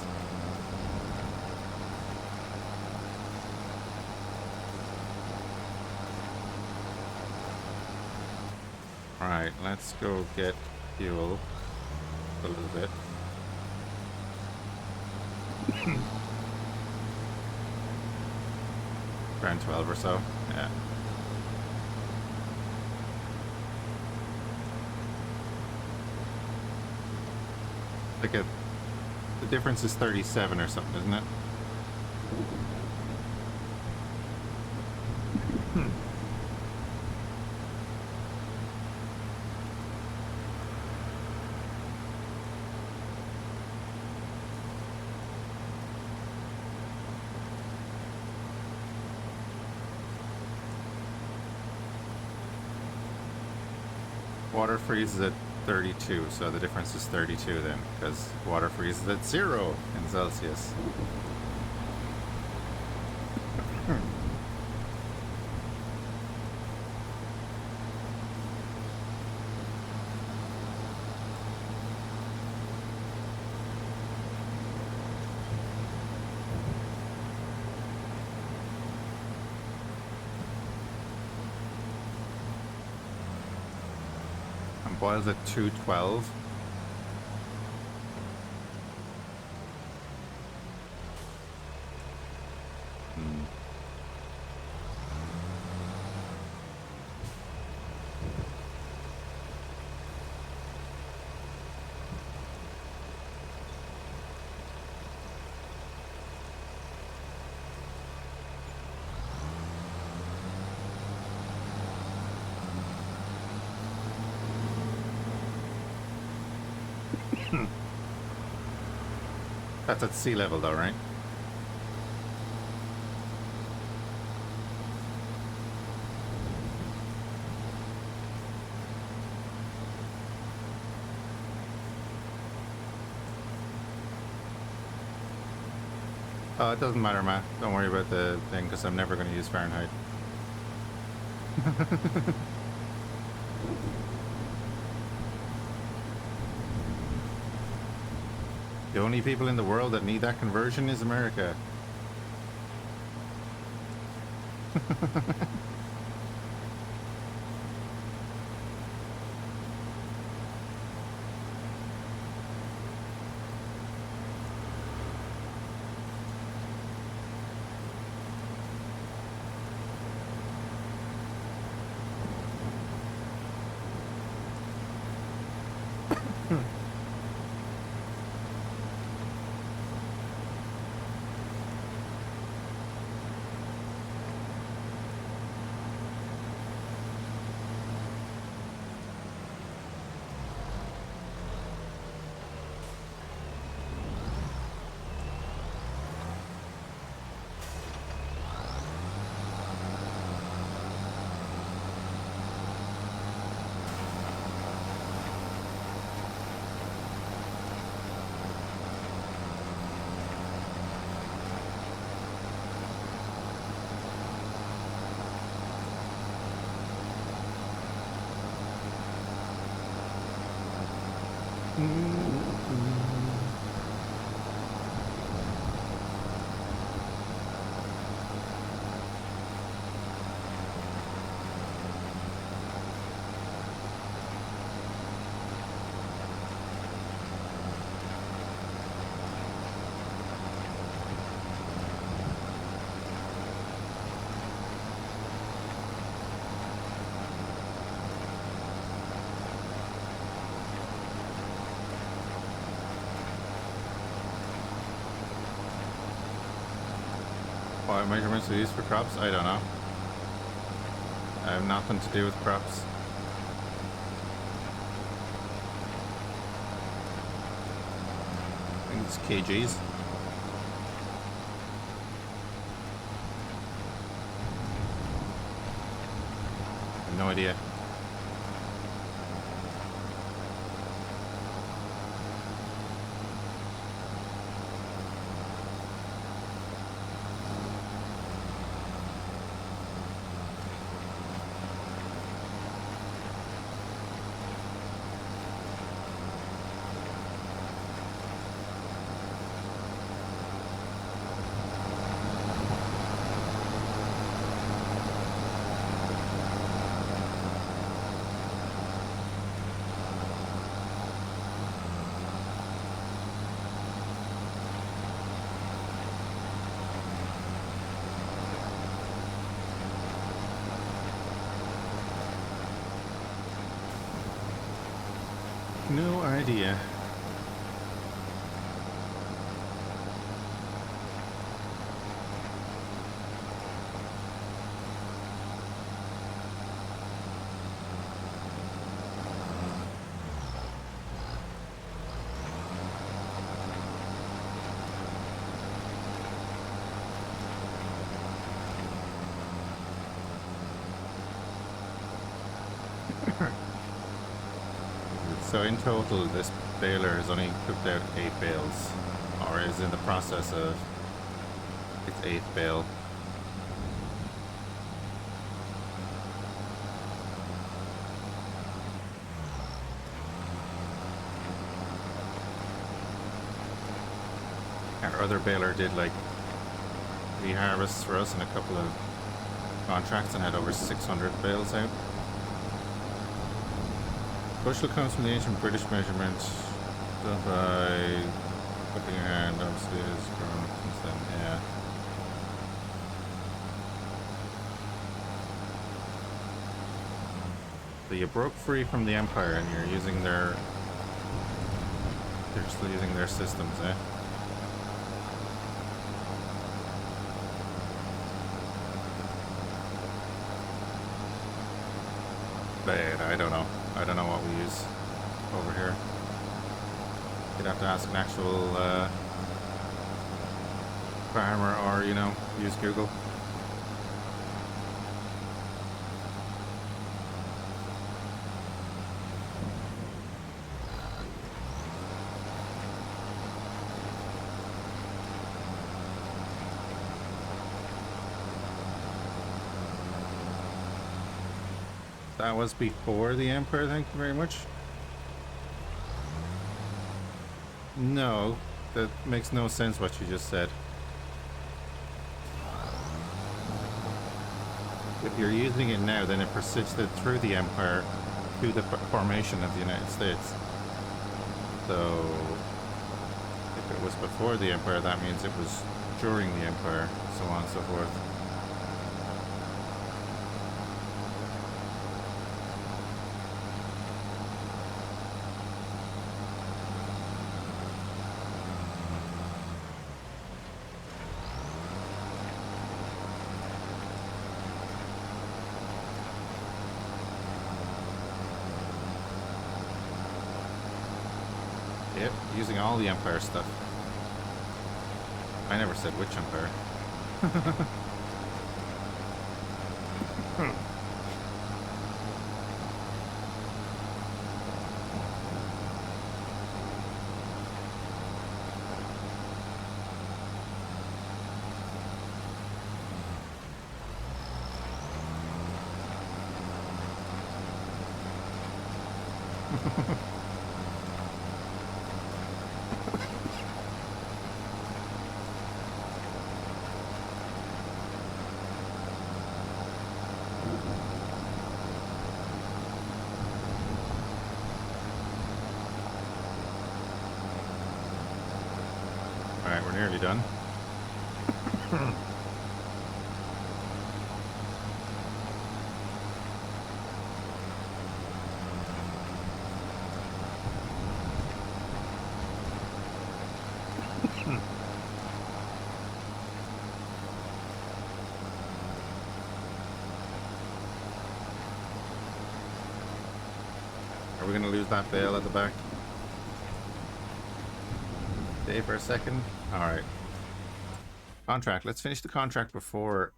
Alright, let's go get fuel a little bit. Around 12 or so, yeah. Like the difference is 37 or something, isn't it? Water freezes at 32, so the difference is 32 then, because water freezes at 0 in Celsius. Boils at 212. That's at sea level though, right? It doesn't matter, Matt. Don't worry about the thing, because I'm never going to use Fahrenheit. The only people in the world that need that conversion is America. What measurements we use for crops? I don't know. I have nothing to do with crops. I think it's kgs. I have no idea. No idea. So in total, this baler has only cooked out 8 bales, or is in the process of its 8th bale. Our other baler did like 3 harvests for us and a couple of contracts and had over 600 bales out. Bushel comes from the ancient British measurement done by putting your hand, obviously it has grown since then, yeah. So you broke free from the Empire and you're using you're still using their systems, eh? But I don't know. I don't know what we use over here. You'd have to ask an actual farmer or, you know, use Google. That was before the Empire, thank you very much. No, that makes no sense what you just said. If you're using it now, then it persisted through the Empire to the formation of the United States. So, if it was before the Empire, that means it was during the Empire, so on and so forth. Yep, using all the Empire stuff. I never said which Empire. Alright, we're nearly done. we going to lose that bale at the back? Stay for a second. Alright. Contract. Let's finish the contract before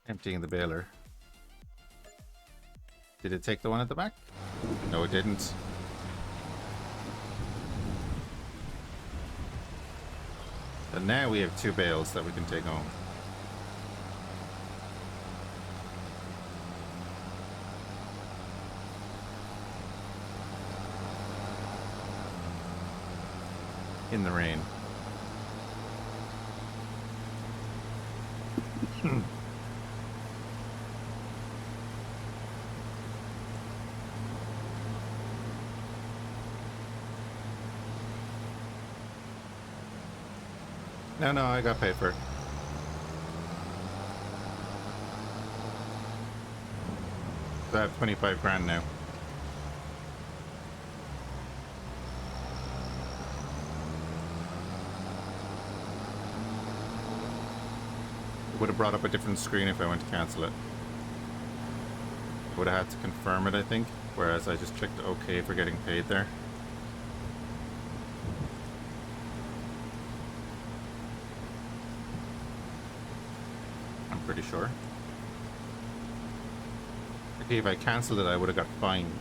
emptying the baler. Did it take the one at the back? No, it didn't. And now we have 2 bales that we can take home. In the rain. No, I got paid for it. So I have 25 grand now. Would have brought up a different screen if I went to cancel it. Would have had to confirm it, I think, whereas I just clicked OK for getting paid there. I'm pretty sure. Okay, if I cancelled it, I would have got fined.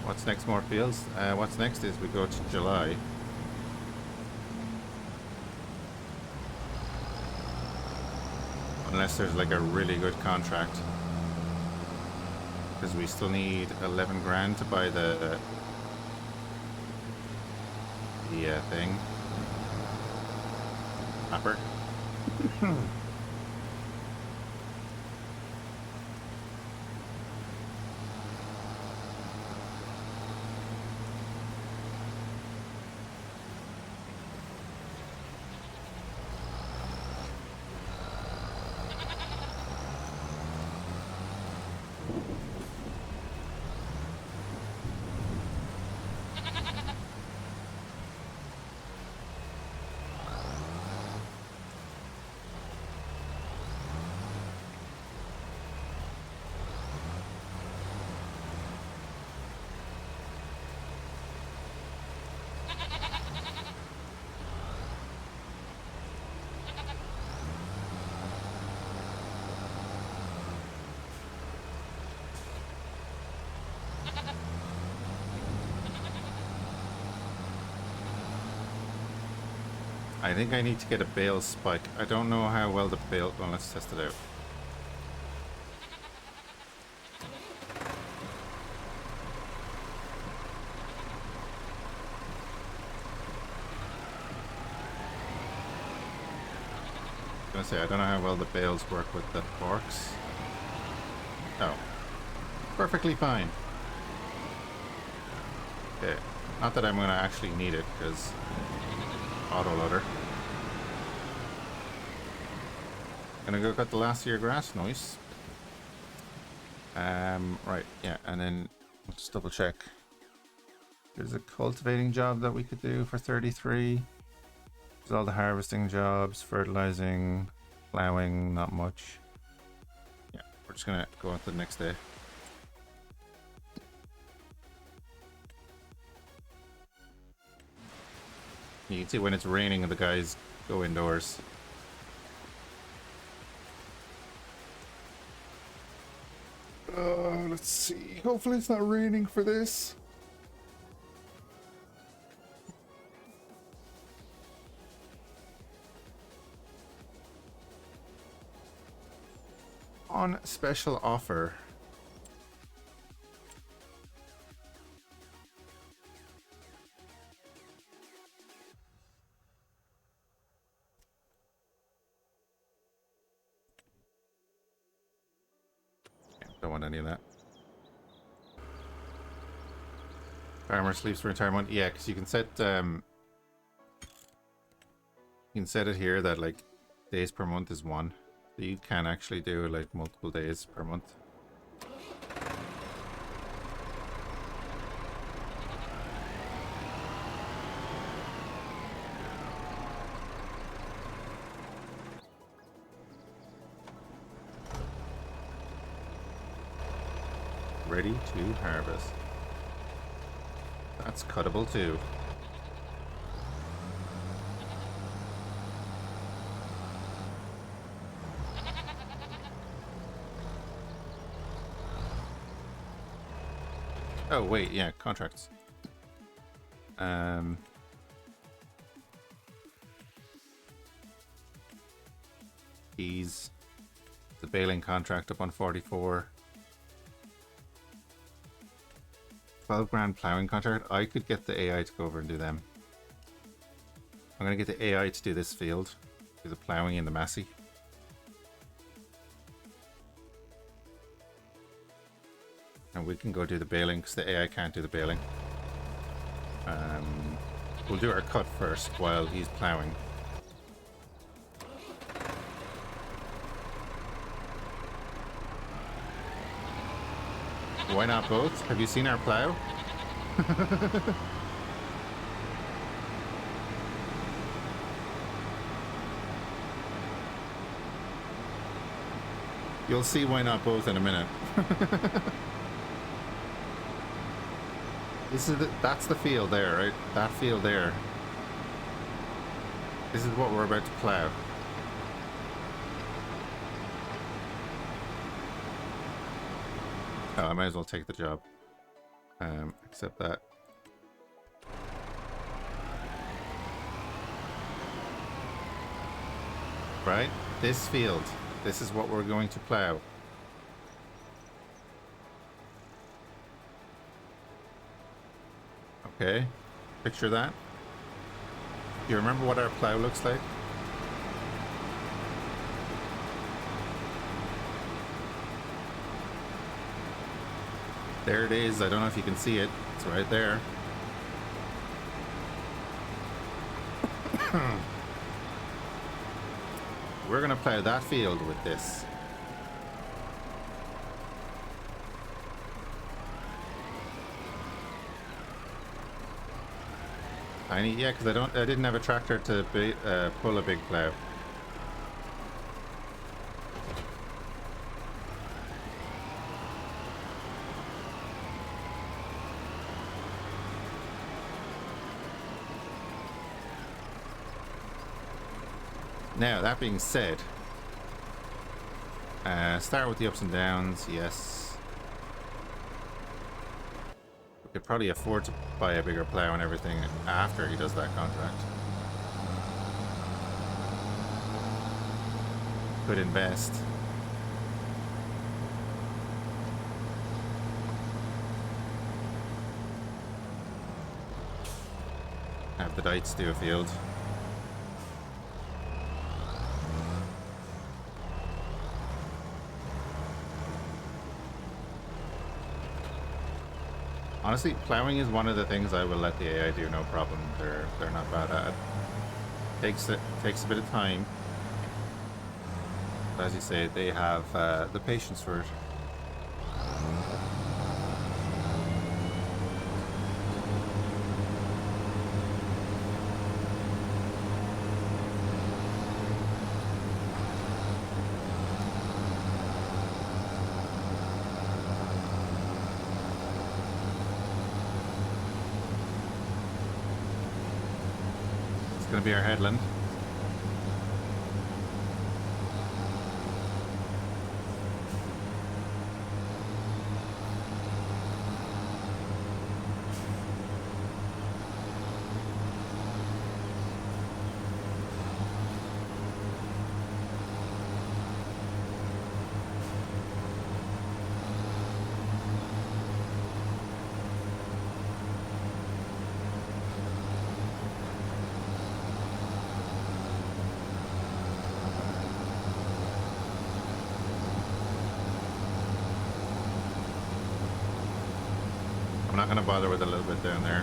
What's next? More fields? What's next is we go to July. Unless there's like a really good contract. Because we still need 11 grand to buy the thing. Hopper. I think I need to get a bale spike. I don't know how well the bale... Well, let's test it out. I was gonna say, I don't know how well the bales work with the forks. Oh. Perfectly fine. Okay. Not that I'm gonna actually need it, because... Autoloader. Gonna go cut the last of your grass, nice. Right, yeah, and then let's double check. There's a cultivating job that we could do for 33. There's all the harvesting jobs, fertilizing, plowing, not much. Yeah, we're just gonna go on to the next day. You can see when it's raining and the guys go indoors. Let's see. Hopefully it's not raining for this. On special offer. Don't want any of that. Farmer sleeps for entire month. Yeah, because you can set it here that like days per month is 1. So you can actually do like multiple days per month. ready to harvest. That's cuttable too. Oh wait, yeah, contracts. Keys. The baling contract up on 44. 12 grand plowing contract. I could get the AI to go over and do them. I'm gonna get the AI to do this field. Do the plowing in the Massey. And we can go do the baling because the AI can't do the baling. We'll do our cut first while he's plowing. Why not both? Have you seen our plow? You'll see why not both in a minute. That's the field there, right? That field there. This is what we're about to plow. Oh, I might as well take the job. Accept that. Right? This field. This is what we're going to plow. Okay. Picture that. Do you remember what our plow looks like? There it is. I don't know if you can see it. It's right there. We're going to plow that field with this. Yeah, because I didn't have a tractor to pull a big plow. Now, that being said, start with the ups and downs, yes. We could probably afford to buy a bigger plow and everything after he does that contract. Could invest. Have the Dites do a field. Honestly, plowing is one of the things I will let the AI do, no problem. They're not bad at it. Takes a bit of time. But as you say, they have the patience for it. Gonna be our headland. I'm not going to bother with a little bit down there.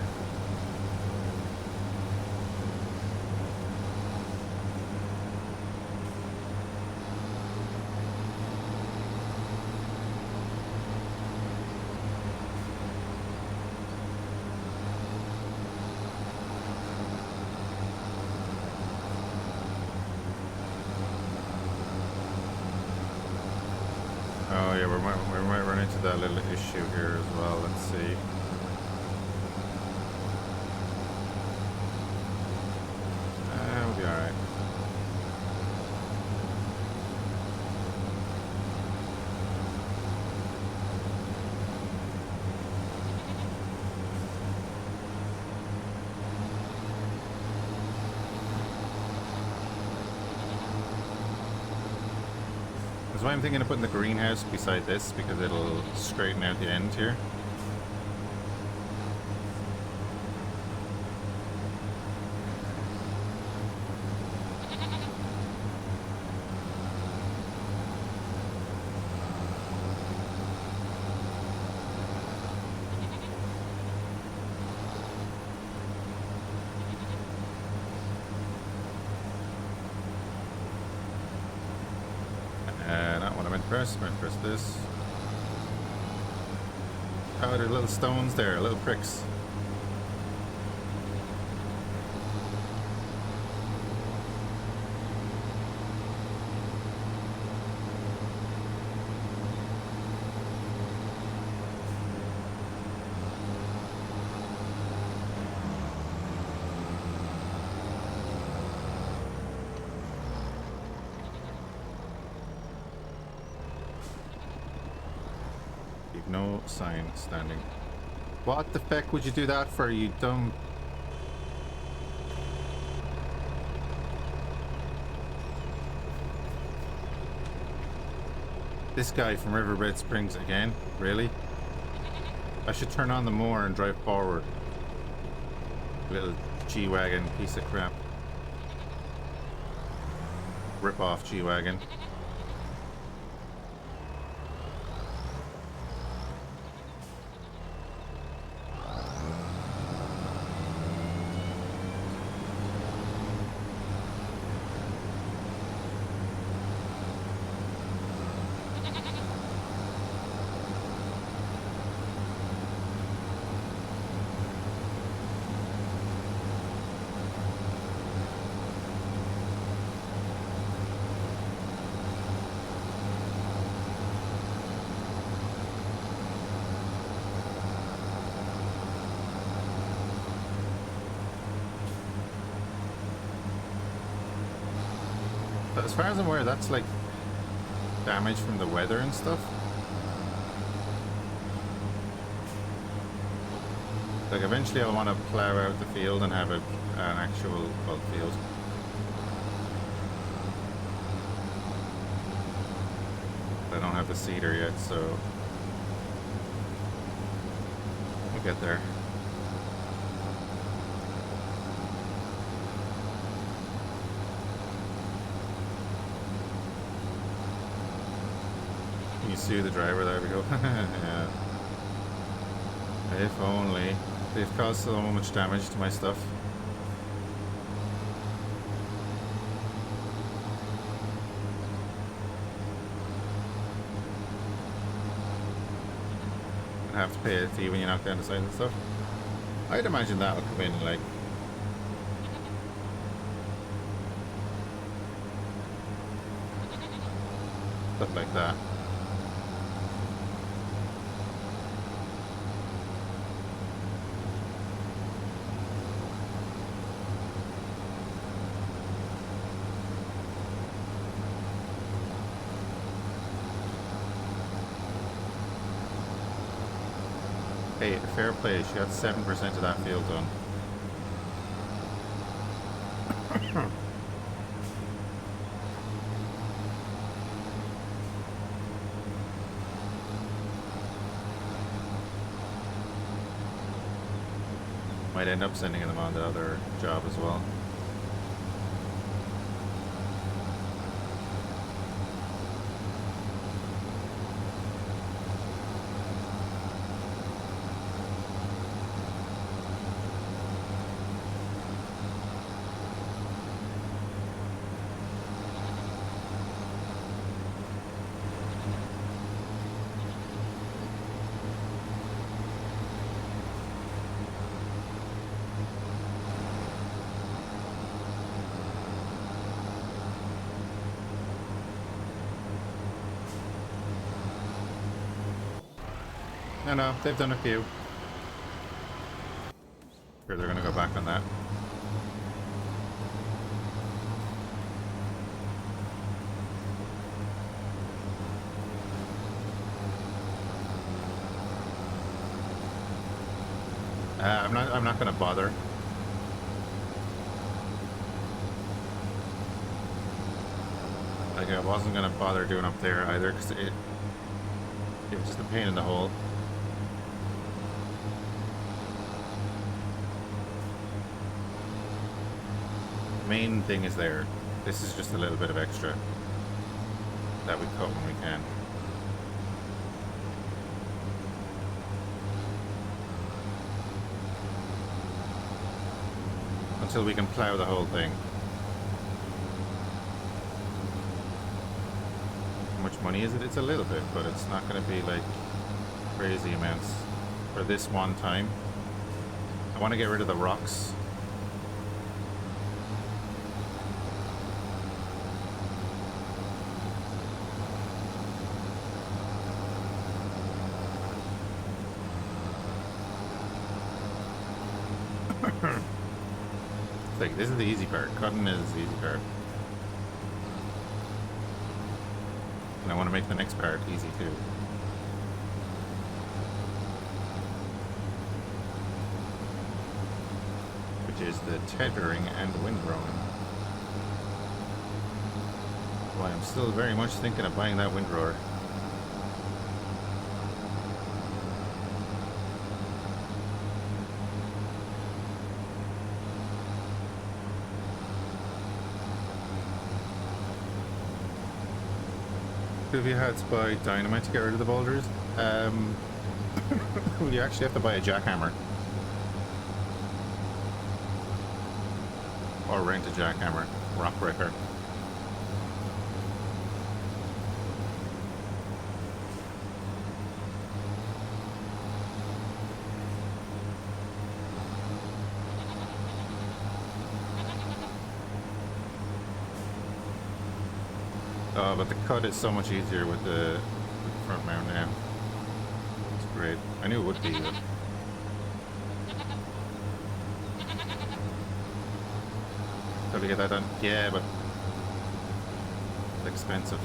Oh yeah, we might run into that little issue here as well. Let's see. We'll be alright. That's why I'm thinking of putting the greenhouse beside this, because it'll straighten out the end here. Not what I meant to press. I'm going to press this. Oh, there are little stones there, little pricks. No sign standing. What the feck would you do that for, you dumb... This guy from Riverbed Springs again? Really? I should turn on the mower and drive forward. Little G-Wagon piece of crap. Rip off G-Wagon. But as far as I'm aware, that's like damage from the weather and stuff. Like eventually I'll want to plow out the field and have an actual, well, field. I don't have the seeder yet, so we'll get there. You sue the driver, there we go. Yeah. If only. They've caused so much damage to my stuff. I have to pay a fee when you knock down the side and stuff. I'd imagine that would come in like stuff like that. Hey, fair play, she got 7% of that field done. Might end up sending them on the other job as well. No, they've done a few. Sure, they're gonna go back on that. I'm not gonna bother. Like, I wasn't gonna bother doing up there either, because it was just a pain in the hole. Main thing is there. This is just a little bit of extra that we cut when we can. Until we can plow the whole thing. How much money is it? It's a little bit, but it's not going to be like crazy amounts for this one time. I want to get rid of the rocks. Like, this is the easy part. Cutting is the easy part. And I want to make the next part easy too. Which is the tethering and windrowing. Well, I'm still very much thinking of buying that windrower. If you had to buy dynamite to get rid of the boulders, well, you actually have to buy a jackhammer. Or rent a jackhammer. Rock breaker. Oh, but the cut is so much easier with the front mount now. It's great. I knew it would be. How to get that done? Yeah, but it's expensive.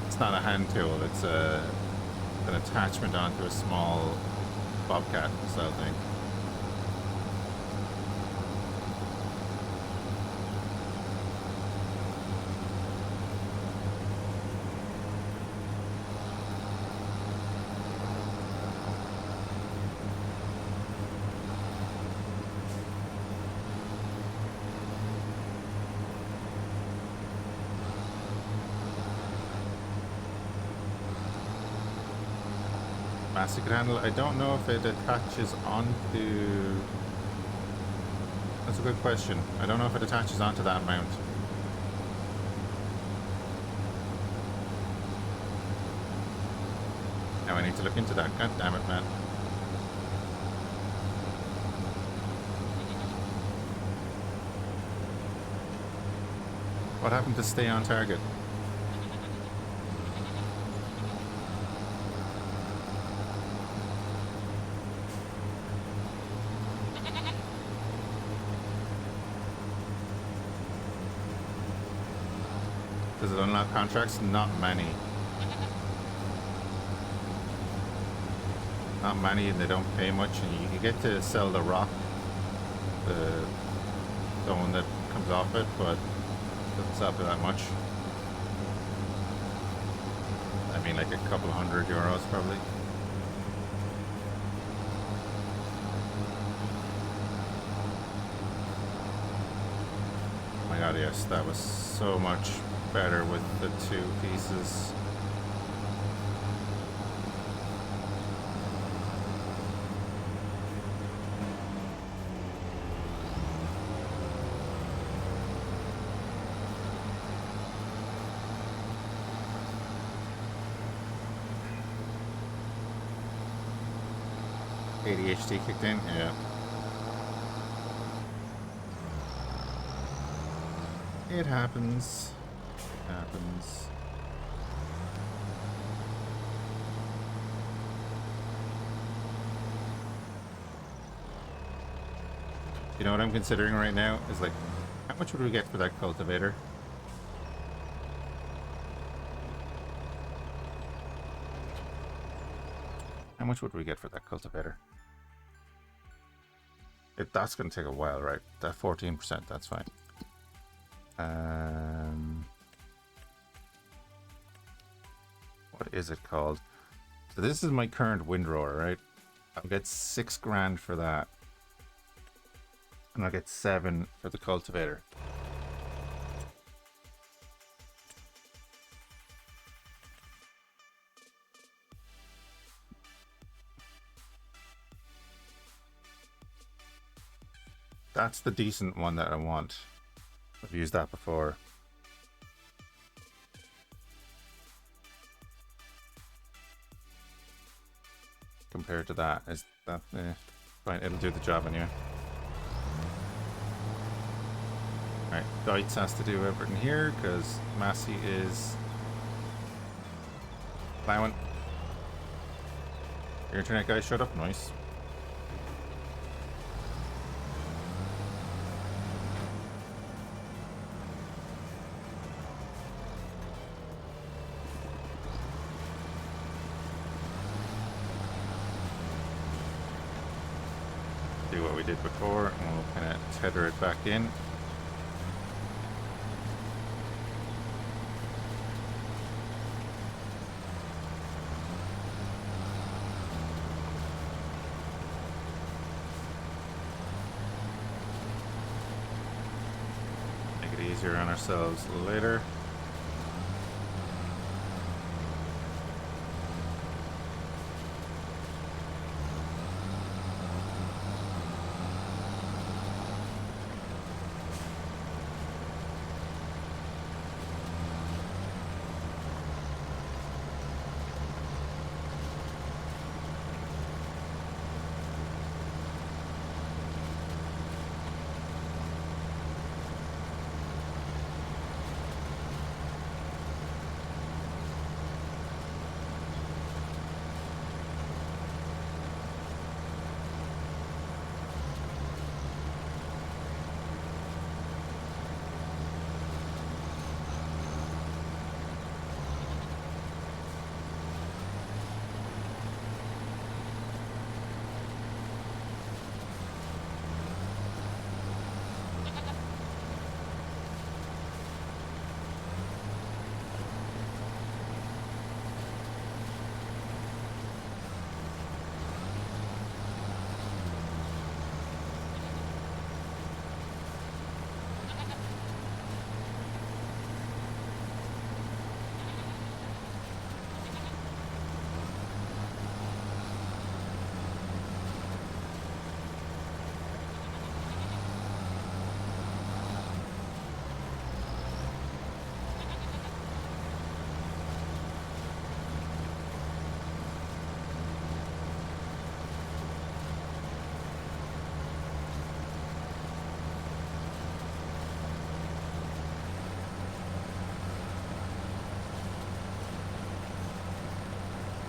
It's not a hand tool. It's an attachment onto a small bobcat style thing. Plastic handle. I don't know if it attaches onto... That's a good question. I don't know if it attaches onto that mount. Now I need to look into that. God damn it, man. What happened to stay on target? Does it unlock contracts? Not many. Not many, and they don't pay much, and you get to sell the rock, the one that comes off it, but it doesn't sell for that much. I mean, like a couple €100 probably. Oh my god, yes, that was so much better with the two pieces. ADHD kicked in? Yeah. It happens. Happens. You know what I'm considering right now is like, how much would we get for that cultivator? How much would we get for that cultivator? That's going to take a while, right? That 14%, that's fine. What is it called? So this is my current windrower, right? I'll get 6 grand for that. And I'll get 7 for the cultivator. That's the decent one that I want. I've used that before. Compared to that, is that fine? It'll do the job anyway. Alright, Dites has to do everything here because Massey is plowing. Your internet guy shut up, nice. Do what we did before, and we'll kind of tether it back in. Make it easier on ourselves later.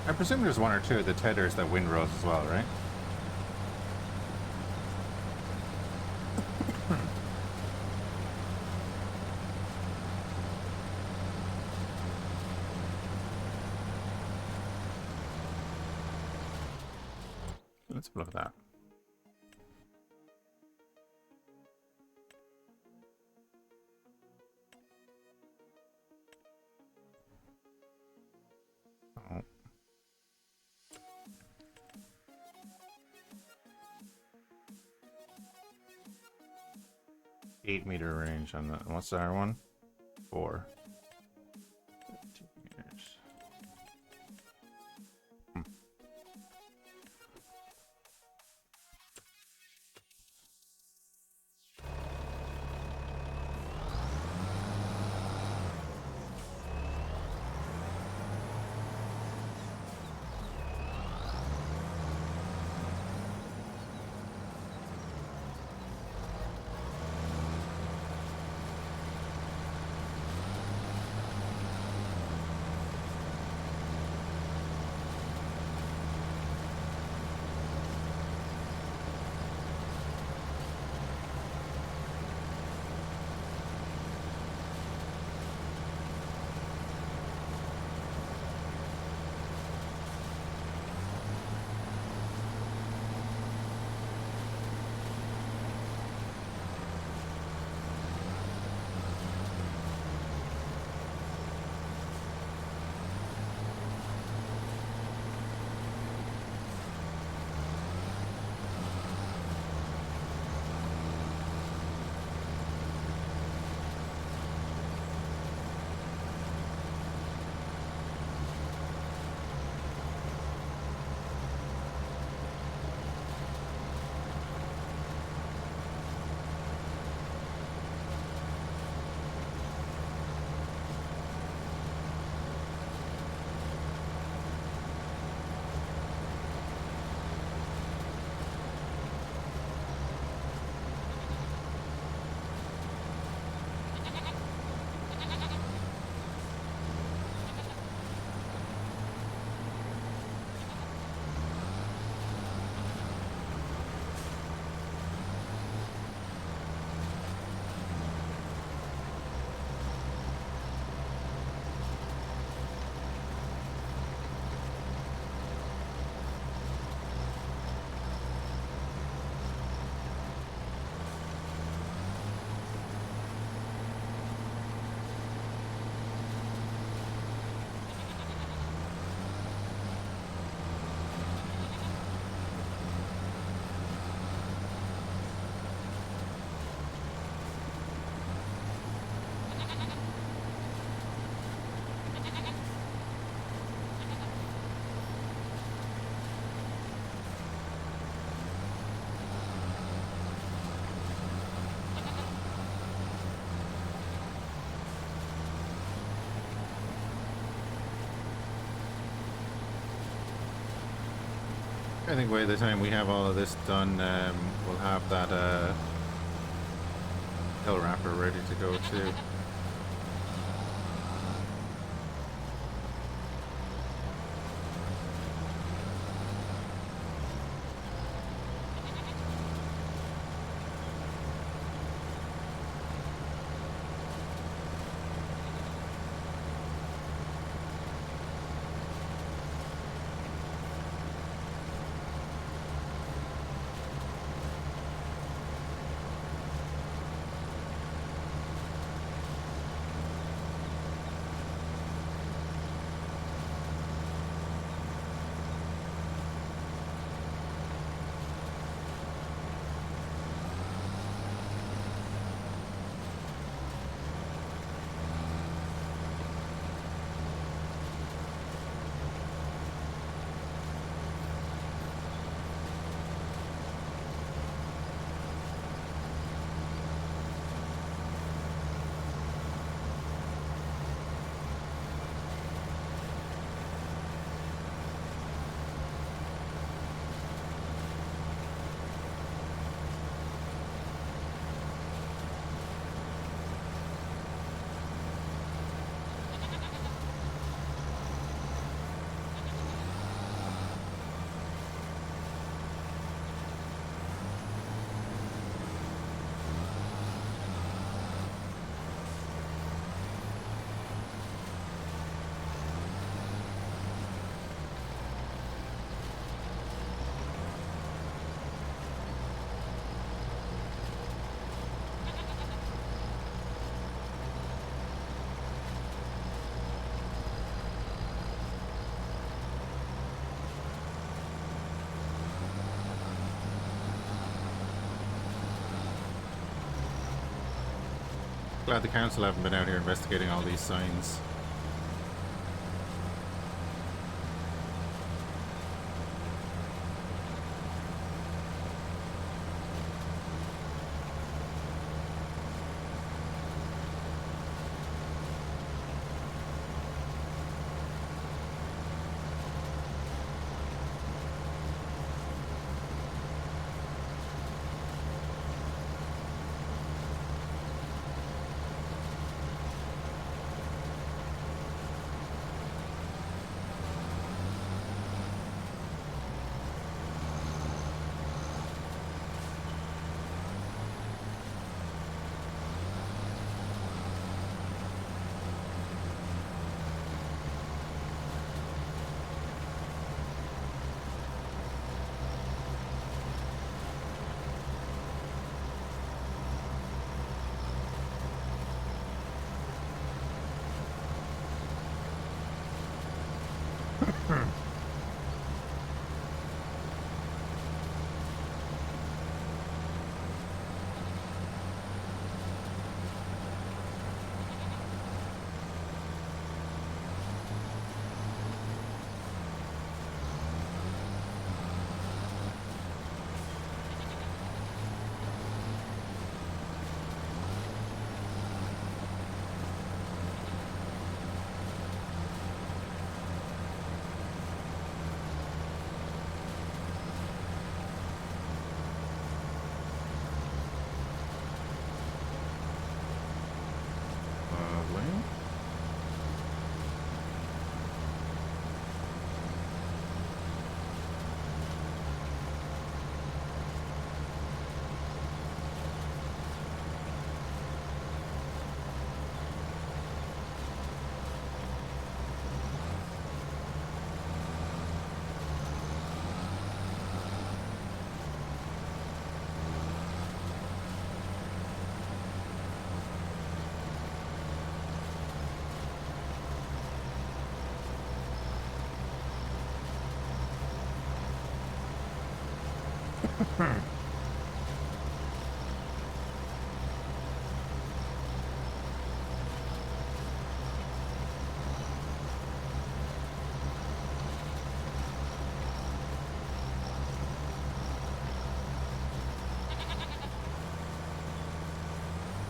I presume there's one or two of the tethers that windrows as well, right? Let's look at that. Oh. 8-meter range on the. What's our one? 4. 15 meters. I think by the time we have all of this done, we'll have that hill wrapper ready to go too. Glad the council haven't been out here investigating all these signs.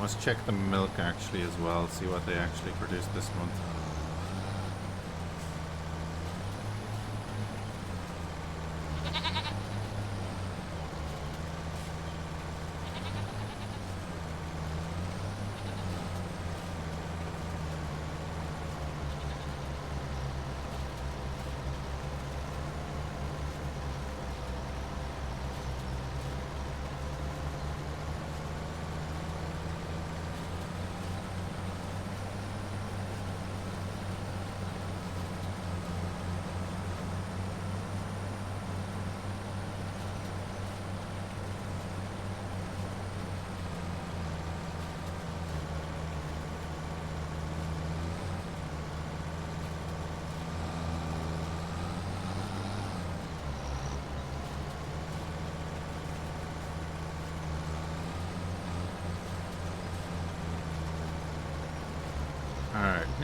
Let's check the milk actually as well, see what they actually produced this month.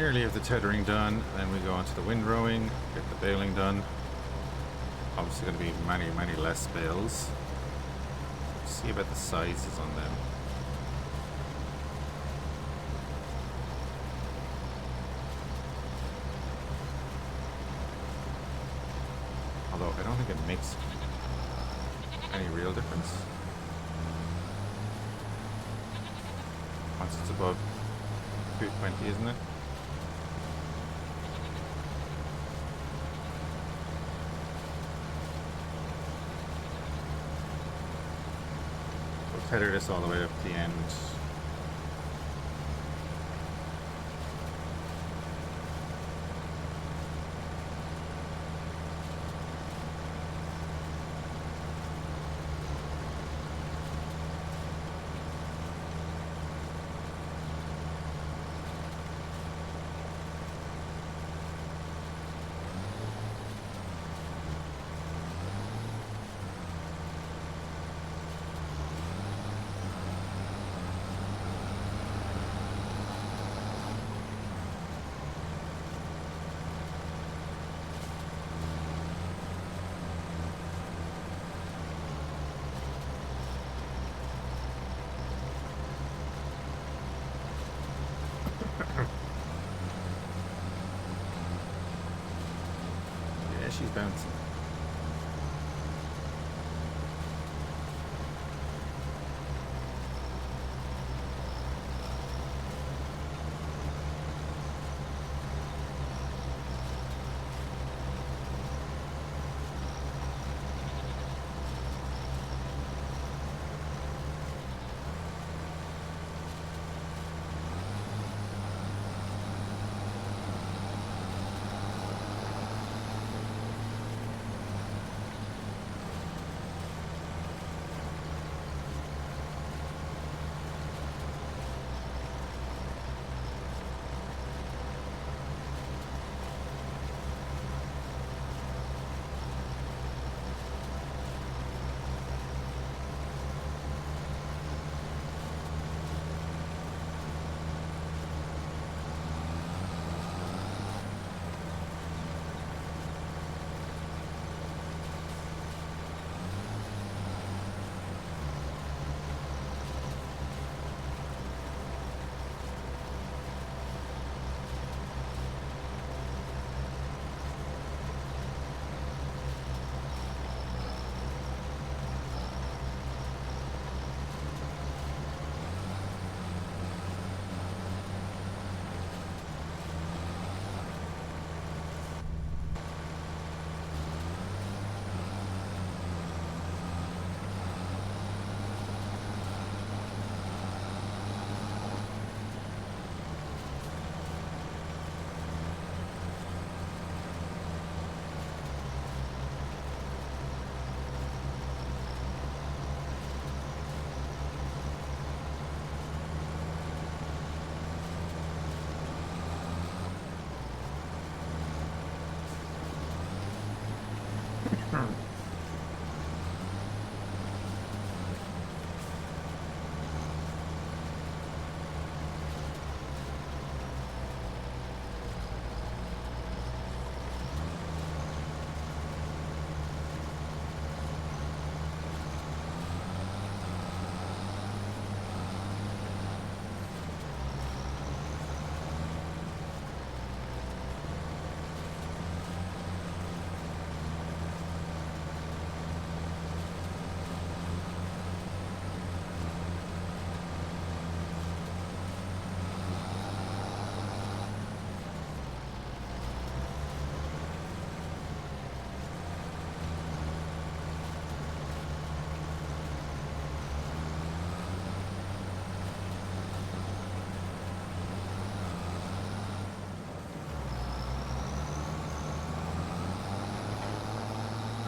Nearly have the tethering done, and then we go on to the wind rowing, get the baling done. Obviously going to be many less bales. See about the sizes on them. Although I don't think it makes any real difference. Once it's above 220, isn't it? We'll tether this all the way up to the end. Yeah, she's bouncing.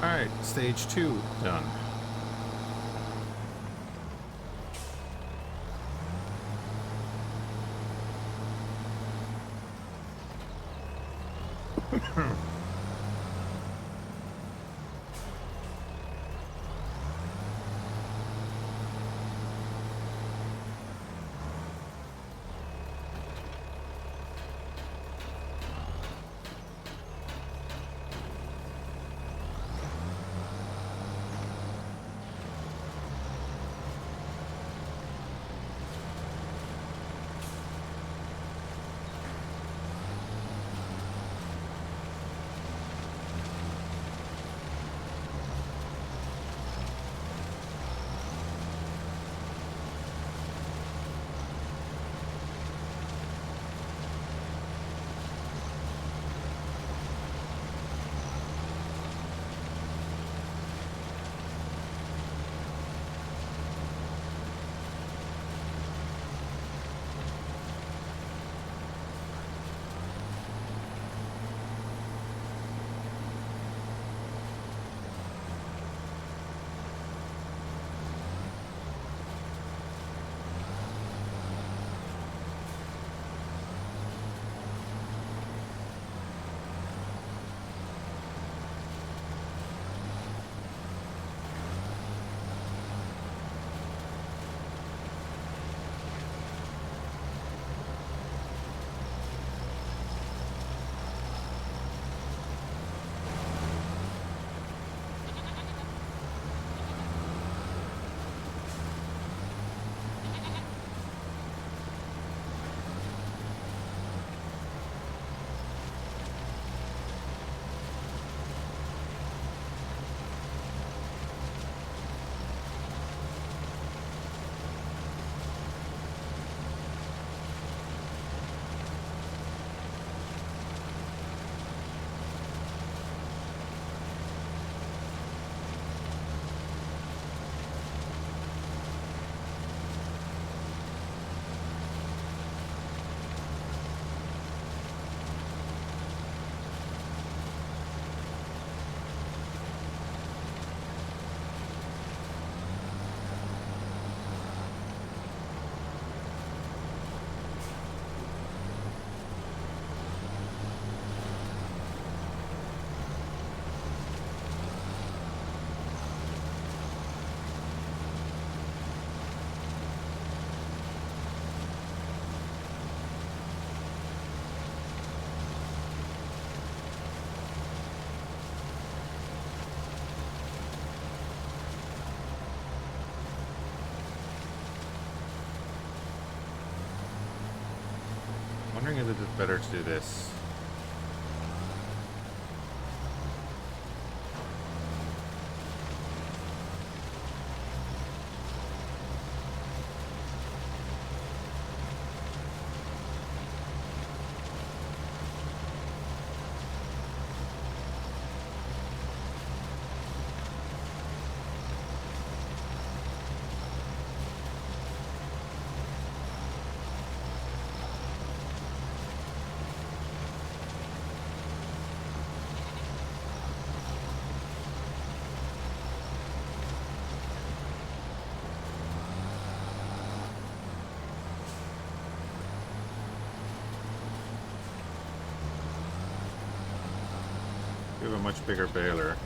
Alright, stage 2 done. wondering if it is better to do this. We have a much bigger baler.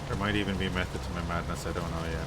There might even be a method to my madness, I don't know yet.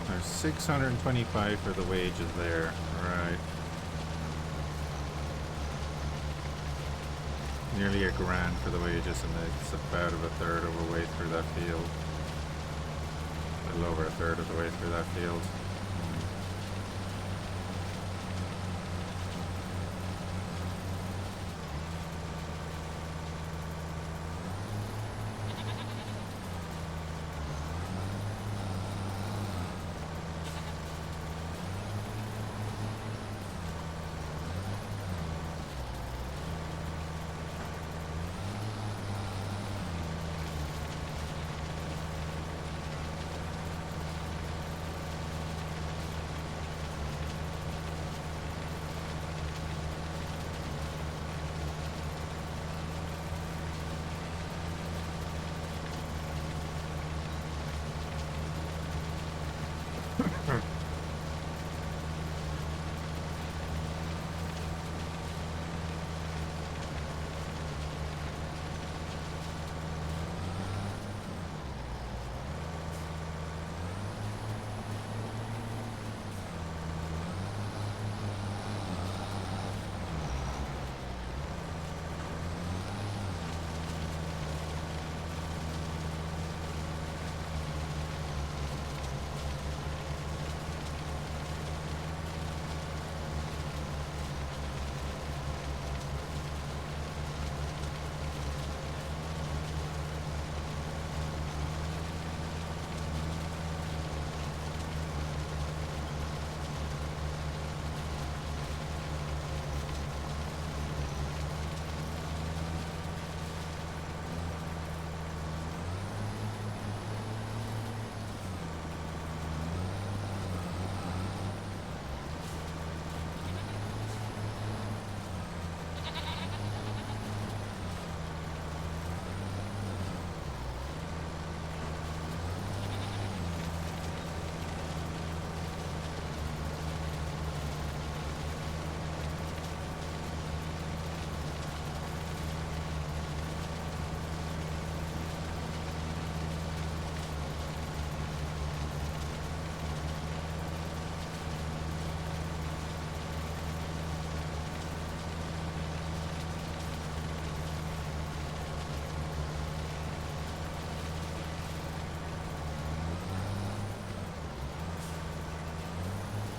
There's 625 for the wages there. Right. Nearly a grand for the wages, and it's about a third of the way through that field. A little over a third of the way through that field.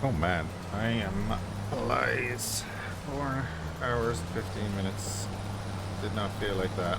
Oh man, I am alive. 4 hours, 15 minutes. Did not feel like that.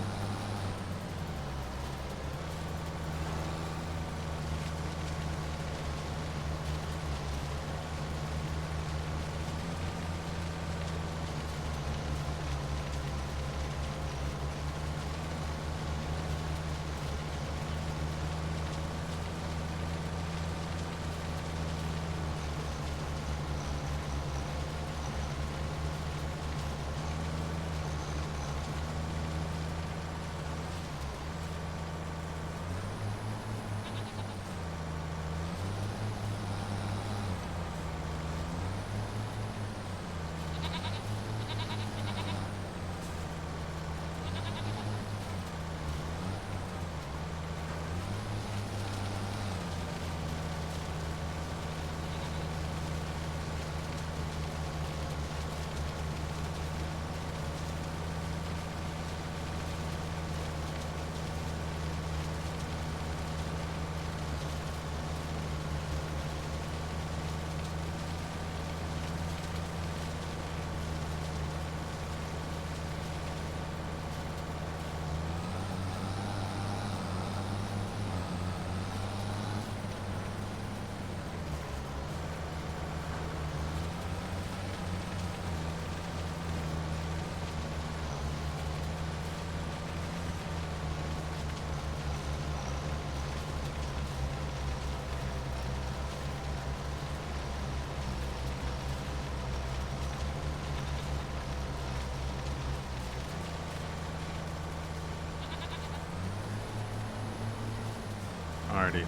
party.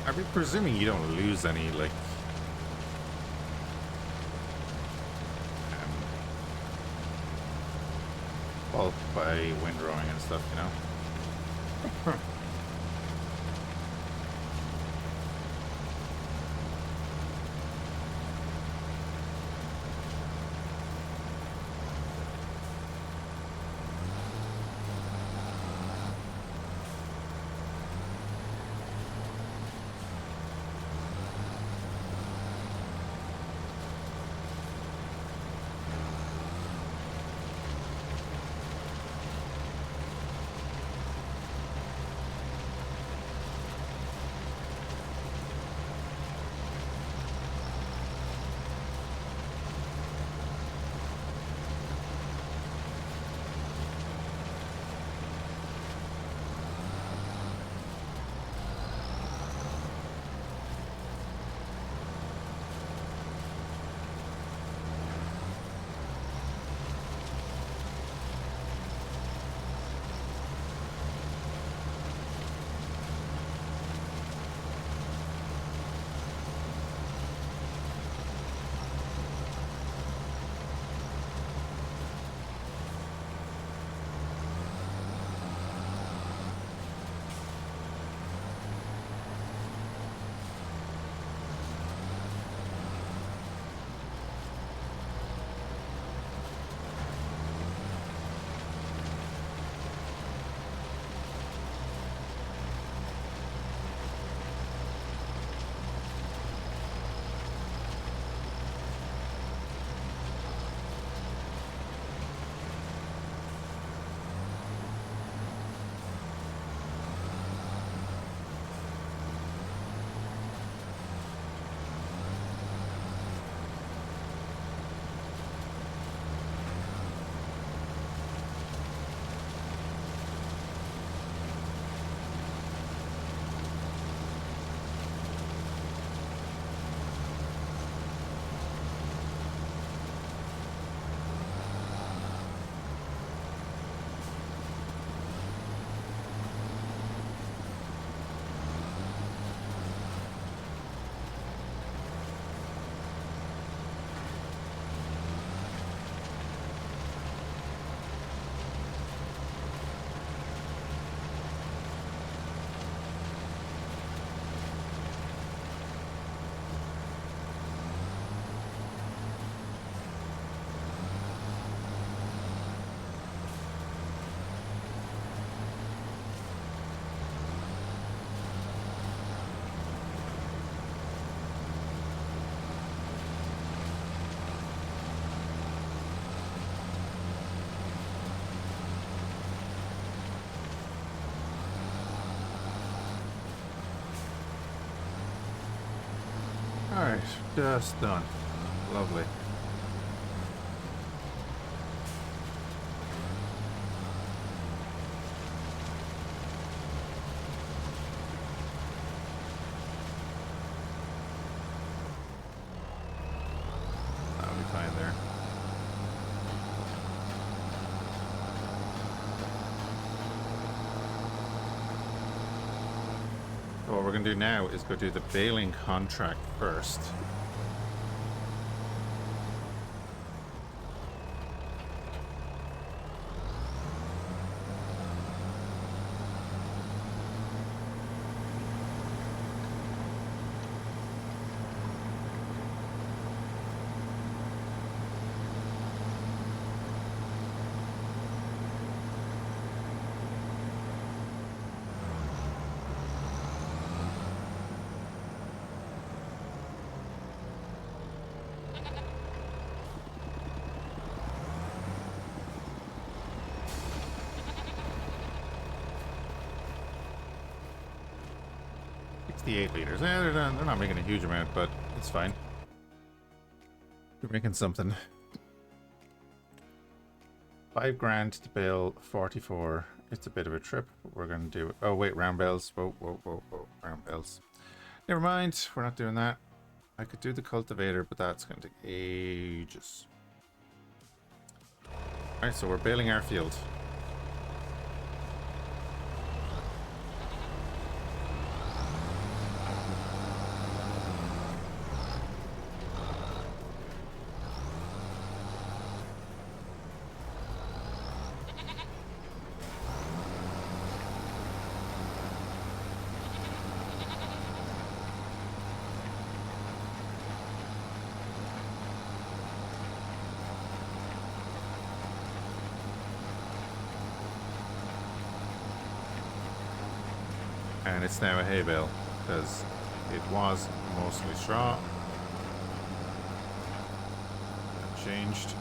Are we presuming you don't lose any, like, bulk by windrowing and stuff, you know? Alright, just done. Lovely. That'll be fine there. So what we're going to do now is go do the baling contract first. The 8 liters. They're not making a huge amount, but That's fine. We're making something. 5 grand to build 44. It's a bit of a trip, but we're going to do it. Oh, wait, round bells. Whoa, whoa, whoa, whoa. Round bells. Never mind. We're not doing that. I could do the cultivator, but that's going to take ages. Alright, so we're bailing our field. And it's now a hay bale, because it was mostly straw. That changed.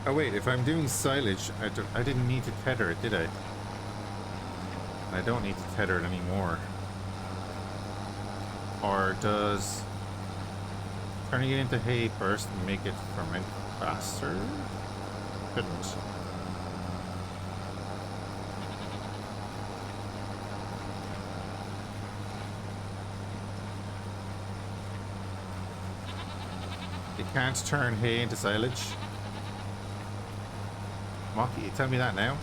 Oh wait, if I'm doing silage, I didn't need to tether it, did I? I don't need to tether it anymore. Or does turning it into hay first make it ferment faster? Couldn't. You can't turn hay into silage? Mocky, you tell me that now.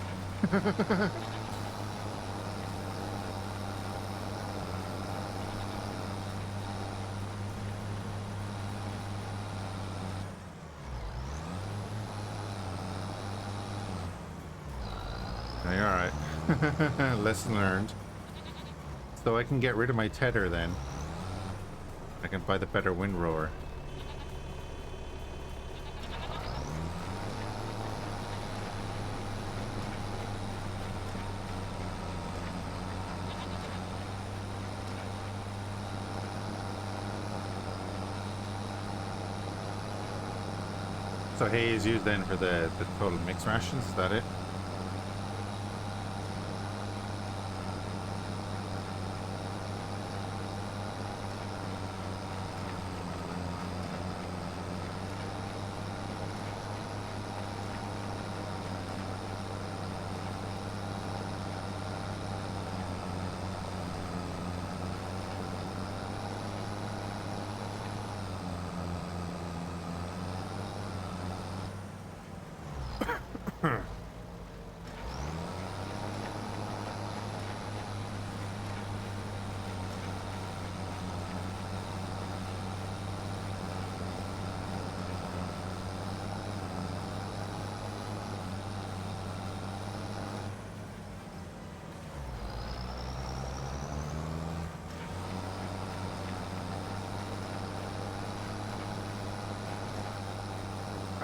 Hey, alright. Lesson learned. So I can get rid of my tether then. I can buy the better windrower. So hay is used then for the total mix rations, is that it?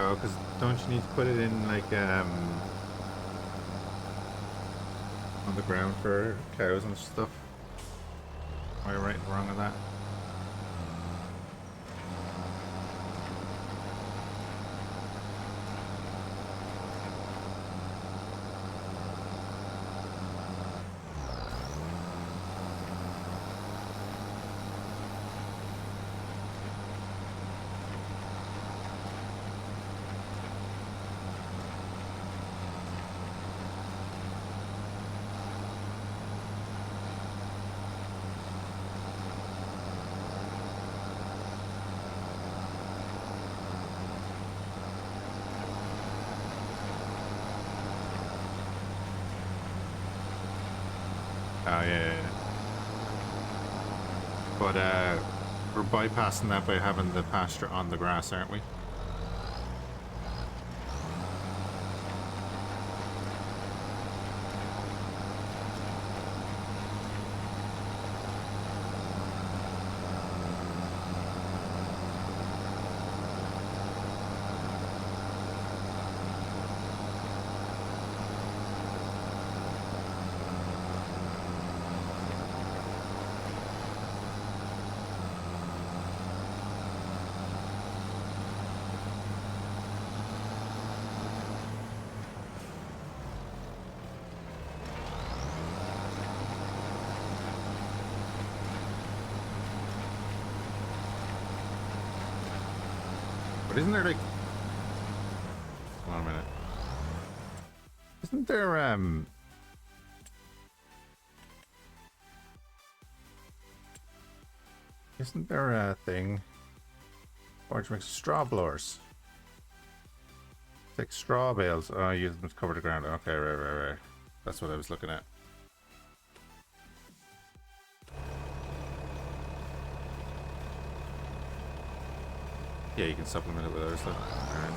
Oh, because don't you need to put it in like on the ground for cows and stuff? Am I right and wrong on that? Oh, yeah. But we're bypassing that by having the pasture on the grass, aren't we? But isn't there like... Hold on a minute. Isn't there isn't there a thing where to make straw blowers? It's like straw bales. Oh, use them to cover the ground. Okay, right. That's what I was looking at. Yeah, you can supplement it with other stuff. Alright.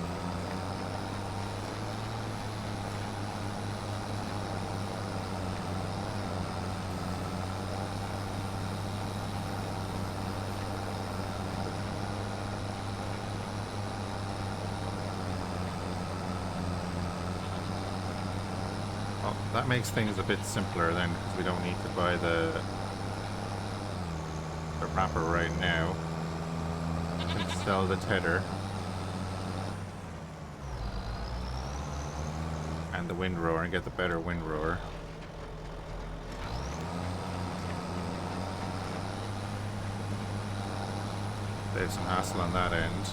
Well, that makes things a bit simpler then, because we don't need to buy the wrapper right now. We can sell the tether and the windrower and get the better windrower. Save some hassle on that end.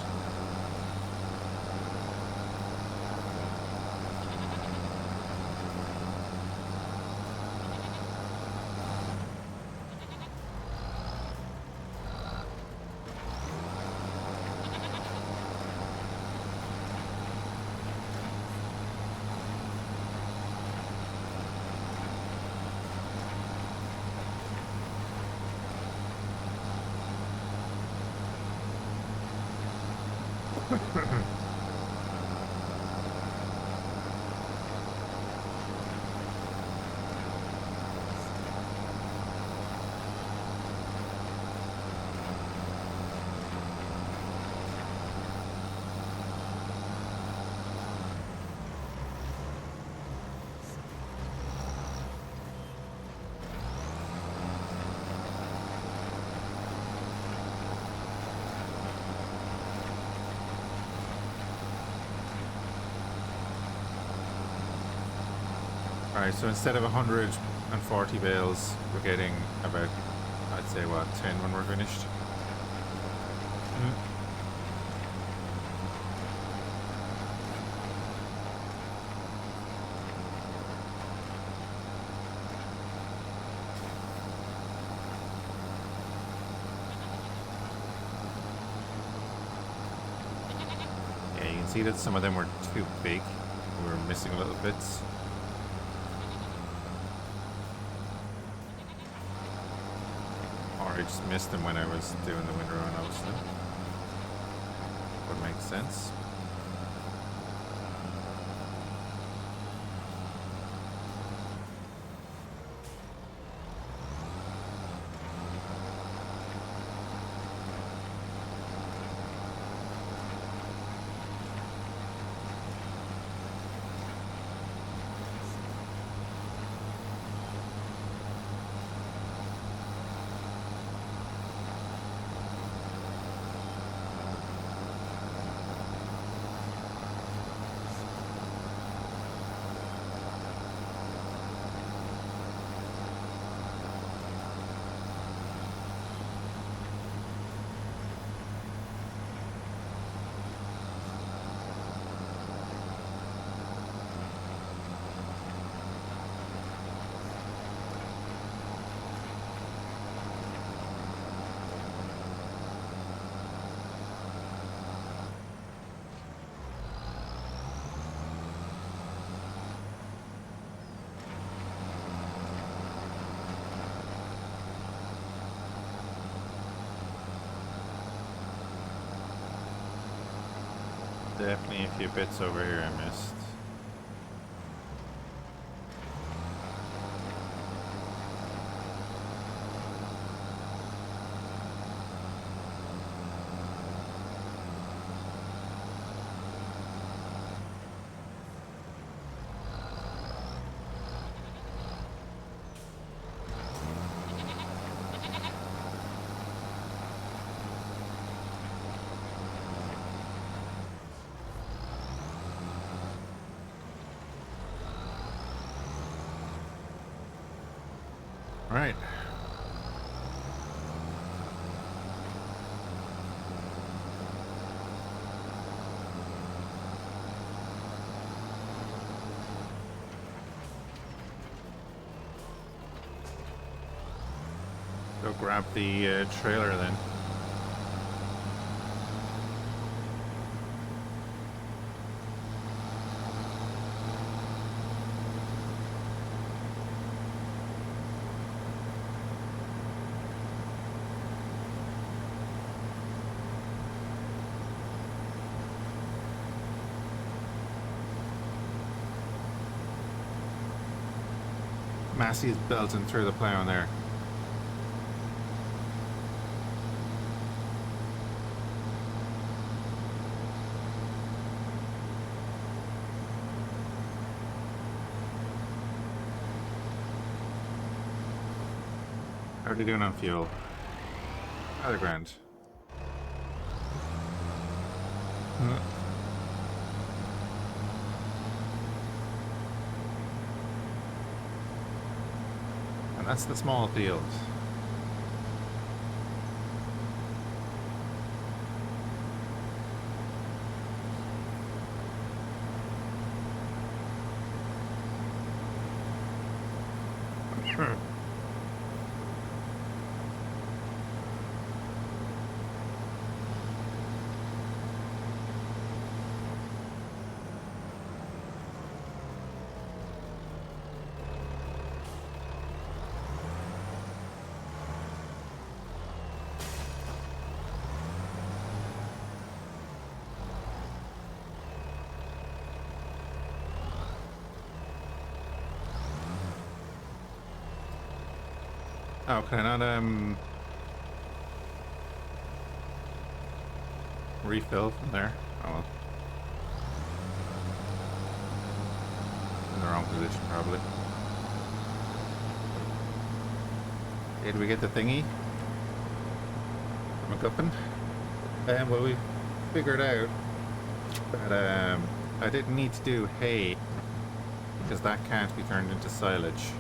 Alright, so instead of 140 bales, we're getting about, I'd say, what, 10 when we're finished? Yeah, you can see that some of them were too big. We were missing little bits. I just missed them when I was doing the windrow and obviously. Would make sense. definitely a few bits over here I missed. Right. Go grab the trailer then. Massey's belting through the plow there. How are they doing on fuel? Other grand. And that's the small field. Oh, can I not refill from there? Oh well. In the wrong position probably. Did we get the thingy? MacGuffin? Well, we figured out that I didn't need to do hay because that can't be turned into silage.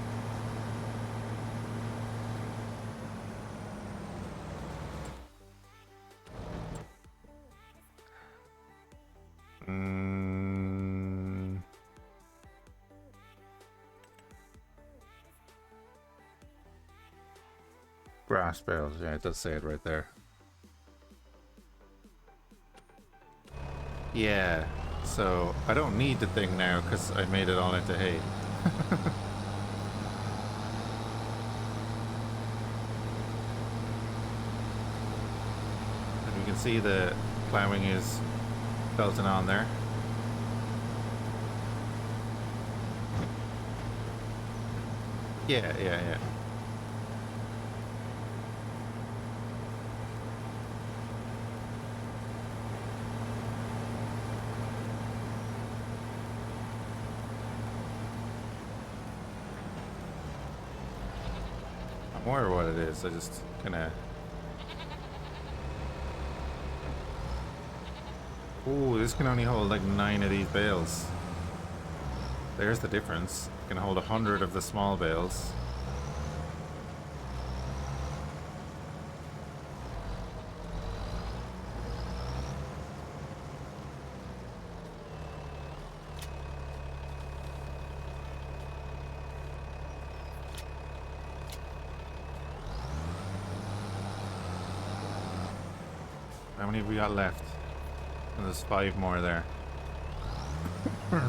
Grass bales, yeah, it does say it right there. Yeah, so I don't need the thing now because I made it all into hay. And you can see the ploughing is belting on there. Yeah. I'm aware of what it is, I just kinda... Ooh, this can only hold like 9 of these bales. There's the difference. It can hold 100 of the small bales. How many have we got left? And there's 5 more there. I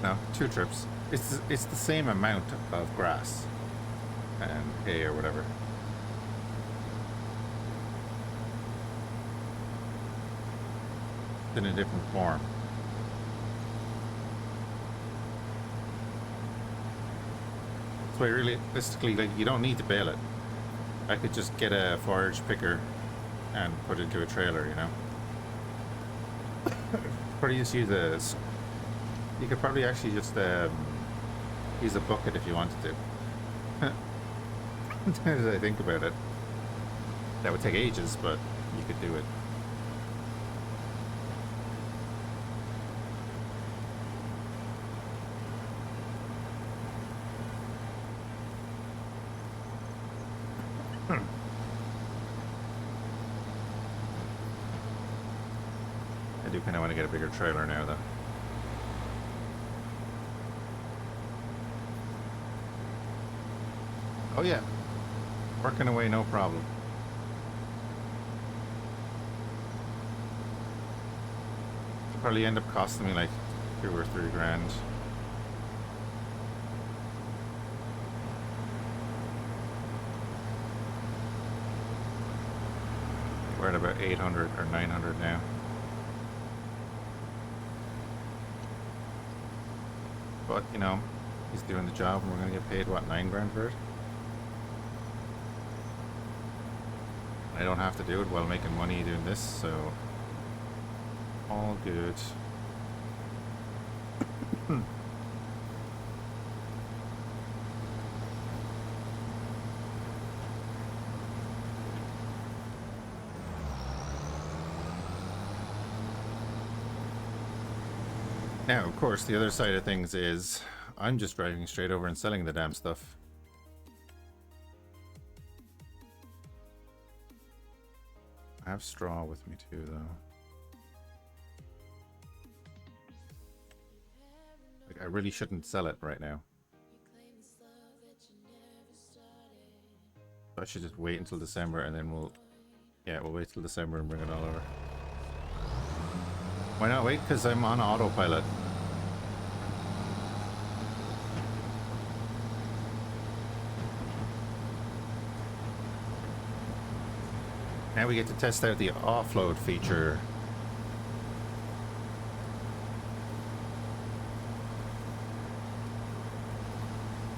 know, 2 trips. It's the same amount of grass. and hay or whatever. In a different form. So realistically, like, you don't need to bale it. I could just get a forage picker and put it into a trailer, you know. Probably just use a. You could probably actually just use a bucket if you wanted to. As I think about it, that would take ages, but you could do it. I do kind of want to get a bigger trailer now, though. Oh yeah, working away, no problem. It'll probably end up costing me like 2 or 3 grand. We're at about 800 or 900 now. But, you know, he's doing the job and we're going to get paid, what, 9 grand for it? I don't have to do it while making money doing this, so all good. Now, of course, the other side of things is I'm just driving straight over and selling the damn stuff. I have straw with me too, though. Like, I really shouldn't sell it right now. I should just wait until December and then we'll wait till December and bring it all over. Why not wait? Because I'm on autopilot. Now we get to test out the offload feature.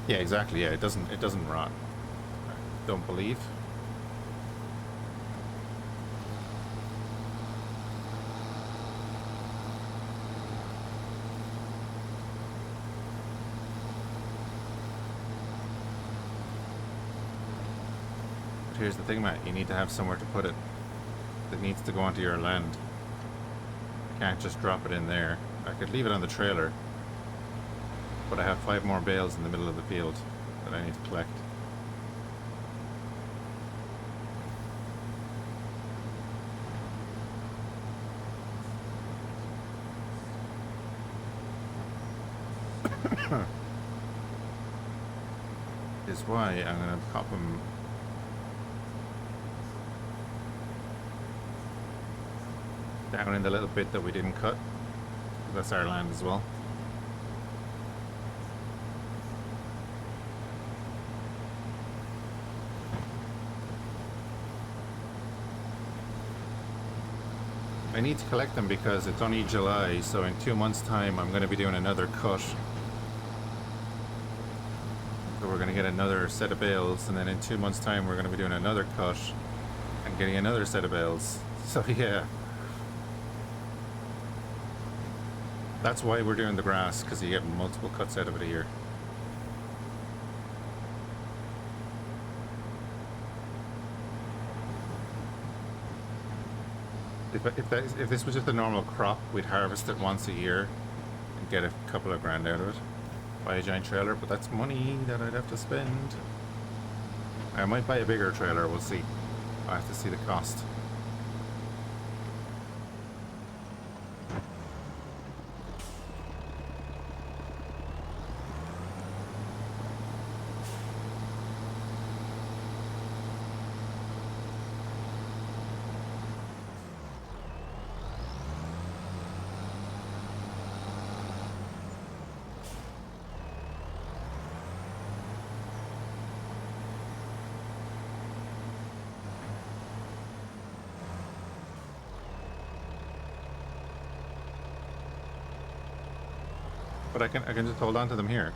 Yeah, exactly. Yeah, it doesn't rot. I don't believe. Here's the thing, Matt, you need to have somewhere to put it. It needs to go onto your land. You can't just drop it in there. I could leave it on the trailer, but I have 5 more bales in the middle of the field that I need to collect. Is why I'm going to pop them down in the little bit that we didn't cut. That's our land as well. I need to collect them because it's only July, so in 2 months' time I'm going to be doing another cut. So we're going to get another set of bales, and then in 2 months' time we're going to be doing another cut and getting another set of bales. So yeah. That's why we're doing the grass, because you get multiple cuts out of it a year. If this was just a normal crop, we'd harvest it once a year and get a couple of grand out of it. Buy a giant trailer, but that's money that I'd have to spend. I might buy a bigger trailer, we'll see. I have to see the cost. But I can just hold on to them here.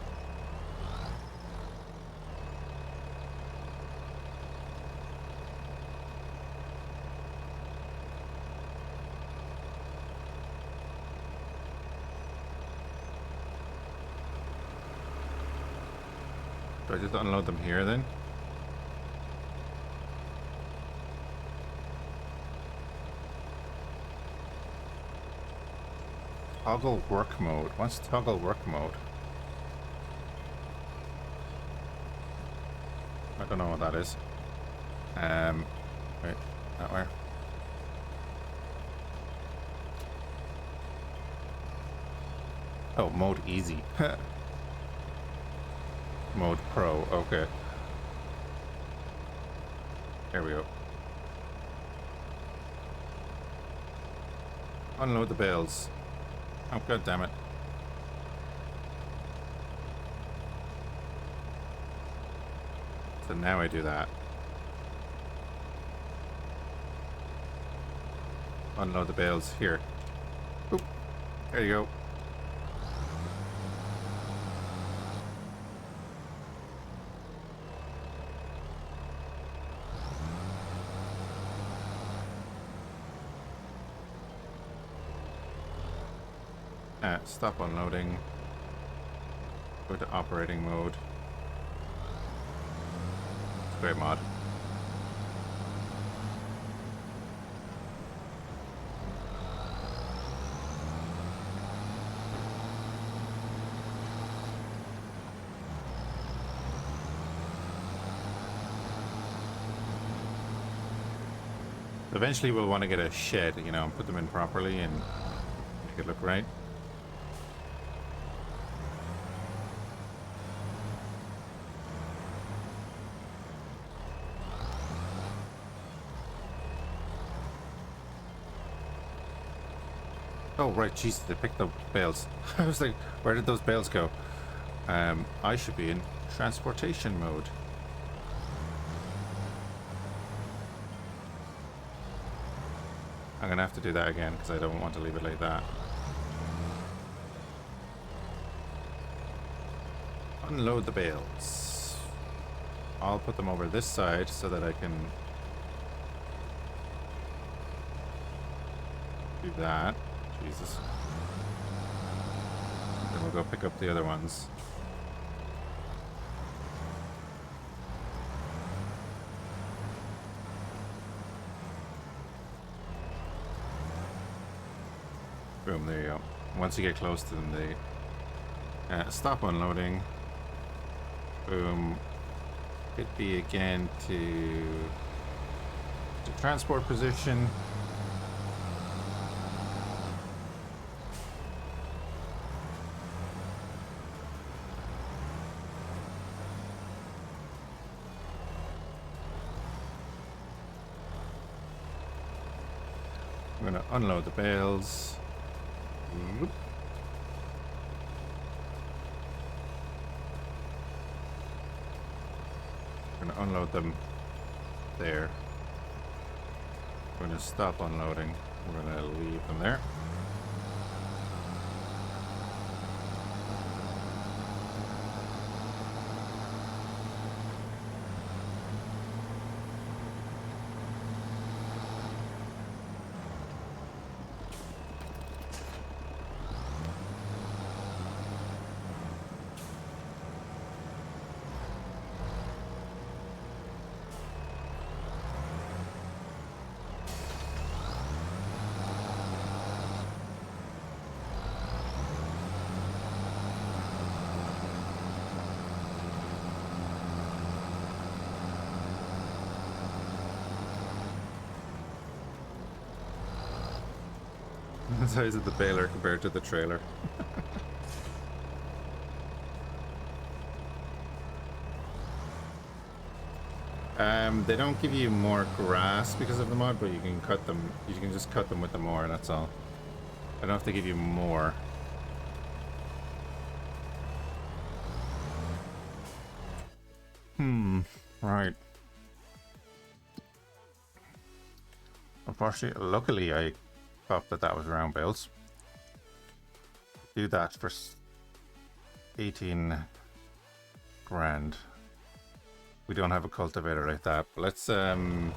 Do I just unload them here then? Toggle work mode. What's toggle work mode? I don't know what that is. Wait, that way. Oh, mode easy. Mode pro, okay. There we go. Unload the bales. Oh, god damn it. So now I do that. Unload the bales here. Oop. There you go. Stop unloading. Go to operating mode. It's a great mod. Eventually we'll want to get a shed, you know, and put them in properly and make it look right. Oh, right, Jesus, they picked up bales. I was like, where did those bales go? I should be in transportation mode. I'm gonna have to do that again because I don't want to leave it like that. Unload the bales. I'll put them over this side so that I can do that. Jesus. Then we'll go pick up the other ones. Boom, there you go. Once you get close to them, they stop unloading. Boom. Hit B again to transport position. I'm gonna unload the bales. Whoop. I'm gonna unload them there. We're gonna stop unloading. We're gonna leave them there. The size of the baler compared to the trailer. They don't give you more grass because of the mod, but you can cut them. You can just cut them with the mower, that's all. I don't have to give you more. Right. Unfortunately, luckily I thought that was round bales. Do that for 18 grand. We don't have a cultivator like that, but let's go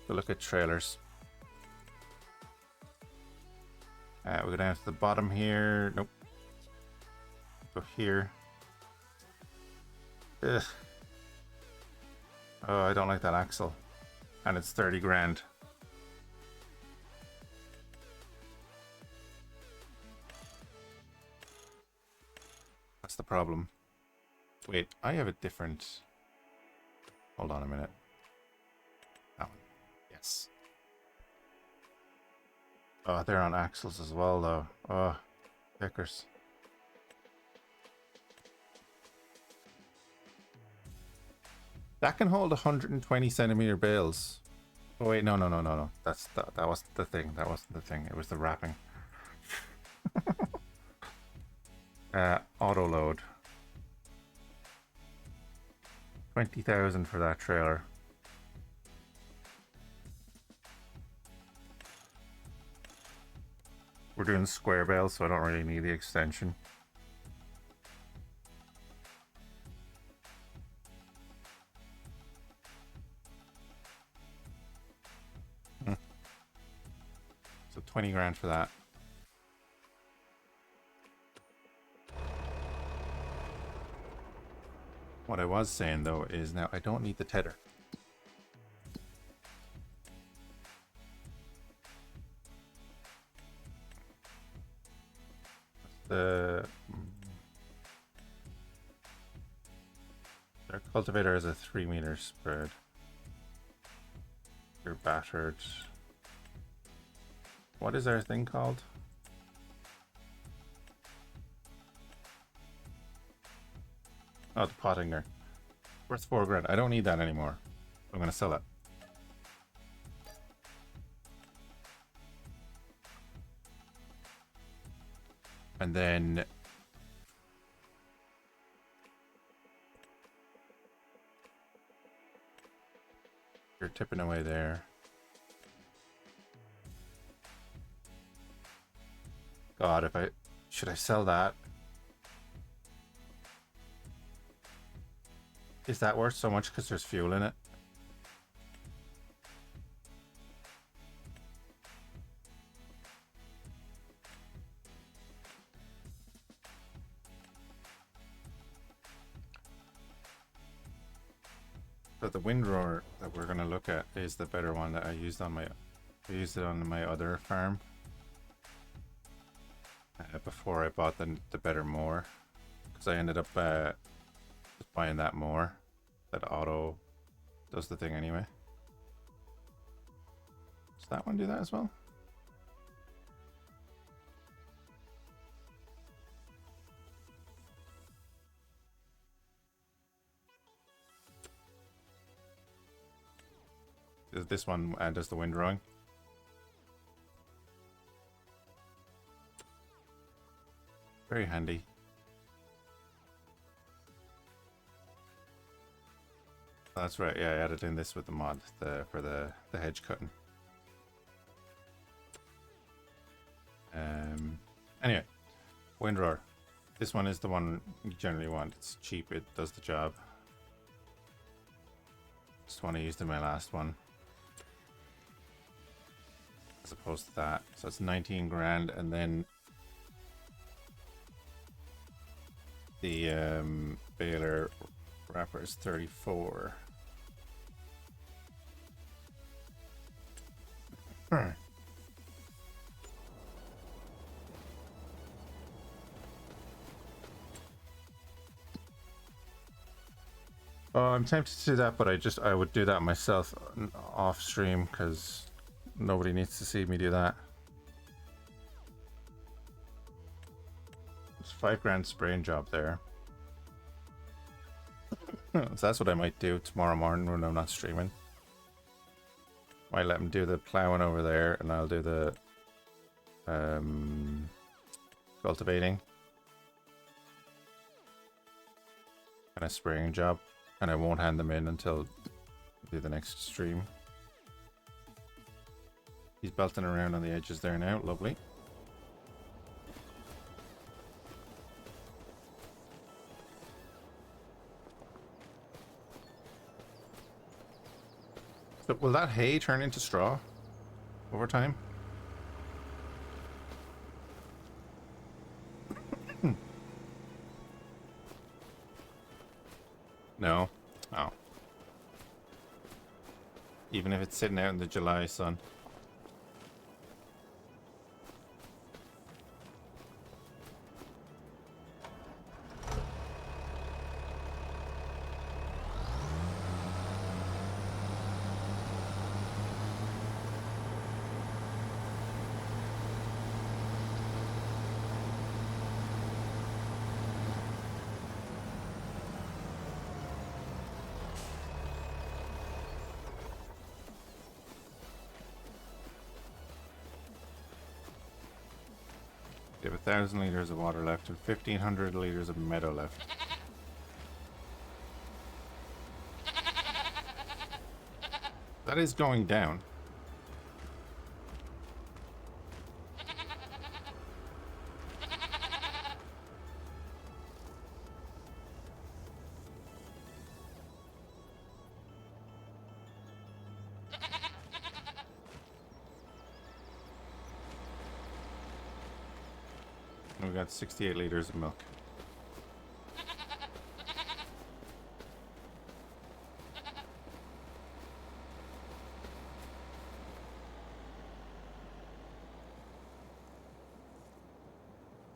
look at trailers. We go down to the bottom here. Nope. Go here. Ugh. Oh, I don't like that axle. And it's 30 grand. That's the problem. Wait, I have a different... Hold on a minute. That one. Yes. Oh, they're on axles as well, though. Oh, pickers. That can hold 120 centimeter bales. Oh wait, no. That wasn't the thing. That wasn't the thing. It was the wrapping. Auto load. 20,000 for that trailer. We're doing square bales, so I don't really need the extension. So 20 grand for that. What I was saying though is now I don't need the tether. Our cultivator has a 3-meter spread. You're battered. What is our thing called? Oh, the pottinger. Worth 4 grand. I don't need that anymore. I'm gonna sell it. And then you're tipping away there. God, should I sell that? Is that worth so much because there's fuel in it? But the windrower that we're gonna look at is the better one that I used on my other farm before I bought the better mower, because I ended up just buying that mower that auto does the thing anyway. Does that one do that as well? This one does the windrowing. Very handy. That's right, yeah, I added in this with the mod for the hedge cutting. Anyway, windrower. This one is the one you generally want. It's cheap, it does the job. Just one I used in my last one, as opposed to that. So it's 19 grand, and then the baler wrapper is 34. Oh, I'm tempted to do that, but I would do that myself off stream because nobody needs to see me do that. It's 5 grand spraying job there. So that's what I might do tomorrow morning when I'm not streaming. Might let him do the plowing over there, and I'll do the cultivating and a spraying job, and I won't hand them in until I do the next stream. He's belting around on the edges there now. Lovely. So will that hay turn into straw over time? No. Oh. Even if it's sitting out in the July sun. We have 1,000 liters of water left and 1,500 liters of meadow left. That is going down. And we got 68 liters of milk.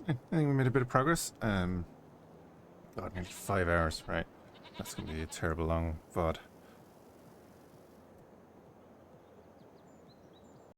I think we made a bit of progress. God, nearly 5 hours, right? That's gonna be a terrible long VOD.